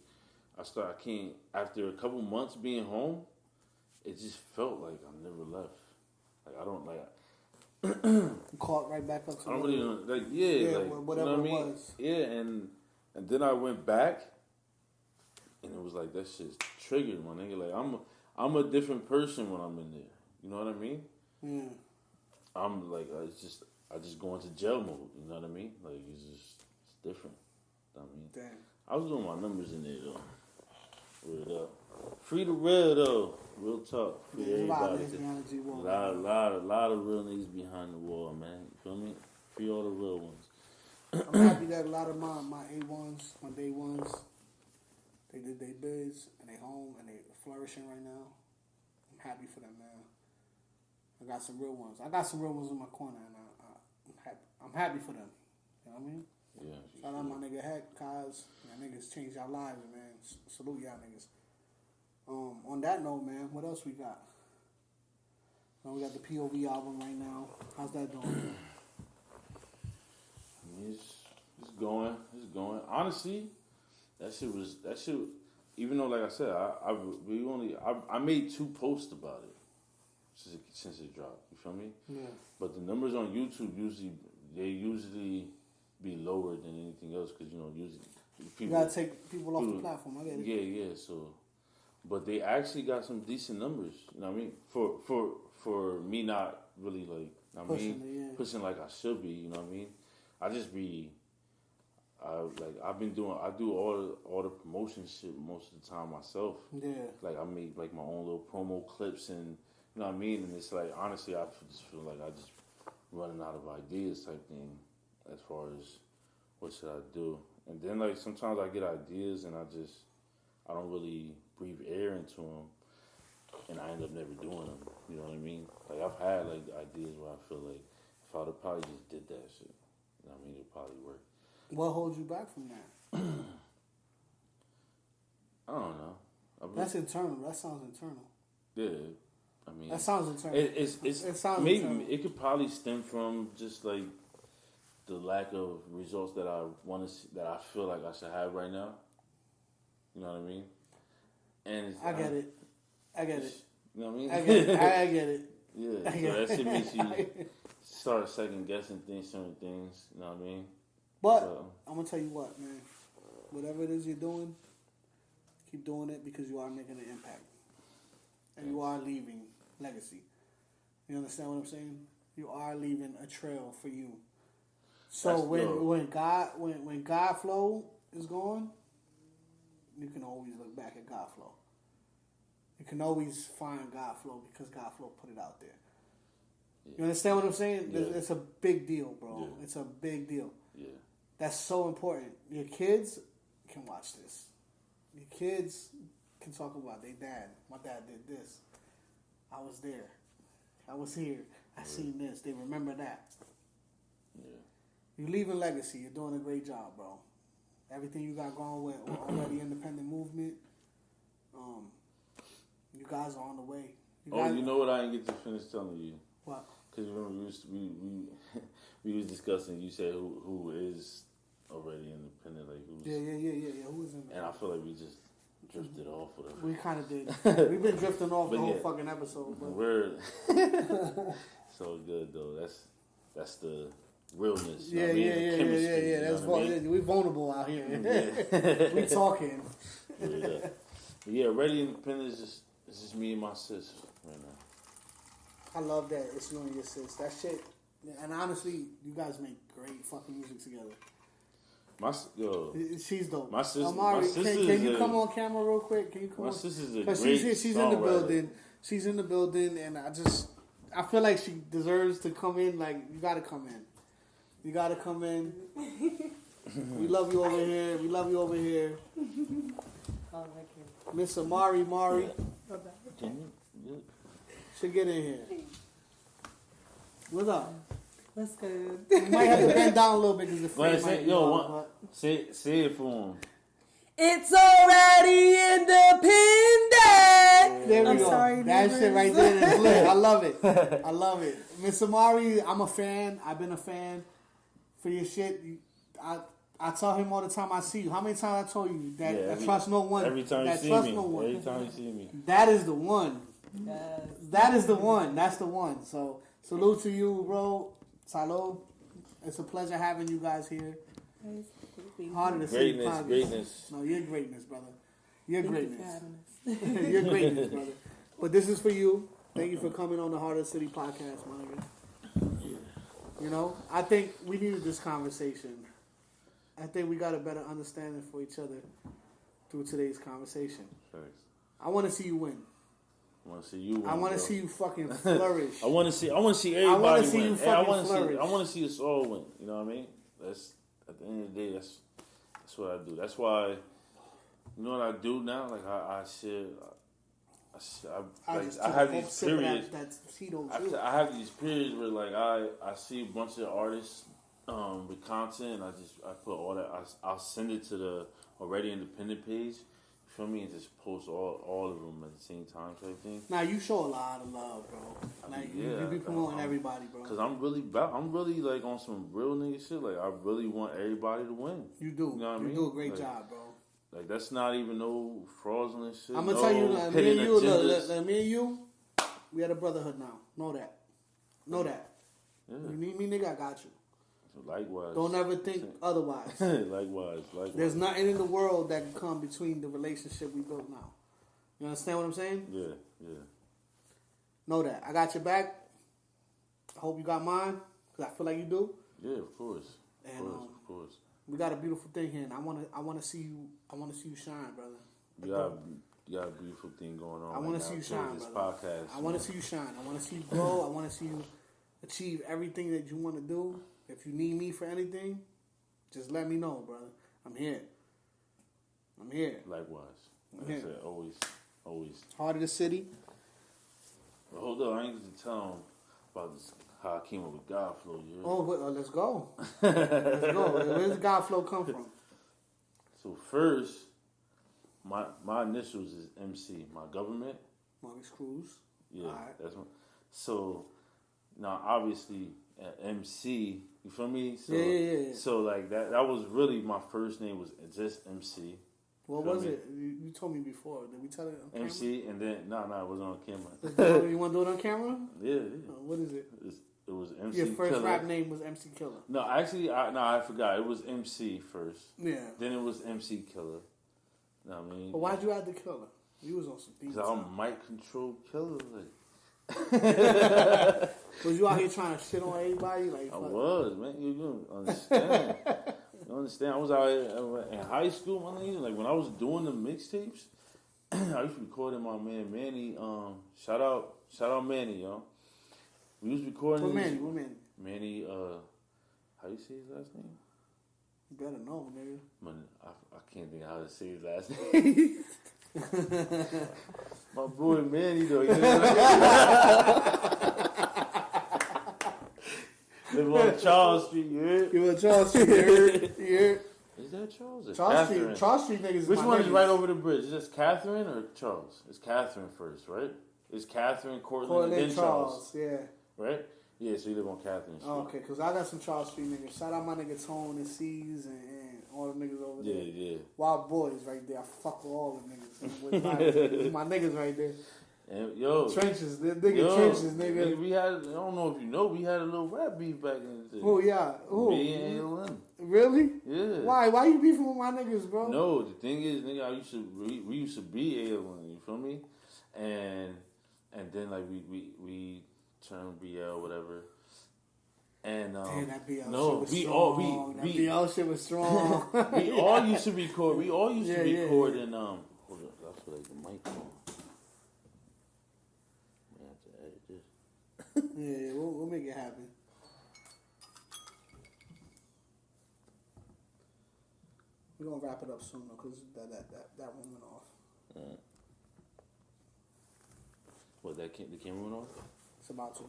Speaker 2: after a couple months being home, it just felt like I never left. Like, I don't like.
Speaker 1: Caught right back up to
Speaker 2: I don't really know. Like, yeah, like,
Speaker 1: whatever
Speaker 2: you know what
Speaker 1: it
Speaker 2: I mean?
Speaker 1: was.
Speaker 2: Yeah, and then I went back, and it was like that shit's triggered, my nigga. Like, I'm a different person when I'm in there. You know what I mean?
Speaker 1: Yeah.
Speaker 2: I'm like, I just go into jail mode. You know what I mean? Like, it's different. I mean,
Speaker 1: damn.
Speaker 2: I was doing my numbers in there though. Word up. Free the real though. Real talk. Free everybody. A lot of real niggas behind the wall, man. You feel me? Free all the real ones.
Speaker 1: I'm happy that a lot of my A1s, my day ones, they did their bids and they home and they flourishing right now. I'm happy for them, man. I got some real ones. I got some real ones in my corner, and I'm happy for them. You know what I mean?
Speaker 2: Yeah.
Speaker 1: Shout out my nigga Heck, Kaz. Y'all niggas changed our lives, man. Salute y'all niggas. On that note, man, what else we got? We got the POV album right now. How's that doing?
Speaker 2: It's going. Honestly, that shit. Even though, like I said, I made 2 posts about it since it dropped. You feel me?
Speaker 1: Yeah.
Speaker 2: But the numbers on YouTube usually be lower than anything else because usually people
Speaker 1: you gotta take people off the platform. I get it.
Speaker 2: Yeah. So, but they actually got some decent numbers. You know what I mean? For me, not really pushing like I should be. You know what I mean? I just be. I do all the promotion shit most of the time myself.
Speaker 1: Yeah. Like
Speaker 2: I made like my own little promo clips and you know what I mean. And it's like honestly, I just feel like I just running out of ideas type thing as far as what should I do. And then like sometimes I get ideas and I don't really breathe air into them, and I end up never doing them. You know what I mean? Like I've had like ideas where I feel like if I'd have probably just did that shit, you know what I mean, it'd probably work.
Speaker 1: What holds you back from that?
Speaker 2: I don't know.
Speaker 1: That's internal. That sounds internal.
Speaker 2: Yeah, I mean
Speaker 1: that sounds internal.
Speaker 2: It sounds maybe internal. It could probably stem from just like the lack of results that I want to see, that I feel like I should have right now. You know what I mean? And
Speaker 1: I get it.
Speaker 2: You know what I mean?
Speaker 1: I get it.
Speaker 2: Yeah. So that shit makes you start second guessing certain things. You know what I mean?
Speaker 1: But I'm gonna tell you what, man. Whatever it is you're doing, keep doing it because you are making an impact, and you are leaving legacy. You understand what I'm saying? You are leaving a trail for you. So when GOddflow is gone, you can always look back at GOddflow. You can always find GOddflow because GOddflow put it out there. Yeah. You understand what I'm saying? Yeah. It's a big deal, bro. Yeah. It's a big deal.
Speaker 2: Yeah.
Speaker 1: That's so important. Your kids can watch this. Your kids can talk about their dad. My dad did this. I was there. I was here. I seen this. They remember that.
Speaker 2: Yeah.
Speaker 1: You're leaving legacy. You're doing a great job, bro. Everything you got going with already independent movement. You guys are on the way.
Speaker 2: You know what I didn't get to finish telling you?
Speaker 1: What?
Speaker 2: Because remember we was discussing. You said who is already independent, like who's
Speaker 1: Yeah. Who is in there?
Speaker 2: And I feel like we just drifted off. Whatever.
Speaker 1: We kind of did. We've been drifting off the whole fucking episode. But.
Speaker 2: We're so good though. That's the realness.
Speaker 1: Yeah. That's we vulnerable out here.
Speaker 2: Yeah.
Speaker 1: We talking.
Speaker 2: Yeah. Ready Independence. It's just me and my sis right now.
Speaker 1: I love that. It's you and your sis. That shit. And honestly, you guys make great fucking music together. She's dope.
Speaker 2: My sister.
Speaker 1: Amari, can you come on camera real quick? Can you come on?
Speaker 2: My sister's a great
Speaker 1: she's in the building. She's in the building, and I feel like she deserves to come in. Like, you gotta come in. You gotta come in. We love you over here. We love you over here.
Speaker 3: Oh, thank you.
Speaker 1: Miss Amari.
Speaker 2: Can you?
Speaker 1: Should get in here. What's up?
Speaker 3: That's good.
Speaker 1: You might have to bend down a little bit because the frame might be off,
Speaker 2: say it for him.
Speaker 3: It's already independent.
Speaker 1: There we go.
Speaker 3: Sorry,
Speaker 1: that
Speaker 3: neighbors.
Speaker 1: shit right there is lit. I love it. I love it. Miss Amari, I'm a fan. I've been a fan for your shit. I tell him all the time I see you. How many times I told you that I trust no one?
Speaker 2: Every time you see me. Every time you see me.
Speaker 1: That is the one.
Speaker 3: Yes.
Speaker 1: That is the one. That's the one. So salute to you, bro. Salud. It's a pleasure having you guys here. Heart of the City Podcast.
Speaker 2: Greatness.
Speaker 1: No, you're greatness, brother. You're
Speaker 3: Thank
Speaker 1: greatness.
Speaker 3: you for having us.
Speaker 1: You're greatness, brother. But this is for you. Thank you for coming on the Heart of the City Podcast, my nigga. You know, I think we needed this conversation. I think we got a better understanding for each other through today's conversation.
Speaker 2: Thanks.
Speaker 1: I want to see you win.
Speaker 2: I want to see you win.
Speaker 1: I want to see you fucking flourish.
Speaker 2: I want to see everybody win. I want to see us all win. You know what I mean? That's at the end of the day. That's what I do. That's why. You know what I do now? Like I have these periods. I have these periods where like I see a bunch of artists with content. And I put all that. I'll send it to the already independent page. You feel me? And just post all of them at the same time, type thing.
Speaker 1: Now you show a lot of love, bro. Like you be promoting everybody, bro.
Speaker 2: Cause I'm really like on some real nigga shit. Like I really want everybody to win.
Speaker 1: You do.
Speaker 2: You know what I mean?
Speaker 1: You do a great job, bro.
Speaker 2: Like that's not even no fraudulent shit.
Speaker 1: I'm gonna tell you, me and you, we had a brotherhood now. Know that.
Speaker 2: Yeah.
Speaker 1: You need me, nigga, I got you.
Speaker 2: Likewise.
Speaker 1: Don't ever think otherwise.
Speaker 2: Likewise.
Speaker 1: There's nothing in the world that can come between the relationship we built now. You understand what I'm saying?
Speaker 2: Yeah.
Speaker 1: Know that. I got your back. I hope you got mine, because I feel like you do.
Speaker 2: Yeah, of course.
Speaker 1: And
Speaker 2: of course.
Speaker 1: We got a beautiful thing here, and I wanna see you shine, brother.
Speaker 2: You got a beautiful thing going on.
Speaker 1: I want to see you shine,
Speaker 2: this
Speaker 1: brother.
Speaker 2: podcast.
Speaker 1: I want to see you shine. I want to see you grow. I want to see you achieve everything that you want to do. If you need me for anything, just let me know, brother. I'm here.
Speaker 2: Likewise. Like I said, always.
Speaker 1: Heart of the City.
Speaker 2: But hold on, I ain't get to tell them about this, how I came up with GOddflow.
Speaker 1: Let's go. Let's go. Where does GOddflow come from?
Speaker 2: So first, my initials is MC, my government.
Speaker 1: Maurice Crillz.
Speaker 2: Yeah, that's my. So now obviously MC, you feel me? So,
Speaker 1: yeah.
Speaker 2: So like that was really my first name was just MC.
Speaker 1: What was it? You told me before. Did we tell it on camera?
Speaker 2: MC, and then no, it wasn't on camera.
Speaker 1: You want to do it on camera?
Speaker 2: Yeah.
Speaker 1: What is it?
Speaker 2: It was MC.
Speaker 1: Your first
Speaker 2: Killer.
Speaker 1: rap name was MC Killer.
Speaker 2: No, actually, I forgot. It was MC first.
Speaker 1: Yeah.
Speaker 2: Then it was MC Killer. You know what I mean?
Speaker 1: But why'd you add the Killer? You was on some beats.
Speaker 2: Because I'm mic control killer.
Speaker 1: Was you out here trying to shit on everybody? Like
Speaker 2: I was, man. You understand? You understand? I was out here in high school, my nigga. Like when I was doing the mixtapes, I used to record in my man Manny. Shout out Manny, yo. We was recording.
Speaker 1: What Manny?
Speaker 2: Manny. How you say his last name?
Speaker 1: You better know, nigga.
Speaker 2: Man, I can't think of how to say his last name. My boy Manny, though. You know what I mean? Live on Charles Street, you heard?
Speaker 1: You on Charles Street, you heard?
Speaker 2: Is that Charles? Or
Speaker 1: Charles Street niggas.
Speaker 2: Which one is right over the bridge? Is this Catherine or Charles? It's Catherine first, right? It's Catherine, Cortland, and then Charles.
Speaker 1: Yeah.
Speaker 2: Right? Yeah, so you live on Catherine Street.
Speaker 1: Oh, okay, because I got some Charles Street niggas. Shout out my nigga Tone and C's and all the niggas over there.
Speaker 2: Yeah.
Speaker 1: Wild boys right there. I fuck with all the niggas. My niggas right there.
Speaker 2: And, yo,
Speaker 1: trenches, trenches, nigga.
Speaker 2: We had, I don't know if you know, we had a little rap beef back in the day.
Speaker 1: Oh yeah,
Speaker 2: Me and A1.
Speaker 1: Really?
Speaker 2: Yeah.
Speaker 1: Why you beefing with my niggas, bro?
Speaker 2: No, the thing is, nigga, we used to be A1. You feel me? And then like we turned BL whatever. And
Speaker 1: damn, that BL shit was
Speaker 2: we
Speaker 1: strong.
Speaker 2: all
Speaker 1: that BL shit was strong.
Speaker 2: we all used to record. We all used to record in hold up, that's what like the mic on. I have to edit this.
Speaker 1: Yeah, we'll make it happen. We're gonna wrap it up soon though, cause that one went off.
Speaker 2: What, the camera went off?
Speaker 1: It's about to.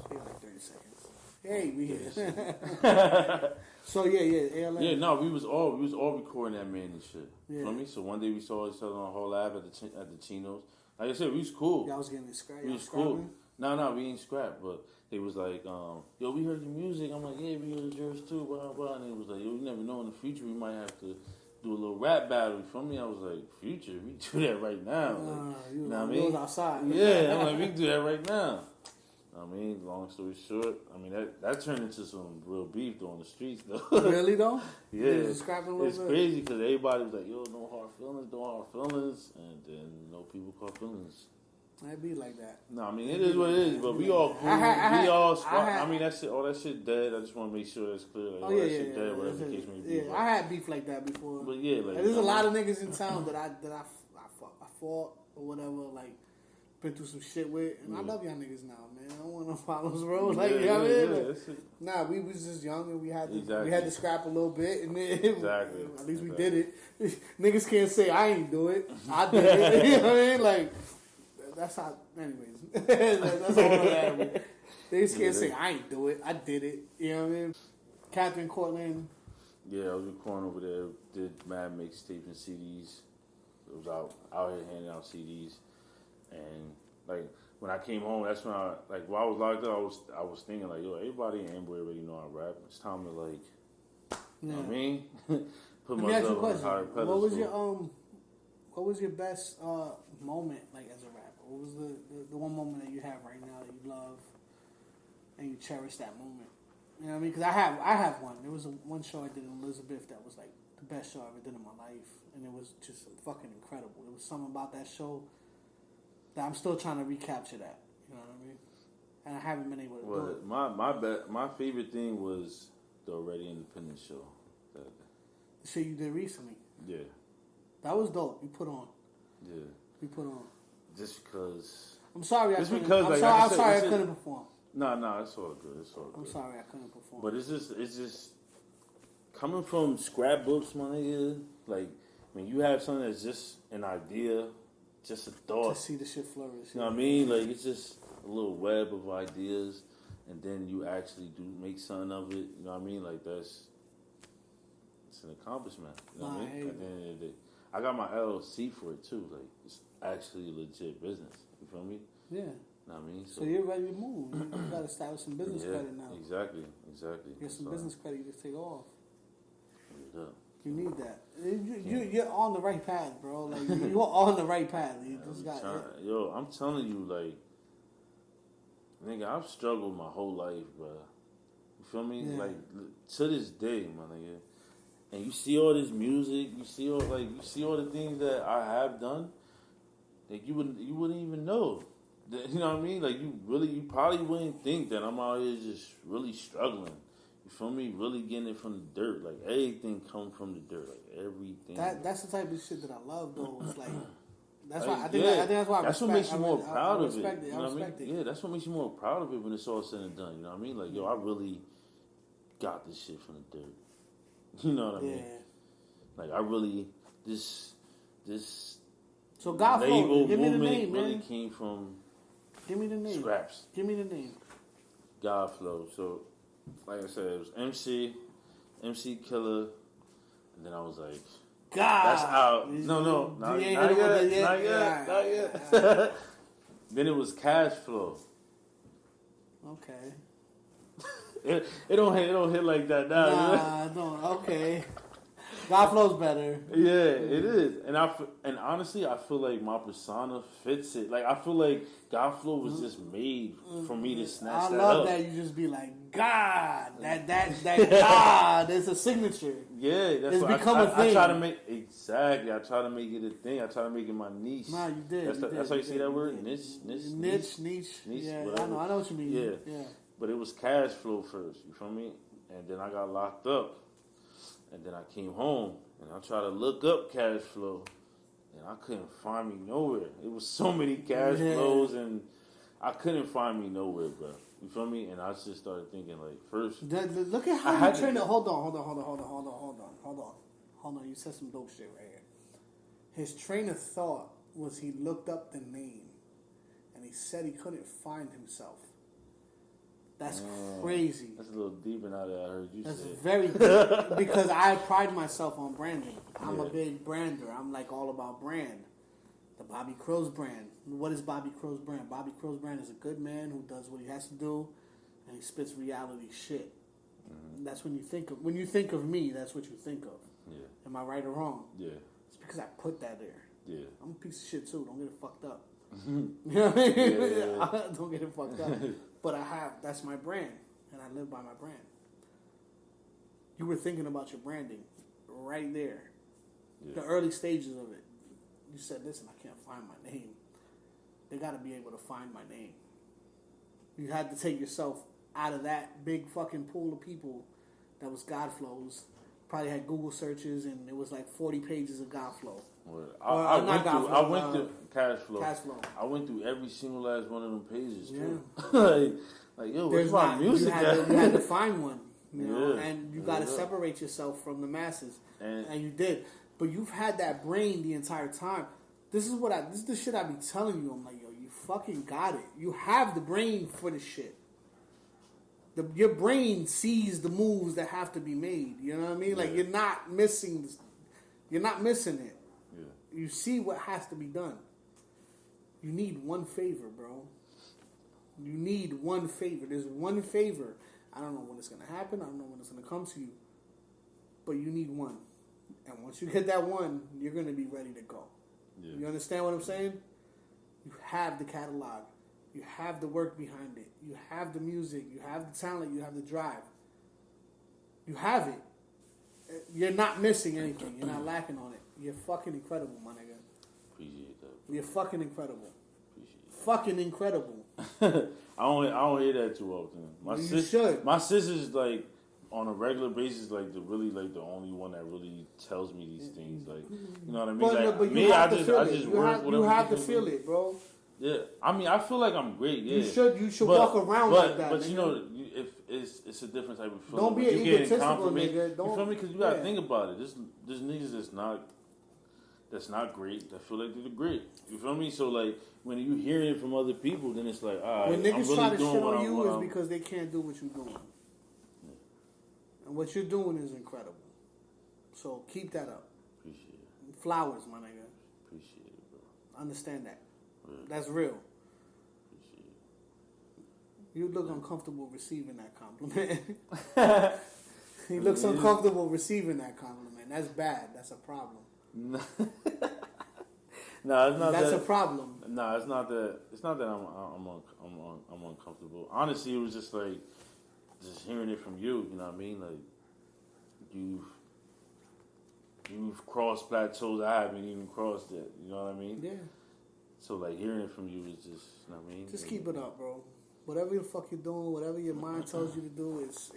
Speaker 1: Give like 30 seconds. Hey, we here. So yeah, ALM.
Speaker 2: Yeah, no, we was all recording that man and shit.
Speaker 1: Yeah.
Speaker 2: You know me? So one day we saw each other on Whole Lab at the Chinos. Like I said, we was cool.
Speaker 1: Y'all was getting scrapped.
Speaker 2: We was cool. No, we ain't scrapped, but they was like, yo, we heard your music. I'm like, yeah, we heard yours too, blah, blah. And they was like, yo, you never know, in the future we might have to do a little rap battle. You feel me? I was like, future? We do that right now. Like,
Speaker 1: you
Speaker 2: know what I
Speaker 1: mean?
Speaker 2: mean?
Speaker 1: Outside.
Speaker 2: Yeah, I'm like, we can do that right now. I mean, long story short, I mean, that turned into some real beef though on the streets though.
Speaker 1: Really though?
Speaker 2: Yeah.
Speaker 1: It's
Speaker 2: Crazy because everybody was like, yo, no hard feelings. And then, people call feelings.
Speaker 1: It be like that.
Speaker 2: No, I mean, it is what it is, but we all cool. I mean, that shit, all that shit dead. I just want to make sure that's clear. Like, that shit dead, whatever the case may be.
Speaker 1: Yeah, I had beef like that before.
Speaker 2: But yeah, like.
Speaker 1: There's a lot of niggas in town that I fought or whatever, like, been through some shit with. And I love y'all niggas now, man. I don't want no problems, bro. Like, you know what I mean? Nah, we was just young and we had to scrap a little bit. And then, at least we did it. Niggas can't say I ain't do it. I did it. You know what I mean? Like, that's how, anyways. That's all that. They just can't say I ain't do it. I did it. You know what I mean? Catherine, Cortland.
Speaker 2: Yeah, I was recording over there. Did mad mixtapes and CDs. I was out here handing out CDs. And like when I came home, that's when while I was locked up, I was thinking like, yo, everybody in Amboy already know I rap. It's time to like, you know what I mean? Put
Speaker 1: Let me ask you a
Speaker 2: myself on a
Speaker 1: question.
Speaker 2: higher pedestal.
Speaker 1: What was your best moment like as a rapper? What was the one moment that you have right now that you love and you cherish that moment? You know what I mean? Because I have one. There was one show I did in Elizabeth that was like the best show I ever did in my life, and it was just fucking incredible. There was something about that show that I'm still trying to recapture that. You know what I mean? And I haven't been able to do it.
Speaker 2: My favorite thing was the Already Independent show.
Speaker 1: The shit you did recently.
Speaker 2: Yeah.
Speaker 1: That was dope. You put on.
Speaker 2: Yeah.
Speaker 1: You put on.
Speaker 2: Just because.
Speaker 1: I'm sorry. I couldn't perform.
Speaker 2: No, it's all good. It's all good.
Speaker 1: I'm sorry I couldn't perform.
Speaker 2: But it's just coming from scrapbooks, my nigga. Like when you have something that's just an idea, just a thought.
Speaker 1: To see the shit flourish.
Speaker 2: You know what I mean? Like it's just a little web of ideas, and then you actually do make something of it. You know what I mean? Like it's an accomplishment. You know what I mean? At the end of the day, I got my LLC for it too. Like it's actually a legit business. You feel me?
Speaker 1: Yeah.
Speaker 2: You know what I mean?
Speaker 1: So you're ready to move. You got to establish some business credit now.
Speaker 2: Exactly.
Speaker 1: Get some business credit you just take off.
Speaker 2: Yeah.
Speaker 1: You need that. You're on the right path, bro. Like you're on the right path. You just got.
Speaker 2: Yo, I'm telling you, like, nigga, I've struggled my whole life, bro. You feel me?
Speaker 1: Yeah.
Speaker 2: Like to this day, my nigga. And you see all this music, you see all the things that I have done. Like you wouldn't even know. You know what I mean? Like you probably wouldn't think that I'm out here just really struggling. You feel me? Really getting it from the dirt. Like everything come from the dirt. Like everything.
Speaker 1: That's the type of shit that I love, though. It's like that's
Speaker 2: like,
Speaker 1: why I think that's why
Speaker 2: that's what makes you more proud of it.
Speaker 1: I respect it.
Speaker 2: Yeah, that's what makes you more proud of it when it's all said and done. You know what I mean? Like yo, I really got this shit from the dirt. You know what I mean? Like I really this.
Speaker 1: So GOddflow, give me the name, man.
Speaker 2: Really came from.
Speaker 1: Give me the name.
Speaker 2: Scraps.
Speaker 1: Give me the name.
Speaker 2: GOddflow. So like I said, it was MC Killer, and then I was like,
Speaker 1: God,
Speaker 2: that's out. No, not yet. Then it was Cash Flow.
Speaker 1: Okay.
Speaker 2: It don't hit like that now.
Speaker 1: Nah, don't. Okay. GOddflow's better.
Speaker 2: Yeah, it is, and honestly, I feel like my persona fits it. Like I feel like GOddflow was just made for me to snatch that up.
Speaker 1: I love that you just be like, God, that God, it's a signature.
Speaker 2: Yeah, that's
Speaker 1: it's
Speaker 2: what
Speaker 1: become a thing.
Speaker 2: I try to make I try to make it a thing. I try to make it my niche.
Speaker 1: Nah, you did.
Speaker 2: That's how you say that word, niche.
Speaker 1: Yeah,
Speaker 2: whatever.
Speaker 1: I know what you mean. Yeah.
Speaker 2: But it was Cash Flow first. You feel me? And then I got locked up. And then I came home and I tried to look up Cash Flow, and I couldn't find me nowhere. It was so many Cash Flows, and I couldn't find me nowhere, bro. You feel me? And I just started thinking, like, first,
Speaker 1: look at how you train it. Hold on. You said some dope shit right here. His train of thought was he looked up the name, and he said he couldn't find himself. That's crazy.
Speaker 2: That's a little deeper now that I heard you say it.
Speaker 1: That's very deep because I pride myself on branding. I'm a big brander. I'm like all about brand. The Bobby Crillz brand. What is Bobby Crillz brand? Bobby Crillz brand is a good man who does what he has to do, and he spits reality shit. Mm-hmm. That's when you think of me. That's what you think of.
Speaker 2: Yeah.
Speaker 1: Am I right or wrong?
Speaker 2: Yeah.
Speaker 1: It's because I put that there.
Speaker 2: Yeah.
Speaker 1: I'm a piece of shit too. Don't get it fucked up. You know what I mean?
Speaker 2: Yeah.
Speaker 1: Don't get it fucked up. But that's my brand, and I live by my brand. You were thinking about your branding right there. Yeah. The early stages of it. You said, listen, I can't find my name. They got to be able to find my name. You had to take yourself out of that big fucking pool of people that was GOddflow's. Probably had Google searches, and it was like 40 pages of GOddflow.
Speaker 2: Well, I went through Cash Flow. I went through every single last one of them pages too. like yo, what's my music?
Speaker 1: You had to find one, you know, and you got to separate yourself from the masses, and you did. But you've had that brain the entire time. This is the shit I be telling you. I'm like, yo, you fucking got it. You have the brain for the shit. Your brain sees the moves that have to be made. You know what I mean? Like you're not missing it. Yeah. You see what has to be done. You need one favor, bro. You need one favor. There's one favor. I don't know when it's gonna happen. I don't know when it's gonna come to you. But you need one. And once you get that one, you're gonna be ready to go. Yeah. You understand what I'm saying? You have the catalog. You have the work behind it. You have the music. You have the talent. You have the drive. You have it. You're not missing anything. You're not lacking on it. You're fucking incredible, my nigga.
Speaker 2: Appreciate that.
Speaker 1: You're fucking incredible.
Speaker 2: Appreciate that.
Speaker 1: Fucking incredible.
Speaker 2: I don't hear that too often. My sister's like on a regular basis, like the only one that really tells me these things. Like, you know what I mean?
Speaker 1: But
Speaker 2: me, I just
Speaker 1: work. You have to feel it, bro.
Speaker 2: Yeah, I mean, I feel like I'm great. Yeah,
Speaker 1: you should walk around like that.
Speaker 2: But
Speaker 1: nigga.
Speaker 2: You know, if it's a different type of feeling.
Speaker 1: Don't be an egotistical nigga.
Speaker 2: You feel me? Because you gotta think about it. There's niggas that's not great. That feel like they're great. You feel me? So like when you hear it from other people, then it's like, all right,
Speaker 1: when niggas
Speaker 2: I'm really
Speaker 1: try to
Speaker 2: doing
Speaker 1: shit
Speaker 2: what
Speaker 1: on you
Speaker 2: I'm
Speaker 1: is because they can't do what you're doing, and what you're doing is incredible. So keep that up.
Speaker 2: Appreciate it.
Speaker 1: Flowers, my nigga.
Speaker 2: Appreciate it, bro.
Speaker 1: Understand that. That's real. You look uncomfortable receiving that compliment. He looks uncomfortable receiving that compliment. That's bad. That's a problem.
Speaker 2: No, it's not.
Speaker 1: That's a problem.
Speaker 2: No, it's not that. It's not that I'm uncomfortable. Honestly, it was just like hearing it from you. You know what I mean? Like you've crossed plateaus I haven't even crossed yet. You know what I mean?
Speaker 1: Yeah.
Speaker 2: So like hearing it from you is just, you know what I mean?
Speaker 1: Just keep it up, bro. Whatever the fuck you're doing, whatever your mind tells you to do, it's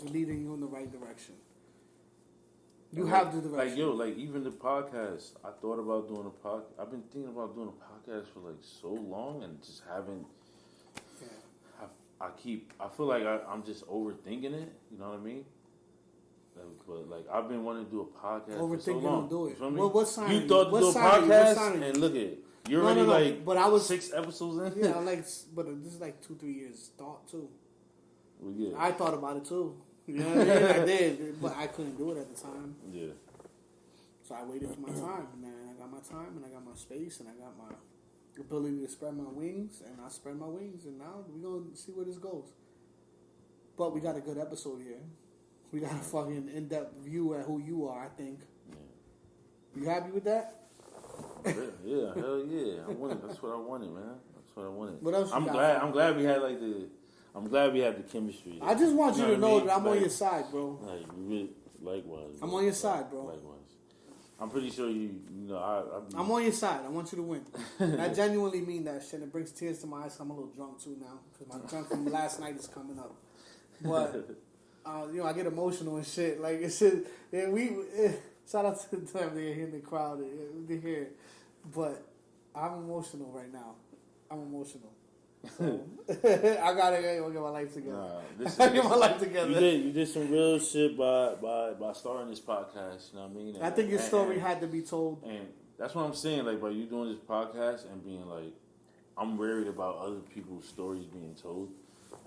Speaker 1: leading you in the right direction. You have the direction.
Speaker 2: Like even the podcast. I thought about doing a podcast. I've been thinking about doing a podcast for like so long and just haven't. Yeah. I feel like I'm just overthinking it. You know what I mean? But like I've been wanting to do a podcast for so long.
Speaker 1: Overthinking, do it.
Speaker 2: You feel me?
Speaker 1: Well, what sign?
Speaker 2: You thought to do a podcast and look at it. You're already
Speaker 1: but I was
Speaker 2: 6 episodes in.
Speaker 1: Yeah, but this is like 2-3 years thought too.
Speaker 2: We good.
Speaker 1: I thought about it too. You know what I mean? I did, but I couldn't do it at the time.
Speaker 2: Yeah.
Speaker 1: So I waited for my time, and then I got my time, and I got my space, and I got my ability to spread my wings, and I spread my wings, and now we're going to see where this goes. But we got a good episode here. We got a fucking in-depth view at who you are, I think.
Speaker 2: Yeah.
Speaker 1: You happy with that?
Speaker 2: Yeah, hell yeah. I wanted. That's what I wanted, man. That's what I wanted.
Speaker 1: What else you
Speaker 2: I'm
Speaker 1: got?
Speaker 2: glad. I'm glad we had I'm glad we had the chemistry.
Speaker 1: I just want you to know that I'm on
Speaker 2: Like-
Speaker 1: your side, bro.
Speaker 2: Like, really, likewise.
Speaker 1: I'm on your side, bro.
Speaker 2: Likewise. I'm pretty sure you know,
Speaker 1: I'm on your side. I want you to win. I genuinely mean that shit. It brings tears to my eyes. I'm a little drunk too now because my drunk from last night is coming up. But I get emotional and shit. Like it's shit. And shout out to them. They're here in the crowd. They're here. But I'm emotional right now. I'm emotional. So I gotta get my life together. I get my life together.
Speaker 2: You did some real shit by starting this podcast. You know what I mean?
Speaker 1: I think your story had to be told.
Speaker 2: And that's what I'm saying. Like, by you doing this podcast and being like, I'm worried about other people's stories being told.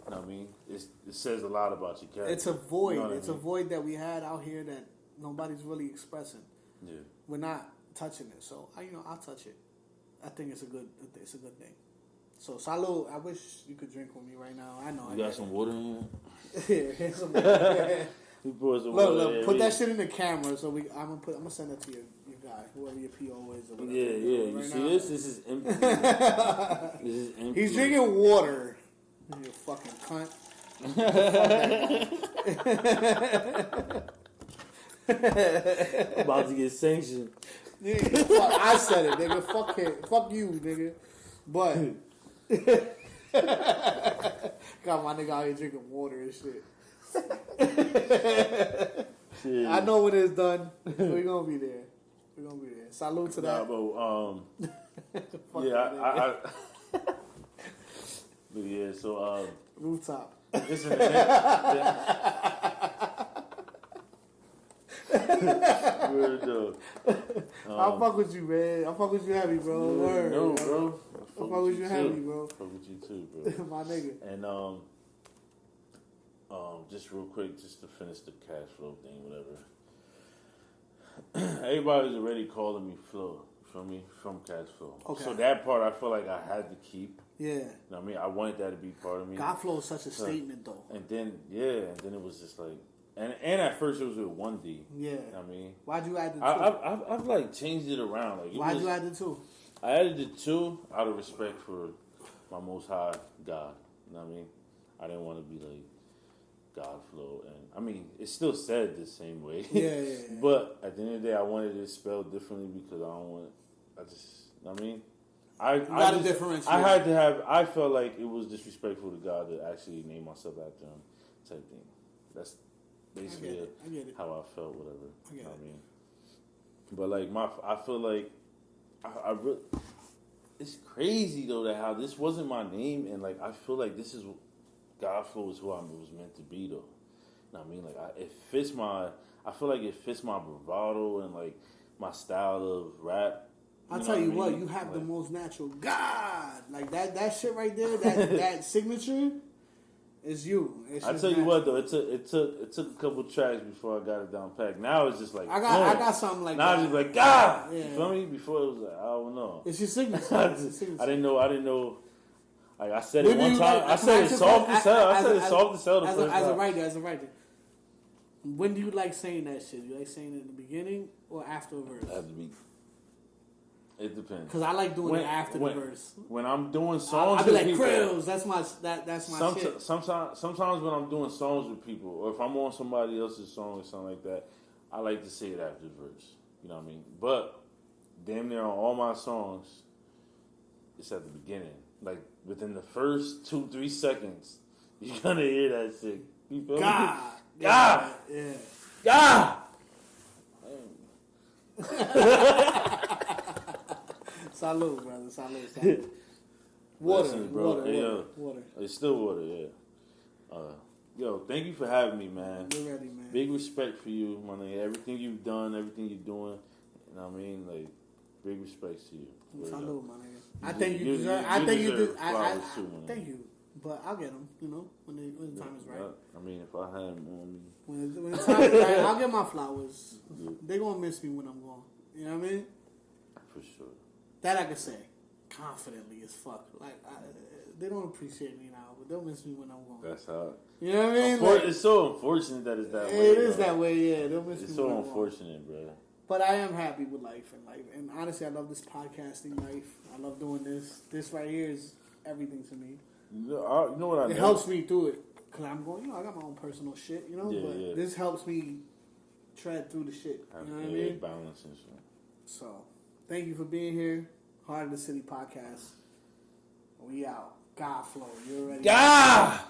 Speaker 2: You know what I mean? It says a lot about your character.
Speaker 1: It's a void.
Speaker 2: You know
Speaker 1: It's a void that we had out here that nobody's really expressing.
Speaker 2: Yeah.
Speaker 1: We're not touching it. So I'll touch it. I think it's a good thing. So salud. I wish you could drink with me right now. I know.
Speaker 2: You got some water in
Speaker 1: here? Yeah, here's some water.
Speaker 2: You pour some water.
Speaker 1: Look, put that shit in the camera. So I'm gonna send that to your guy, whoever your PO is. Or whatever.
Speaker 2: Yeah. You
Speaker 1: right
Speaker 2: see
Speaker 1: now.
Speaker 2: this? This is empty. This is empty.
Speaker 1: He's drinking water. You fucking cunt.
Speaker 2: About to get sanctioned.
Speaker 1: Yeah, I said it, nigga. Fuck him. Fuck you, nigga. But got my nigga out here drinking water and shit. I know when it's done. We're gonna be there. Salute to that.
Speaker 2: But yeah, but yeah, so
Speaker 1: Rooftop.
Speaker 2: listen,
Speaker 1: I'll fuck with you, man. I'll fuck with you heavy, bro. Word.
Speaker 2: No, bro.
Speaker 1: I'll fuck with you heavy, bro.
Speaker 2: Fuck with you too, bro.
Speaker 1: My nigga.
Speaker 2: And just real quick, just to finish the cash flow thing, whatever. Everybody's already calling me Flo. Feel me? From cash flow.
Speaker 1: Okay.
Speaker 2: So that part I feel like I had to keep.
Speaker 1: Yeah.
Speaker 2: You know what I mean? I wanted that to be part of me.
Speaker 1: GOddflow is such a statement, though.
Speaker 2: And then it was just like, and at first it was with 1D.
Speaker 1: Yeah.
Speaker 2: You know what I mean?
Speaker 1: Why'd you add the 2?
Speaker 2: I've like changed it around. Like,
Speaker 1: Why'd you add the 2?
Speaker 2: I added the 2 out of respect for my Most High God. You know what I mean? I didn't want to be like GOddflow, and I mean it's still said the same way.
Speaker 1: Yeah.
Speaker 2: But at the end of the day, I wanted it spelled differently because I don't want. You know what I mean? I
Speaker 1: gotta differentiate.
Speaker 2: I had to have. I felt like it was disrespectful to God to actually name myself after him, type thing. That's basically
Speaker 1: I get it.
Speaker 2: how I felt. Whatever.
Speaker 1: I get it.
Speaker 2: I mean, but like I feel like I really. It's crazy though that how this wasn't my name, and like I feel like this is GOddflow is who I was meant to be though. You know what I mean? Like it fits my. I feel like it fits my bravado and like my style of rap.
Speaker 1: I'll tell you what, you have the most natural God. Like that shit right there, that signature is you.
Speaker 2: I tell you what though, it took a couple tracks before I got it down packed. Now it's just like
Speaker 1: I got something like
Speaker 2: now
Speaker 1: that.
Speaker 2: Now it's just like God.
Speaker 1: Yeah.
Speaker 2: You feel me? Before it was like I don't know.
Speaker 1: It's your signature.
Speaker 2: I didn't know. Like I said it one time.
Speaker 1: Like,
Speaker 2: I said it soft as hell. I said it soft as hell the
Speaker 1: as
Speaker 2: first time.
Speaker 1: As a writer. When do you like saying that shit? You like saying it in the beginning or after a verse?
Speaker 2: At the beat. It depends.
Speaker 1: Because I like doing it after the verse.
Speaker 2: When I'm doing songs,
Speaker 1: I'll be
Speaker 2: with
Speaker 1: like
Speaker 2: people,
Speaker 1: Crillz. That's my shit.
Speaker 2: Sometimes when I'm doing songs with people, or if I'm on somebody else's song or something like that, I like to say it after the verse. You know what I mean? But damn near on all my songs, it's at the beginning. Like within the first 2-3 seconds, you're gonna hear that shit. You feel me? God.
Speaker 1: Yeah.
Speaker 2: God.
Speaker 1: Salud, brother. Salud. Water,
Speaker 2: listen, bro.
Speaker 1: Water.
Speaker 2: It's still water, yeah. Yo, thank you for having me, man.
Speaker 1: You're ready, man.
Speaker 2: Big respect for you, my nigga. Everything you've done, everything you're doing. You know what I mean? Like, big respect to you.
Speaker 1: Salud, my nigga. I think you deserve. I think you do. Thank you. But I'll get them, you know, when the time is right.
Speaker 2: I mean, if I had them on me.
Speaker 1: When the time is right, I'll get my flowers.
Speaker 2: Yeah.
Speaker 1: They gonna miss me when I'm gone. You know what I mean?
Speaker 2: For sure.
Speaker 1: That I can say confidently as fuck. Like they don't appreciate me now, but they'll miss me when I'm gone.
Speaker 2: That's how.
Speaker 1: You know what I mean? Like,
Speaker 2: it's so unfortunate that it's that way.
Speaker 1: It is that way, yeah. They'll miss
Speaker 2: It's
Speaker 1: me
Speaker 2: so
Speaker 1: when I'm
Speaker 2: unfortunate, bro.
Speaker 1: But I am happy with life, and honestly, I love this podcasting life. I love doing this. This right here is everything to me.
Speaker 2: You know what I know?
Speaker 1: It helps me through it because I'm going. You know, I got my own personal shit. You know, but this helps me tread through the shit. You know what I mean?
Speaker 2: Balance and shit.
Speaker 1: So, thank you for being here. Heart of the City podcast. We out. GOddflow. You already.
Speaker 2: God.